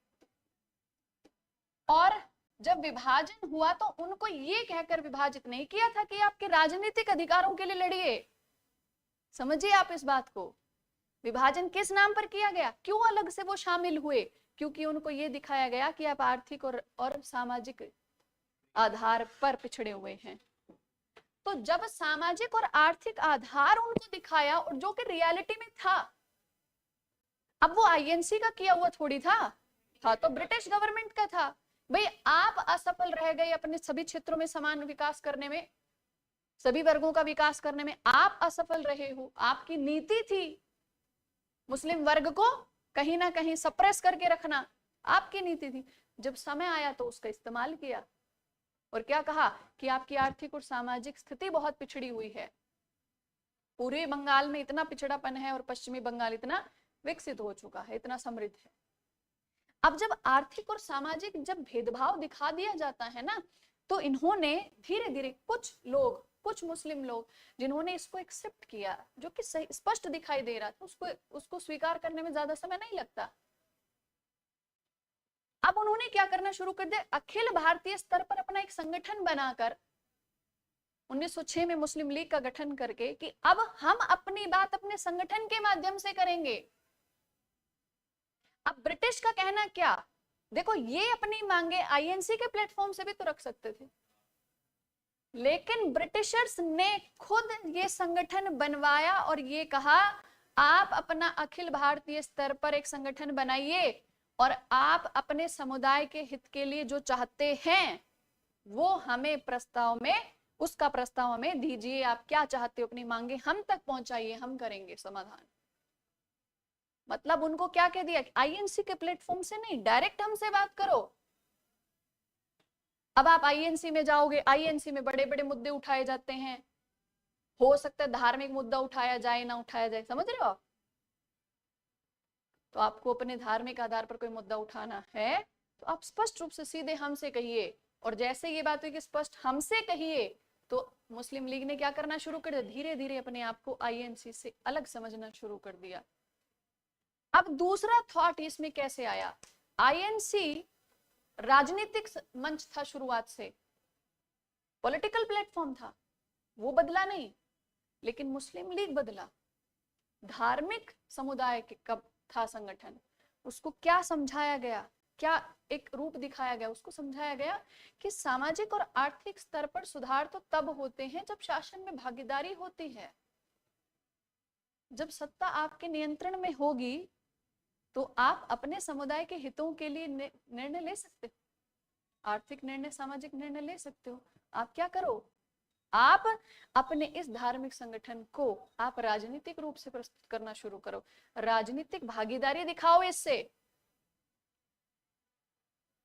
और जब विभाजन हुआ तो उनको ये कहकर विभाजित नहीं किया था कि आपके राजनीतिक अधिकारों के लिए लड़िए। समझिए आप इस बात को, विभाजन किस नाम पर किया गया, क्यों अलग से वो शामिल हुए? क्योंकि उनको ये दिखाया गया कि आप आर्थिक और सामाजिक आधार पर पिछड़े हुए हैं। तो जब सामाजिक और आर्थिक आधार उनको दिखाया और जो कि रियलिटी में था, अब वो आईएनसी का किया हुआ थोड़ी था तो ब्रिटिश गवर्नमेंट का था। भाई आप असफल रह गए अपने सभी क्षेत्रों में समान विकास करने में, सभी वर्गों का विकास करने में आप असफल रहे हो। आपकी नीति थी मुस्लिम वर्ग को कहीं ना कहीं सप्रेस करके रखना, आपकी नीति थी। जब समय आया तो उसका इस्तेमाल किया और क्या कहा कि आपकी आर्थिक और सामाजिक स्थिति बहुत पिछड़ी हुई है, पूरे बंगाल में इतना पिछड़ापन है और पश्चिमी बंगाल इतना विकसित हो चुका है, इतना समृद्ध है। अब जब आर्थिक और सामाजिक जब भेदभाव दिखा दिया जाता है ना, तो इन्होंने धीरे धीरे कुछ लोग, कुछ मुस्लिम लोग जिन्होंने इसको एक्सेप्ट किया, जो कि स्पष्ट दिखाई दे रहा था, उसको स्वीकार करने में ज्यादा समय नहीं लगता। अब उन्होंने क्या करना शुरू कर दिया, अखिल भारतीय स्तर पर अपना एक संगठन बनाकर 1906 में मुस्लिम लीग का गठन करके कि अब हम अपनी बात अपने संगठन के माध्यम से करेंगे। अब ब्रिटिश का कहना क्या, देखो ये अपनी मांगे आईएनसी के प्लेटफॉर्म से भी तो रख सकते थे, लेकिन ब्रिटिशर्स ने खुद ये संगठन बनवाया और ये कहा आप अपना अखिल भारतीय स्तर पर एक संगठन बनाइए और आप अपने समुदाय के हित के लिए जो चाहते हैं वो हमें प्रस्ताव में, उसका प्रस्ताव हमें दीजिए, आप क्या चाहते हो अपनी मांगे हम तक पहुंचाइए, हम करेंगे समाधान। मतलब उनको क्या कह दिया, आईएनसी के प्लेटफॉर्म से नहीं, डायरेक्ट हमसे बात करो। अब आप आईएनसी में जाओगे, आईएनसी में बड़े बड़े मुद्दे उठाए जाते हैं, हो सकता है धार्मिक मुद्दा उठाया जाए ना उठाया जाए, समझ रहे हो आप? तो आपको अपने धार्मिक आधार पर कोई मुद्दा उठाना है तो आप स्पष्ट रूप से सीधे हमसे कहिए। और जैसे ये बात हुई कि स्पष्ट हमसे कहिए तो मुस्लिम लीग ने क्या करना शुरू कर दिया, धीरे धीरे अपने आप को आईएनसी से अलग समझना शुरू कर दिया। अब दूसरा थॉट इसमें कैसे आया, आईएनसी राजनीतिक मंच था शुरुआत से, पॉलिटिकल प्लेटफॉर्म था, वो बदला नहीं, लेकिन मुस्लिम लीग बदला। धार्मिक समुदाय के कब था संगठन, उसको क्या समझाया गया, क्या एक रूप दिखाया गया, उसको समझाया गया कि सामाजिक और आर्थिक स्तर पर सुधार तो तब होते हैं जब शासन में भागीदारी होती है, जब सत्ता आपके नियंत्रण में होगी तो आप अपने समुदाय के हितों के लिए निर्णय ले सकते हो, आर्थिक निर्णय, सामाजिक निर्णय ले सकते हो। आप क्या करो, आप अपने इस धार्मिक संगठन को आप राजनीतिक रूप से प्रस्तुत करना शुरू करो, राजनीतिक भागीदारी दिखाओ इससे।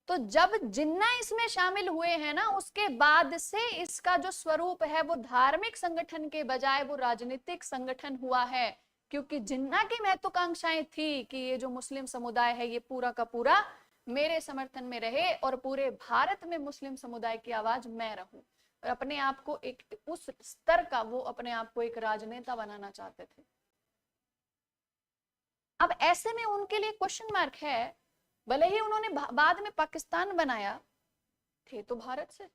तो जब जिन्ना इसमें शामिल हुए हैं ना, उसके बाद से इसका जो स्वरूप है वो धार्मिक संगठन के बजाय वो राजनीतिक संगठन हुआ है। क्योंकि जिन्ना की महत्वाकांक्षाएं थी कि ये जो मुस्लिम समुदाय है ये पूरा का पूरा मेरे समर्थन में रहे और पूरे भारत में मुस्लिम समुदाय की आवाज मैं रहूं, और अपने आप को एक उस स्तर का वो अपने आप को एक राजनेता बनाना चाहते थे। अब ऐसे में उनके लिए क्वेश्चन मार्क है, भले ही उन्होंने बाद में पाकिस्तान बनाया, थे तो भारत से,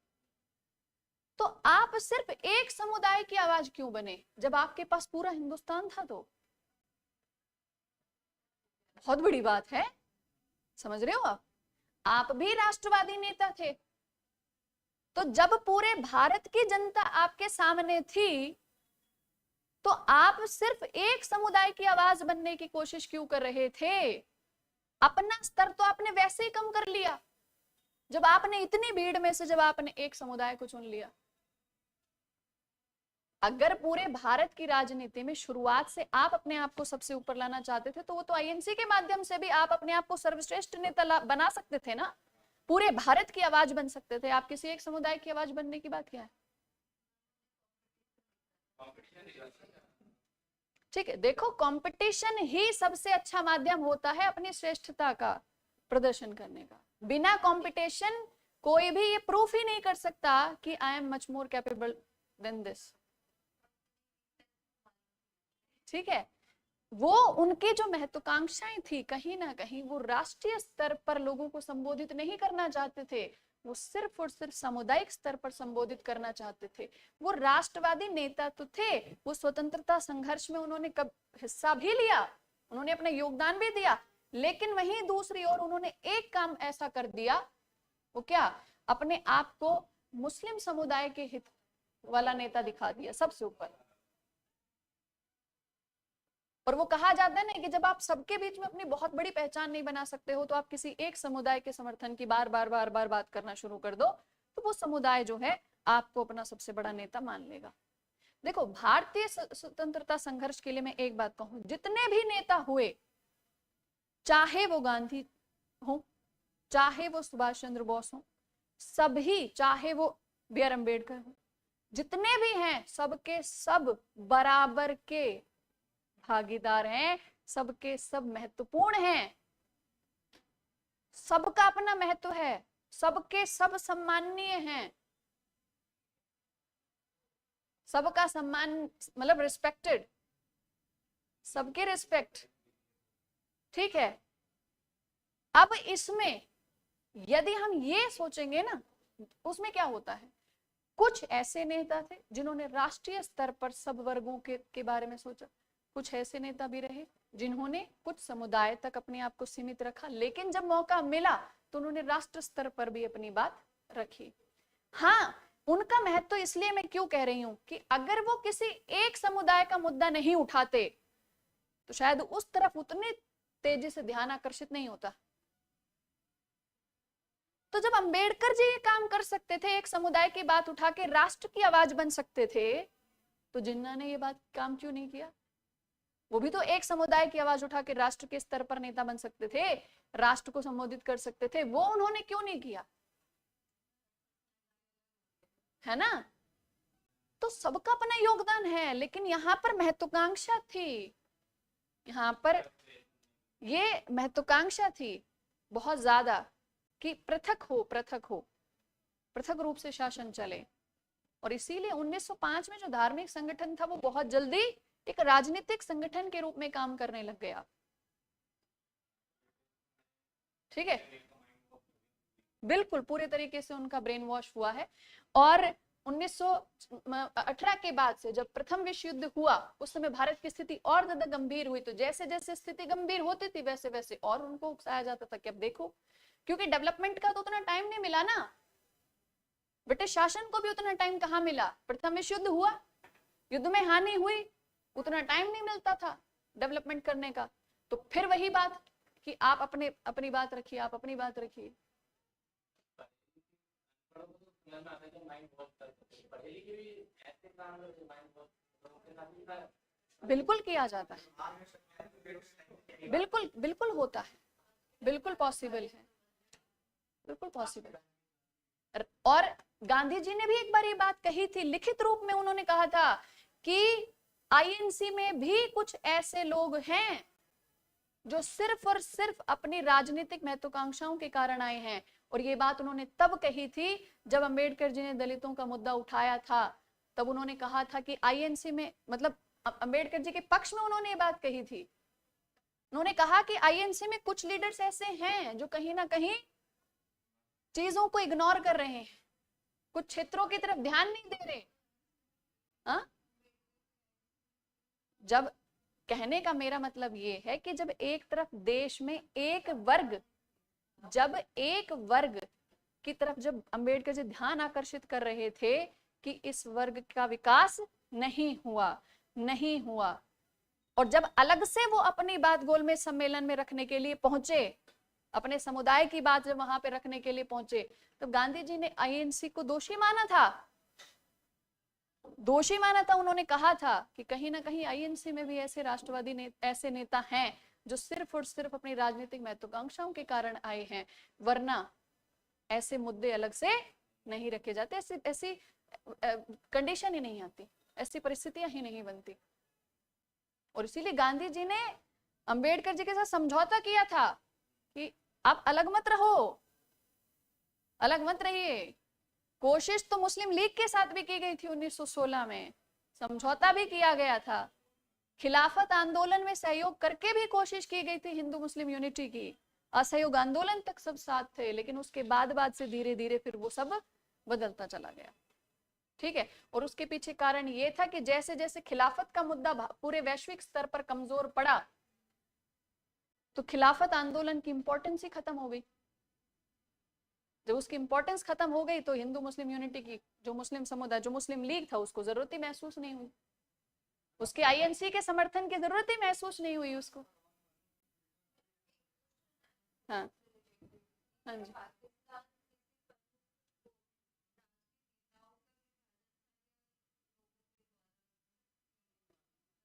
तो आप सिर्फ एक समुदाय की आवाज क्यों बने जब आपके पास पूरा हिंदुस्तान था? तो बहुत बड़ी बात है, समझ रहे हो आप भी राष्ट्रवादी नेता थे, तो जब पूरे भारत की जनता आपके सामने थी तो आप सिर्फ एक समुदाय की आवाज बनने की कोशिश क्यों कर रहे थे? अपना स्तर तो आपने वैसे ही कम कर लिया जब आपने इतनी भीड़ में से जब आपने एक समुदाय को चुन लिया। अगर पूरे भारत की राजनीति में शुरुआत से आप अपने आप को सबसे ऊपर लाना चाहते थे तो वो तो आईएनसी के माध्यम से भी आप अपने आप को सर्वश्रेष्ठ नेता बना सकते थे ना, पूरे भारत की आवाज बन सकते थे। आप किसी एक समुदाय की आवाज बनने की बात क्या है? ठीक है, देखो कंपटीशन ही सबसे अच्छा माध्यम होता है अपनी श्रेष्ठता का प्रदर्शन करने का। बिना कंपटीशन कोई भी ये प्रूफ ही नहीं कर सकता कि I am much more capable than this. ठीक है, वो उनकी जो महत्वाकांक्षाएं थी कहीं ना कहीं वो राष्ट्रीय स्तर पर लोगों को संबोधित नहीं करना चाहते थे, वो सिर्फ और सिर्फ सामुदायिक स्तर पर संबोधित करना चाहते थे। वो राष्ट्रवादी नेता तो थे, वो स्वतंत्रता संघर्ष में उन्होंने कब हिस्सा भी लिया, उन्होंने अपना योगदान भी दिया, लेकिन वहीं दूसरी ओर उन्होंने एक काम ऐसा कर दिया, वो क्या, अपने आप को मुस्लिम समुदाय के हित वाला नेता दिखा दिया सबसे ऊपर। और वो कहा जाता है ना कि जब आप सबके बीच में अपनी बहुत बड़ी पहचान नहीं बना सकते हो तो आप किसी एक समुदाय के समर्थन की बार बार बार बार बात करना शुरू कर दो तो वो समुदाय जो है आपको अपना सबसे बड़ा नेता मान लेगा। देखो, भारतीय स्वतंत्रता संघर्ष के लिए मैं एक बात कहूं, जितने भी नेता हुए, चाहे वो गांधी हो, चाहे वो सुभाष चंद्र बोस हो, सभी, चाहे वो बी आर अम्बेडकर हो, जितने भी हैं सबके सब बराबर के भागीदार हैं, सबके सब महत्वपूर्ण हैं, सबका अपना महत्व है, सबके सब सम्माननीय हैं, सबका सम्मान मतलब रिस्पेक्टेड, सबके रिस्पेक्ट। ठीक है, अब इसमें यदि हम ये सोचेंगे ना, उसमें क्या होता है, कुछ ऐसे नेता थे जिन्होंने राष्ट्रीय स्तर पर सब वर्गों के बारे में सोचा, कुछ ऐसे नेता भी रहे जिन्होंने कुछ समुदाय तक अपने आप को सीमित रखा, लेकिन जब मौका मिला तो उन्होंने राष्ट्र स्तर पर भी अपनी बात रखी। हाँ, उनका महत्व इसलिए मैं क्यों कह रही हूं कि अगर वो किसी एक समुदाय का मुद्दा नहीं उठाते तो शायद उस तरफ उतनी तेजी से ध्यान आकर्षित नहीं होता। तो जब अंबेडकर जी ये काम कर सकते थे, एक समुदाय की बात उठा के राष्ट्र की आवाज बन सकते थे, तो जिन्ना ने ये बात काम क्यों नहीं किया? वो भी तो एक समुदाय की आवाज उठा के राष्ट्र के स्तर पर नेता बन सकते थे, राष्ट्र को संबोधित कर सकते थे, वो उन्होंने क्यों नहीं किया? है ना? तो सबका अपना योगदान है, लेकिन यहां पर महत्वाकांक्षा थी, यहां पर ये महत्वाकांक्षा थी बहुत ज्यादा कि पृथक हो, पृथक रूप से शासन चले। और इसीलिए 1905 में जो धार्मिक संगठन था वो बहुत जल्दी एक राजनीतिक संगठन के रूप में काम करने लग गया। ठीक है, बिल्कुल पूरे तरीके से उनका ब्रेन वॉश हुआ है। और 1918 के बाद से जब प्रथम विश्व युद्ध हुआ उस समय भारत की स्थिति और ज्यादा गंभीर हुई, तो जैसे जैसे स्थिति गंभीर होती थी वैसे वैसे और उनको उकसाया जाता था कि अब देखो, क्योंकि डेवलपमेंट का तो उतना टाइम नहीं मिला ना, ब्रिटिश शासन को भी उतना टाइम कहाँ मिला, प्रथम विश्व युद्ध हुआ, युद्ध में हानि हुई, उतना टाइम नहीं मिलता था डेवलपमेंट करने का। तो फिर वही बात कि आप अपनी बात रखिए, आप अपनी बात रखिए। बिल्कुल किया जाता है, बिल्कुल बिल्कुल होता है, बिल्कुल पॉसिबल है। बिल्कुल पॉसिबल। और गांधी जी ने भी एक बार ये बात कही थी, लिखित रूप में उन्होंने कहा था कि आईएनसी में भी कुछ ऐसे लोग हैं जो सिर्फ और सिर्फ अपनी राजनीतिक महत्वाकांक्षाओं के कारण आए हैं। और ये बात उन्होंने तब कही थी जब अंबेडकर जी ने दलितों का मुद्दा उठाया था। तब उन्होंने कहा था कि आईएनसी में, मतलब अंबेडकर जी के पक्ष में उन्होंने ये बात कही थी। उन्होंने कहा कि आईएनसी में कुछ लीडर्स ऐसे हैं जो कहीं ना कहीं चीजों को इग्नोर कर रहे हैं, कुछ क्षेत्रों की तरफ ध्यान नहीं दे रहे। हा? जब कहने का मेरा मतलब ये है कि जब एक तरफ देश में एक वर्ग, जब एक वर्ग की तरफ जब अंबेडकर जी ध्यान आकर्षित कर रहे थे कि इस वर्ग का विकास नहीं हुआ, नहीं हुआ, और जब अलग से वो अपनी बात गोलमेज सम्मेलन में रखने के लिए पहुंचे, अपने समुदाय की बात जब वहां पे रखने के लिए पहुंचे, तो गांधी जी ने आईएनसी को दोषी माना था, दोषी माना था। उन्होंने कहा था कि कहीं ना कहीं आईएनसी में भी ऐसे राष्ट्रवादी ऐसे नेता हैं जो सिर्फ और सिर्फ अपनी राजनीतिक महत्वाकांक्षाओं के कारण आए हैं, वरना ऐसे मुद्दे अलग से नहीं रखे जाते, ऐसी कंडीशन ही नहीं आती, ऐसी परिस्थितियां ही नहीं बनती। और इसीलिए गांधी जी ने अंबेडकर जी के साथ समझौता किया था कि आप अलग मत रहो, अलग मत रहिए। कोशिश तो मुस्लिम लीग के साथ भी की गई थी 1916 में, समझौता भी किया गया था, खिलाफत आंदोलन में सहयोग करके भी कोशिश की गई थी हिंदू मुस्लिम यूनिटी की, असहयोग आंदोलन तक सब साथ थे, लेकिन उसके बाद से धीरे धीरे फिर वो सब बदलता चला गया। ठीक है। और उसके पीछे कारण ये था कि जैसे जैसे खिलाफत का मुद्दा पूरे वैश्विक स्तर पर कमजोर पड़ा, तो खिलाफत आंदोलन की इंपॉर्टेंस ही खत्म हो गई। जब उसकी इंपॉर्टेंस खत्म हो गई तो हिंदू मुस्लिम यूनिटी की, जो मुस्लिम समुदाय, जो मुस्लिम लीग था, उसको जरूरत ही महसूस नहीं हुई, उसके आईएनसी के समर्थन की जरूरत ही महसूस नहीं हुई उसको। हाँ हाँ जी।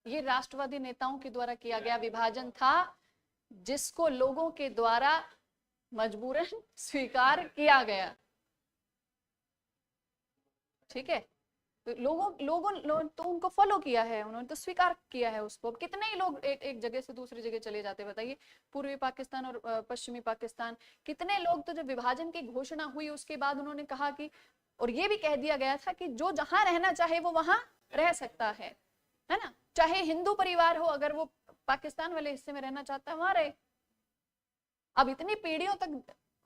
ये राष्ट्रवादी नेताओं के द्वारा किया गया विभाजन था, जिसको लोगों के द्वारा मजबूरन स्वीकार किया गया। ठीक है। तो लोगों तो उनको फॉलो किया है, उन्होंने तो स्वीकार किया है उसको। अब कितने ही लोग एक जगह से दूसरी जगह चले जाते, बताइए, पूर्वी पाकिस्तान और पश्चिमी पाकिस्तान, कितने लोग तो जब विभाजन की घोषणा हुई उसके बाद उन्होंने कहा कि, और ये भी कह दिया गया था कि जो जहां रहना चाहे वो वहां रह सकता है ना, चाहे हिंदू परिवार हो, अगर वो पाकिस्तान वाले हिस्से में रहना चाहता है वहां रहे। अब इतनी पीढ़ियों तक,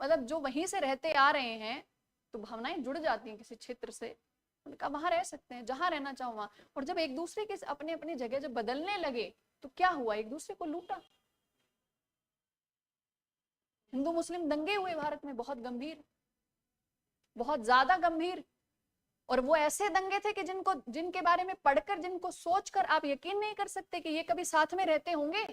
मतलब जो वहीं से रहते आ रहे हैं, तो भावनाएं जुड़ जाती हैं किसी क्षेत्र से, उनका वहां रह सकते हैं, जहां रहना चाहो वहां। और जब एक दूसरे के अपने अपनी जगह जब बदलने लगे, तो क्या हुआ, एक दूसरे को लूटा। हिंदू मुस्लिम दंगे हुए भारत में, बहुत गंभीर, बहुत ज्यादा गंभीर। और वो ऐसे दंगे थे कि जिनके बारे में पढ़कर, जिनको सोचकर आप यकीन नहीं कर सकते कि ये कभी साथ में रहते होंगे।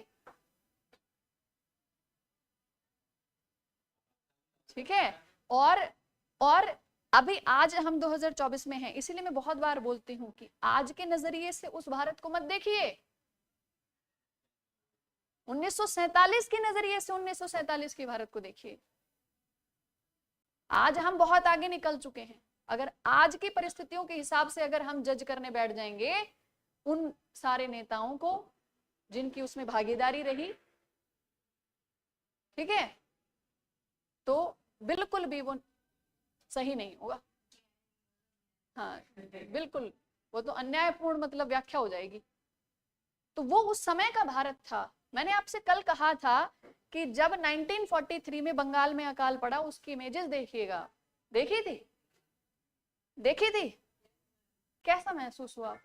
ठीक है। और अभी आज हम 2024 में हैं, इसीलिए मैं बहुत बार बोलती हूं कि आज के नजरिए से उस भारत को मत देखिए, 1947 के नजरिए से 1947 के भारत को देखिए। आज हम बहुत आगे निकल चुके हैं। अगर आज की परिस्थितियों के हिसाब से अगर हम जज करने बैठ जाएंगे उन सारे नेताओं को जिनकी उसमें भागीदारी रही, ठीक है, तो बिल्कुल भी वो सही नहीं होगा। हाँ बिल्कुल, वो तो अन्यायपूर्ण मतलब व्याख्या हो जाएगी। तो वो उस समय का भारत था। मैंने आपसे कल कहा था कि जब 1943 में बंगाल में अकाल पड़ा, उसकी इमेजेस देखिएगा, देखी थी, देखी थी, कैसा महसूस हुआ?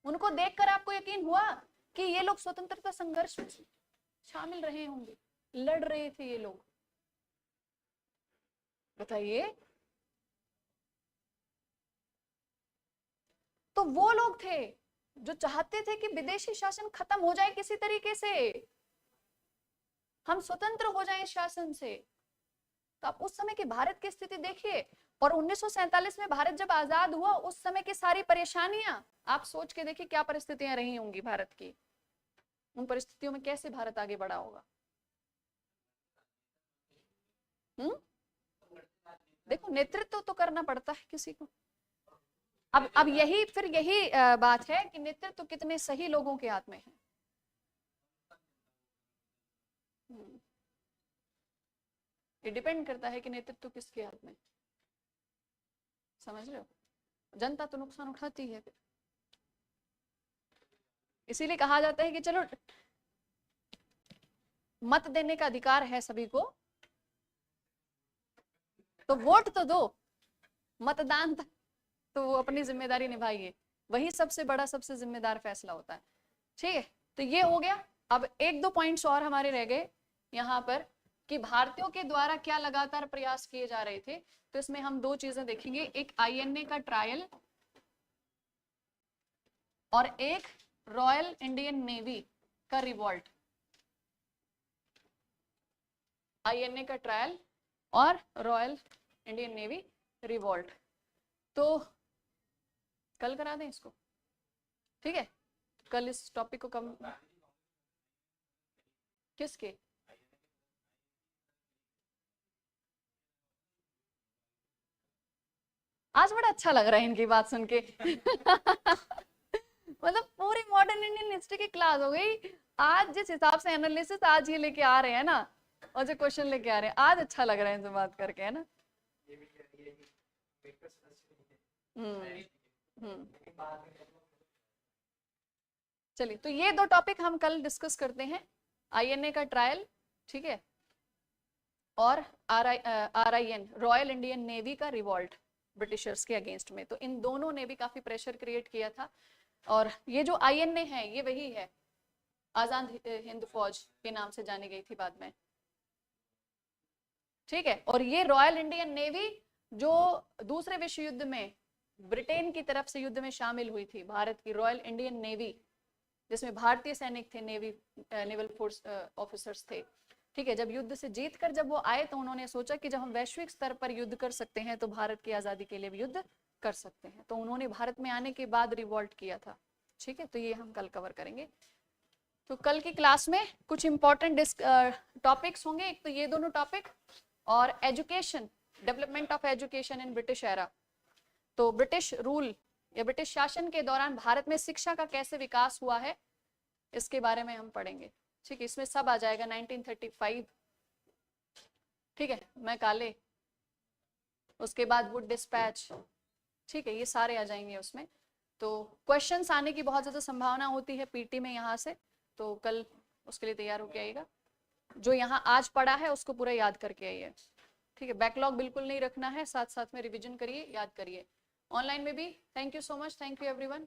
उनको देखकर आपको यकीन हुआ कि ये लोग स्वतंत्रता संघर्ष में शामिल रहे होंगे, लड़ रहे थे ये लोग? बताइए। तो वो लोग थे जो चाहते थे कि विदेशी शासन खत्म हो जाए किसी तरीके से, हम स्वतंत्र हो जाएं शासन से। तो आप उस समय की भारत की स्थिति देखिए। और 1947 में भारत जब आजाद हुआ, उस समय की सारी परेशानियां आप सोच के देखिए, क्या परिस्थितियां रही होंगी भारत की। उन परिस्थितियों में कैसे भारत आगे बढ़ा होगा। देखो नेतृत्व तो करना पड़ता है किसी को। अब यही फिर यही बात है कि नेतृत्व कितने सही लोगों के हाथ में है। ये डिपेंड करता है कि नेतृत्व किसके हाथ में, समझ रहे हो। जनता तो नुकसान उठाती है फिर, इसीलिए कहा जाता है कि चलो मत देने का अधिकार है सभी को, तो वोट तो दो, मतदान तो वो अपनी जिम्मेदारी निभाइए, वही सबसे बड़ा सबसे जिम्मेदार फैसला होता है। ठीक है, तो ये हो गया। अब एक दो पॉइंट्स और हमारे रह गए यहाँ पर कि भारतीयों के द्वारा क्या लगातार प्रयास किए जा रहे थे। तो इसमें हम दो चीजें देखेंगे, एक आईएनए का ट्रायल और एक रॉयल इंडियन नेवी का रिवॉल्ट। आईएनए का ट्रायल और रॉयल इंडियन नेवी रिवॉल्ट, तो कल करा दें इसको, ठीक है। कल इस टॉपिक को कम किसके आज बड़ा अच्छा लग रहा है इनकी बात सुन के मतलब पूरी मॉडर्न इंडियन हिस्ट्री की क्लास हो गई आज। जिस हिसाब से एनालिसिस आज ये लेके आ रहे हैं ना, और जो क्वेश्चन लेके आ रहे हैं आज, अच्छा लग रहा है इनसे बात करके, है ना। चलिए, तो ये दो टॉपिक हम कल डिस्कस करते हैं, आईएनए का ट्रायल, ठीक है, और आरआईएन रॉयल इंडियन नेवी का रिवॉल्ट ब्रिटिशर्स के अगेंस्ट में। तो इन दोनों ने भी काफी प्रेशर क्रिएट किया था। और ये जो आईएनए है ये वही है, आजाद हिंद फौज के नाम से जानी गई थी बाद में, ठीक है। और ये रॉयल इंडियन नेवी जो दूसरे विश्व युद्ध में ब्रिटेन की तरफ से युद्ध में शामिल हुई थी, भारत की रॉयल इंडियन नेवी, जिसमें भारतीय सैनिक थे, नेवल फोर्स ऑफिसर्स थे, ठीक है। जब युद्ध से जीत कर जब वो आए तो उन्होंने सोचा कि जब हम वैश्विक स्तर पर युद्ध कर सकते हैं तो भारत की आजादी के लिए भी युद्ध कर सकते हैं। तो उन्होंने भारत में आने के बाद रिवॉल्ट किया था, ठीक है। तो ये हम कल कवर करेंगे। तो कल की क्लास में कुछ इंपॉर्टेंट टॉपिक्स होंगे, एक तो ये दोनों टॉपिक, और education, development of education in British era. तो ब्रिटिश रूल या ब्रिटिश शासन के दौरान भारत में शिक्षा का कैसे विकास हुआ है, इसके बारे में हम पढ़ेंगे, ठीक है। इसमें सब आ जाएगा 1935, ठीक है, मैं काले, उसके बाद वुड डिस्पैच, ठीक है, ये सारे आ जाएंगे उसमें। तो क्वेश्चंस आने की बहुत ज्यादा संभावना होती है पीटी में यहाँ से, तो कल उसके लिए तैयार होके आइएगा। जो यहाँ आज पढ़ा है उसको पूरा याद करके आइए, ठीक है। बैकलॉग बिल्कुल नहीं रखना है, साथ साथ में रिविजन करिए, याद करिए। ऑनलाइन में भी thank you so much, thank you everyone.